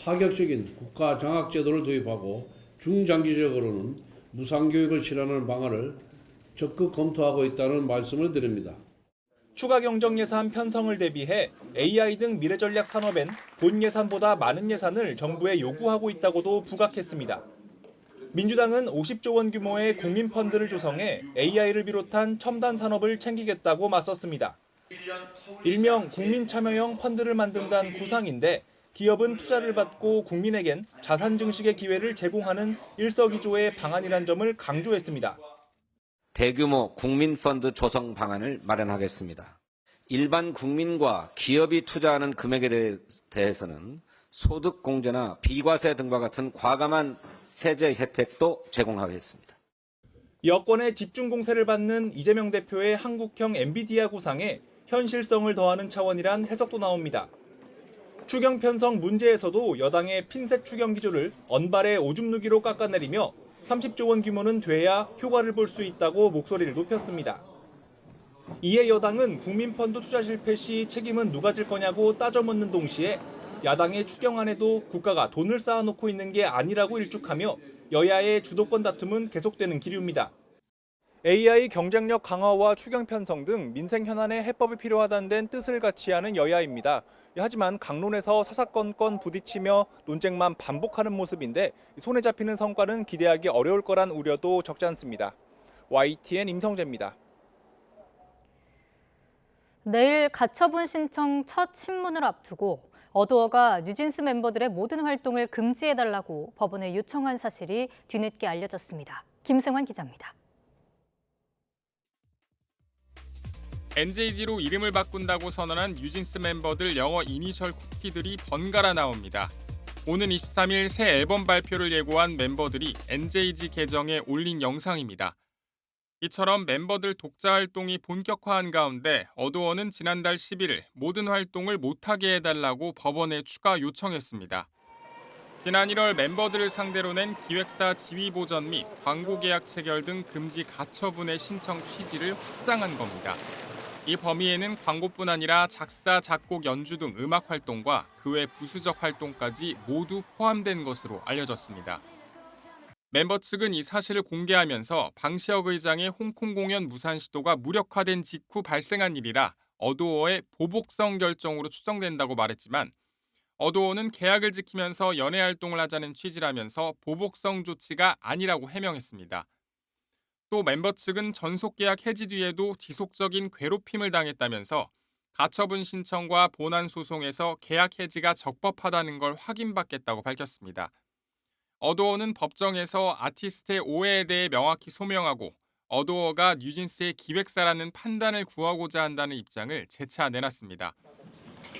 Speaker 19: 파격적인 국가 장학 제도를 도입하고 중장기적으로는 무상교육을 실현하는 방안을 적극 검토하고 있다는 말씀을 드립니다.
Speaker 18: 추가 경정 예산 편성을 대비해 AI 등 미래 전략 산업엔 본 예산보다 많은 예산을 정부에 요구하고 있다고도 부각했습니다. 민주당은 50조 원 규모의 국민 펀드를 조성해 AI를 비롯한 첨단 산업을 챙기겠다고 맞섰습니다. 일명 국민 참여형 펀드를 만든다는 구상인데 기업은 투자를 받고 국민에겐 자산 증식의 기회를 제공하는 일석이조의 방안이란 점을 강조했습니다.
Speaker 20: 대규모 국민펀드 조성 방안을 마련하겠습니다. 일반 국민과 기업이 투자하는 금액에 대해서는 소득공제나 비과세 등과 같은 과감한 세제 혜택도 제공하겠습니다.
Speaker 18: 여권의 집중 공세를 받는 이재명 대표의 한국형 엔비디아 구상에 현실성을 더하는 차원이란 해석도 나옵니다. 추경 편성 문제에서도 여당의 핀셋 추경 기조를 언발의 오줌 누기로 깎아내리며 30조 원 규모는 돼야 효과를 볼 수 있다고 목소리를 높였습니다. 이에 여당은 국민펀드 투자 실패 시 책임은 누가 질 거냐고 따져 묻는 동시에 야당의 추경안에도 국가가 돈을 쌓아놓고 있는 게 아니라고 일축하며 여야의 주도권 다툼은 계속되는 기류입니다. AI 경쟁력 강화와 추경 편성 등 민생 현안에 해법이 필요하다는 데는 뜻을 같이 하는 여야입니다. 하지만 강론에서 사사건건 부딪히며 논쟁만 반복하는 모습인데 손에 잡히는 성과는 기대하기 어려울 거란 우려도 적지 않습니다. YTN 임성재입니다.
Speaker 2: 내일 가처분 신청 첫 신문을 앞두고 어두어가 뉴진스 멤버들의 모든 활동을 금지해달라고 법원에 요청한 사실이 뒤늦게 알려졌습니다. 김승환 기자입니다.
Speaker 3: NJG로 이름을 바꾼다고 선언한 뉴진스 멤버들 영어 이니셜 쿠키들이 번갈아 나옵니다. 오는 23일 새 앨범 발표를 예고한 멤버들이 NJG 계정에 올린 영상입니다. 이처럼 멤버들 독자 활동이 본격화한 가운데 어두어는 지난달 11일 모든 활동을 못하게 해달라고 법원에 추가 요청했습니다. 지난 1월 멤버들을 상대로 낸 기획사 지위 보전 및 광고 계약 체결 등 금지 가처분의 신청 취지를 확장한 겁니다. 이 범위에는 광고뿐 아니라 작사, 작곡, 연주 등 음악 활동과 그 외 부수적 활동까지 모두 포함된 것으로 알려졌습니다. 멤버 측은 이 사실을 공개하면서 방시혁 의장의 홍콩 공연 무산 시도가 무력화된 직후 발생한 일이라 어두어의 보복성 결정으로 추정된다고 말했지만 어두어는 계약을 지키면서 연애 활동을 하자는 취지라면서 보복성 조치가 아니라고 해명했습니다. 또 멤버 측은 전속 계약 해지 뒤에도 지속적인 괴롭힘을 당했다면서 가처분 신청과 본안 소송에서 계약 해지가 적법하다는 걸 확인받겠다고 밝혔습니다. 어두어는 법정에서 아티스트의 오해에 대해 명확히 소명하고 어두어가 뉴진스의 기획사라는 판단을 구하고자 한다는 입장을 재차 내놨습니다.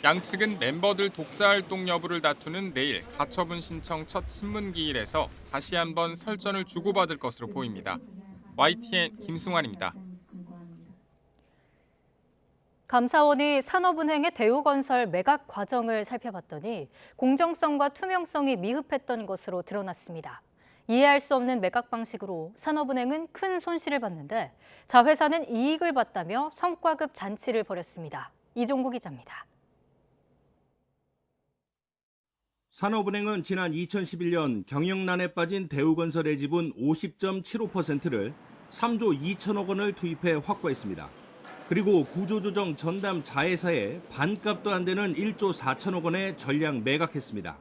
Speaker 3: 양측은 멤버들 독자 활동 여부를 다투는 내일 가처분 신청 첫 신문기일에서 다시 한번 설전을 주고받을 것으로 보입니다. YTN 김승환입니다.
Speaker 2: 감사원이 산업은행의 대우건설 매각 과정을 살펴봤더니 공정성과 투명성이 미흡했던 것으로 드러났습니다. 이해할 수 없는 매각 방식으로 산업은행은 큰 손실을 봤는데 자회사는 이익을 봤다며 성과급 잔치를 벌였습니다. 이종구 기자입니다.
Speaker 4: 산업은행은 지난 2011년 경영난에 빠진 대우건설의 지분 50.75%를 3조 2천억 원을 투입해 확보했습니다. 그리고 구조조정 전담 자회사에 반값도 안 되는 1조 4천억 원에 전량 매각했습니다.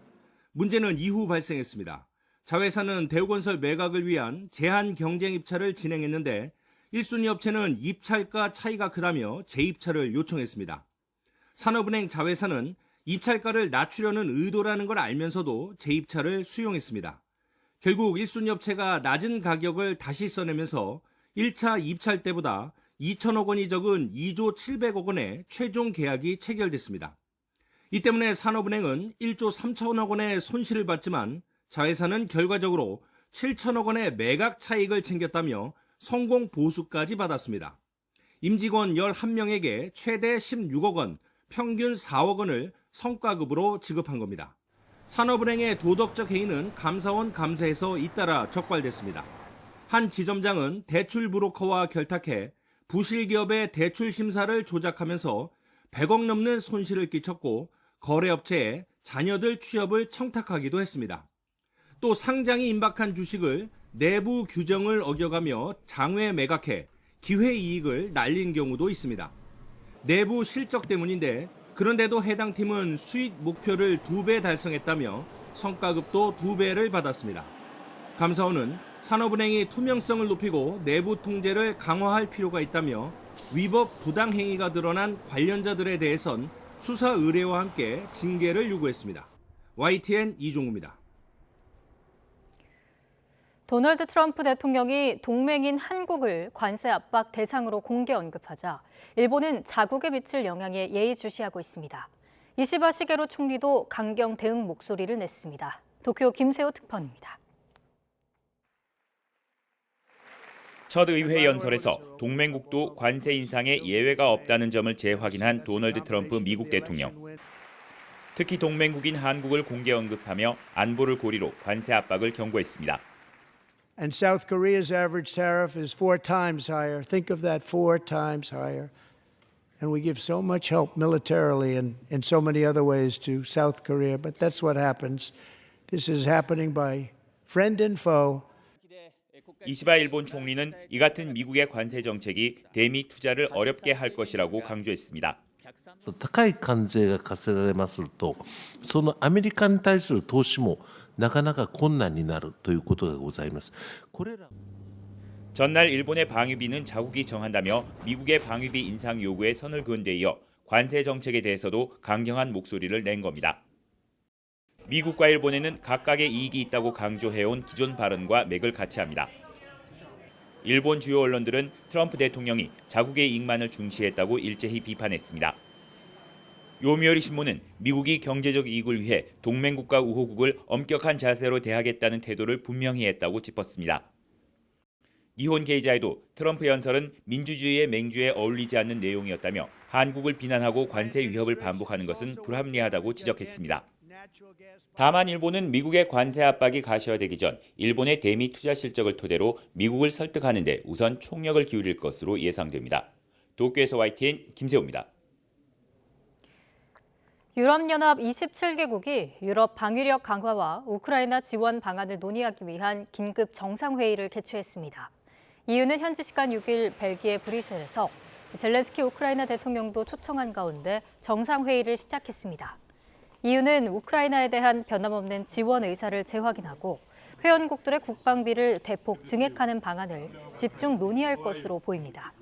Speaker 4: 문제는 이후 발생했습니다. 자회사는 대우건설 매각을 위한 제한 경쟁 입찰을 진행했는데 1순위 업체는 입찰가 차이가 크다며 재입찰을 요청했습니다. 산업은행 자회사는 입찰가를 낮추려는 의도라는 걸 알면서도 재입찰을 수용했습니다. 결국 1순위 업체가 낮은 가격을 다시 써내면서 1차 입찰 때보다 2천억 원이 적은 2조 700억 원의 최종 계약이 체결됐습니다. 이 때문에 산업은행은 1조 3천억 원의 손실을 봤지만 자회사는 결과적으로 7천억 원의 매각 차익을 챙겼다며 성공 보수까지 받았습니다. 임직원 11명에게 최대 16억 원, 평균 4억 원을 성과급으로 지급한 겁니다. 산업은행의 도덕적 해이는 감사원 감사에서 잇따라 적발됐습니다. 한 지점장은 대출 브로커와 결탁해 부실기업의 대출 심사를 조작하면서 100억 넘는 손실을 끼쳤고 거래업체에 자녀들 취업을 청탁하기도 했습니다. 또 상장이 임박한 주식을 내부 규정을 어겨가며 장외 매각해 기회이익을 날린 경우도 있습니다. 내부 실적 때문인데 그런데도 해당 팀은 수익 목표를 2배 달성했다며 성과급도 2배를 받았습니다. 감사원은 산업은행이 투명성을 높이고 내부 통제를 강화할 필요가 있다며 위법 부당 행위가 드러난 관련자들에 대해선 수사 의뢰와 함께 징계를 요구했습니다. YTN 이종우입니다.
Speaker 2: 도널드 트럼프 대통령이 동맹인 한국을 관세 압박 대상으로 공개 언급하자 일본은 자국에 미칠 영향에 예의주시하고 있습니다. 이시바 시게로 총리도 강경 대응 목소리를 냈습니다. 도쿄 김세호 특파원입니다.
Speaker 5: 첫 의회 연설에서 동맹국도 관세 인상에 예외가 없다는 점을 재확인한 도널드 트럼프 미국 대통령. 특히 동맹국인 한국을 공개 언급하며 안보를 고리로 관세 압박을 경고했습니다.
Speaker 6: And South Korea's average tariff is 4 times higher. Think of that, 4 times higher. And we give so much help militarily and in so many other ways to South Korea, but that's what happens. This is happening by friend and foe.
Speaker 5: 이시바 일본 총리는 이 같은 미국의 관세 정책이 대미 투자를 어렵게 할 것이라고 강조했습니다.
Speaker 7: 高い関税が課せられますと、そのアメリカに対する投資もなかなか困難になるということがございます。
Speaker 5: 전날 일본의 방위비는 자국이 정한다며 미국의 방위비 인상 요구에 선을 그은 데 이어 관세 정책에 대해서도 강경한 목소리를 낸 겁니다. 미국과 일본에는 각각의 이익이 있다고 강조해온 기존 발언과 맥을 같이 합니다. 일본 주요 언론들은 트럼프 대통령이 자국의 이익만을 중시했다고 일제히 비판했습니다. 요미우리 신문은 미국이 경제적 이익을 위해 동맹국가 우호국을 엄격한 자세로 대하겠다는 태도를 분명히 했다고 짚었습니다. 니혼 게이자에도 트럼프 연설은 민주주의의 맹주에 어울리지 않는 내용이었다며 한국을 비난하고 관세 위협을 반복하는 것은 불합리하다고 지적했습니다. 다만 일본은 미국의 관세 압박이 가시화되기 전 일본의 대미 투자 실적을 토대로 미국을 설득하는 데 우선 총력을 기울일 것으로 예상됩니다. 도쿄에서 YTN 김세호입니다.
Speaker 2: 유럽연합 27개국이 유럽 방위력 강화와 우크라이나 지원 방안을 논의하기 위한 긴급 정상회의를 개최했습니다. 이유는 현지 시간 6일 벨기에 브뤼셀에서 젤렌스키 우크라이나 대통령도 초청한 가운데 정상회의를 시작했습니다. 이유는 우크라이나에 대한 변함없는 지원 의사를 재확인하고 회원국들의 국방비를 대폭 증액하는 방안을 집중 논의할 것으로 보입니다.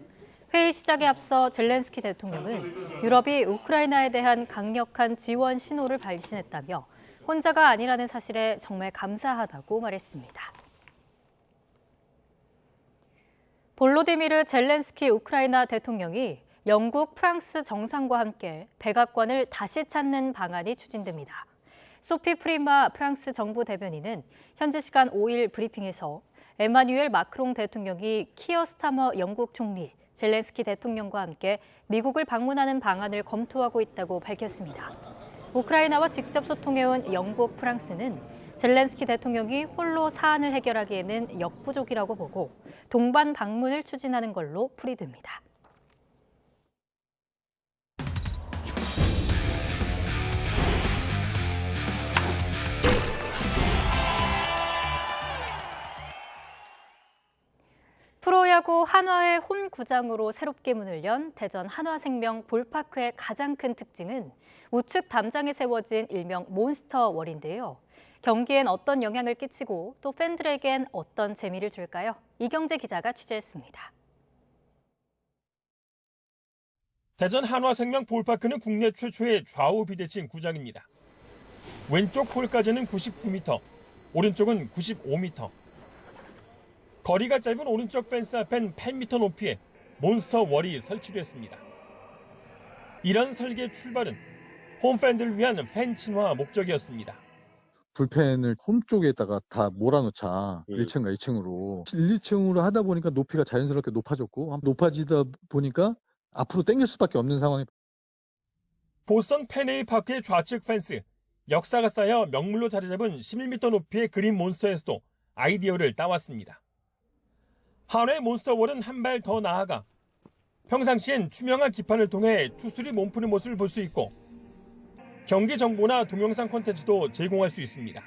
Speaker 2: 회의 시작에 앞서 젤렌스키 대통령은 유럽이 우크라이나에 대한 강력한 지원 신호를 발신했다며 혼자가 아니라는 사실에 정말 감사하다고 말했습니다. 볼로디미르 젤렌스키 우크라이나 대통령이 영국, 프랑스 정상과 함께 백악관을 다시 찾는 방안이 추진됩니다. 소피 프리마 프랑스 정부 대변인은 현지 시간 5일 브리핑에서 에마뉴엘 마크롱 대통령이 키어 스타머 영국 총리, 젤렌스키 대통령과 함께 미국을 방문하는 방안을 검토하고 있다고 밝혔습니다. 우크라이나와 직접 소통해온 영국, 프랑스는 젤렌스키 대통령이 홀로 사안을 해결하기에는 역부족이라고 보고 동반 방문을 추진하는 걸로 풀이됩니다. 프로야구 한화의 홈구장으로 새롭게 문을 연 대전 한화생명 볼파크의 가장 큰 특징은 우측 담장에 세워진 일명 몬스터월인데요. 경기엔 어떤 영향을 끼치고 또 팬들에겐 어떤 재미를 줄까요? 이경재 기자가 취재했습니다.
Speaker 8: 대전 한화생명 볼파크는 국내 최초의 좌우 비대칭 구장입니다. 왼쪽 폴까지는 99m, 오른쪽은 95m. 거리가 짧은 오른쪽 펜스 앞엔 8m 높이의 몬스터 월이 설치됐습니다. 이런 설계 출발은 홈팬들을 위한 팬 친화 목적이었습니다.
Speaker 10: 불펜을 홈 쪽에다가 다 몰아놓자. 1층과 2층으로. 1, 2층으로 하다 보니까 높이가 자연스럽게 높아졌고 높아지다 보니까 앞으로 당길 수밖에 없는 상황이.
Speaker 8: 보스턴 펜웨이 파크의 좌측 펜스, 역사가 쌓여 명물로 자리 잡은 11m 높이의 그린 몬스터에서도 아이디어를 따왔습니다. 한화의 몬스터월은 한 발 더 나아가 평상시엔 투명한 기판을 통해 투수들이 몸푸는 모습을 볼 수 있고 경기 정보나 동영상 콘텐츠도 제공할 수 있습니다.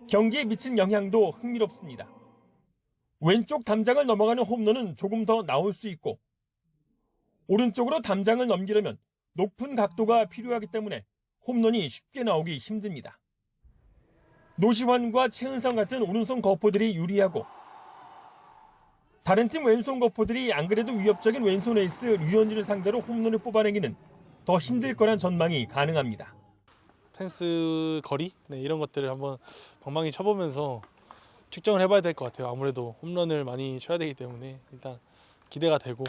Speaker 8: 경기에 미친 영향도 흥미롭습니다. 왼쪽 담장을 넘어가는 홈런은 조금 더 나올 수 있고 오른쪽으로 담장을 넘기려면 높은 각도가 필요하기 때문에 홈런이 쉽게 나오기 힘듭니다. 노시환과 최은성 같은 오른손 거포들이 유리하고 다른 팀 왼손 거포들이 안 그래도 위협적인 왼손 에이스 류현진을 상대로 홈런을 뽑아내기는 더 힘들 거란 전망이 가능합니다.
Speaker 11: 펜스 거리 이런 것들을 한번 방망이 쳐보면서 측정을 해봐야 될 것 같아요. 아무래도 홈런을 많이 쳐야 되기 때문에 일단 기대가 되고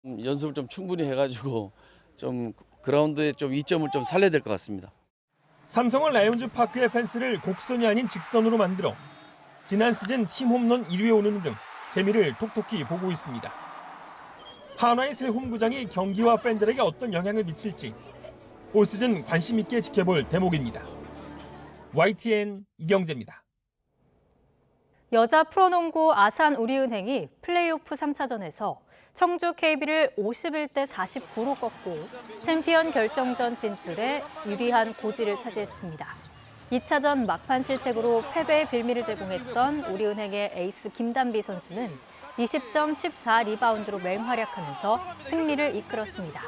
Speaker 21: 연습을 좀 충분히 해가지고 좀 그라운드에 좀 이점을 좀 살려야 될 것 같습니다.
Speaker 8: 삼성은 라이온즈 파크의 펜스를 곡선이 아닌 직선으로 만들어 지난 시즌 팀 홈런 1위에 오르는 등 재미를 톡톡히 보고 있습니다. 한화의 새 홈구장이 경기와 팬들에게 어떤 영향을 미칠지 올 시즌 관심 있게 지켜볼 대목입니다. YTN 이경재입니다.
Speaker 2: 여자 프로농구 아산 우리은행이 플레이오프 3차전에서 청주 KB를 51대 49로 꺾고 챔피언 결정전 진출에 유리한 고지를 차지했습니다. 2차전 막판 실책으로 패배의 빌미를 제공했던 우리은행의 에이스 김단비 선수는 20점 14리바운드로 맹활약하면서 승리를 이끌었습니다.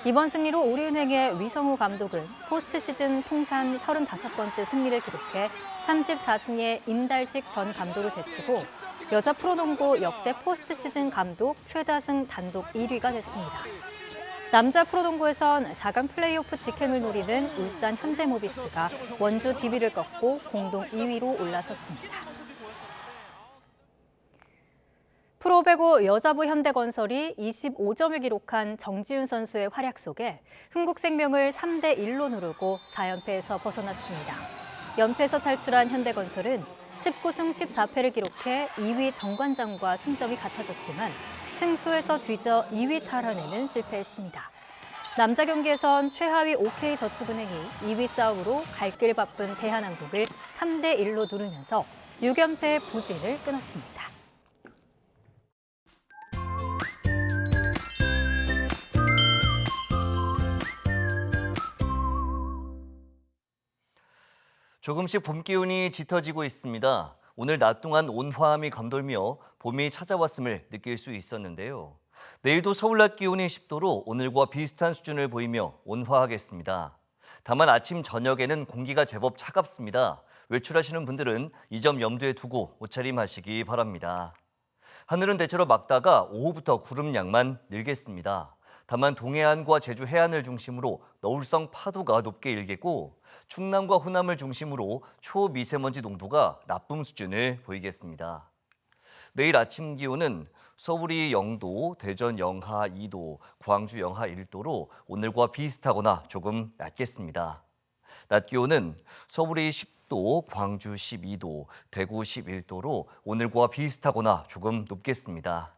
Speaker 2: 이번 승리로 우리은행의 위성우 감독은 포스트 시즌 통산 35번째 승리를 기록해 34승의 임달식 전 감독을 제치고 여자 프로농구 역대 포스트 시즌 감독 최다승 단독 1위가 됐습니다. 남자 프로농구에선 4강 플레이오프 직행을 노리는 울산 현대모비스가 원주 DB를 꺾고 공동 2위로 올라섰습니다. 프로배구 여자부 현대건설이 25점을 기록한 정지훈 선수의 활약 속에 흥국생명을 3대 1로 누르고 4연패에서 벗어났습니다. 연패에서 탈출한 현대건설은 19승 14패를 기록해 2위 정관장과 승점이 같아졌지만 승수에서 뒤져 2위 탈환에는 실패했습니다. 남자 경기에선 최하위 OK저축은행이 2위 싸움으로 갈 길 바쁜 대한항공을 3대 1로 누르면서 6연패의 부진을 끊었습니다.
Speaker 9: 조금씩 봄 기운이 짙어지고 있습니다. 오늘 낮 동안 온화함이 감돌며 봄이 찾아왔음을 느낄 수 있었는데요. 내일도 서울 낮 기온이 10도로 오늘과 비슷한 수준을 보이며 온화하겠습니다. 다만 아침 저녁에는 공기가 제법 차갑습니다. 외출하시는 분들은 이 점 염두에 두고 옷차림하시기 바랍니다. 하늘은 대체로 맑다가 오후부터 구름량만 늘겠습니다. 다만 동해안과 제주 해안을 중심으로 너울성 파도가 높게 일겠고 충남과 호남을 중심으로 초미세먼지 농도가 나쁨 수준을 보이겠습니다. 내일 아침 기온은 서울이 0도, 대전 영하 2도, 광주 영하 1도로 오늘과 비슷하거나 조금 낮겠습니다. 낮 기온은 서울이 10도, 광주 12도, 대구 11도로 오늘과 비슷하거나 조금 높겠습니다.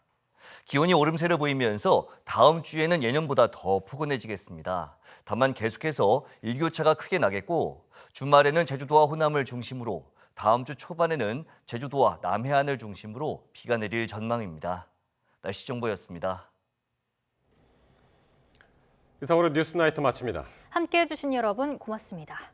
Speaker 9: 기온이 오름세를 보이면서 다음 주에는 예년보다 더 포근해지겠습니다. 다만 계속해서 일교차가 크게 나겠고 주말에는 제주도와 호남을 중심으로 다음 주 초반에는 제주도와 남해안을 중심으로 비가 내릴 전망입니다. 날씨 정보였습니다.
Speaker 1: 이상으로 뉴스나이트 마칩니다.
Speaker 2: 함께해 주신 여러분 고맙습니다.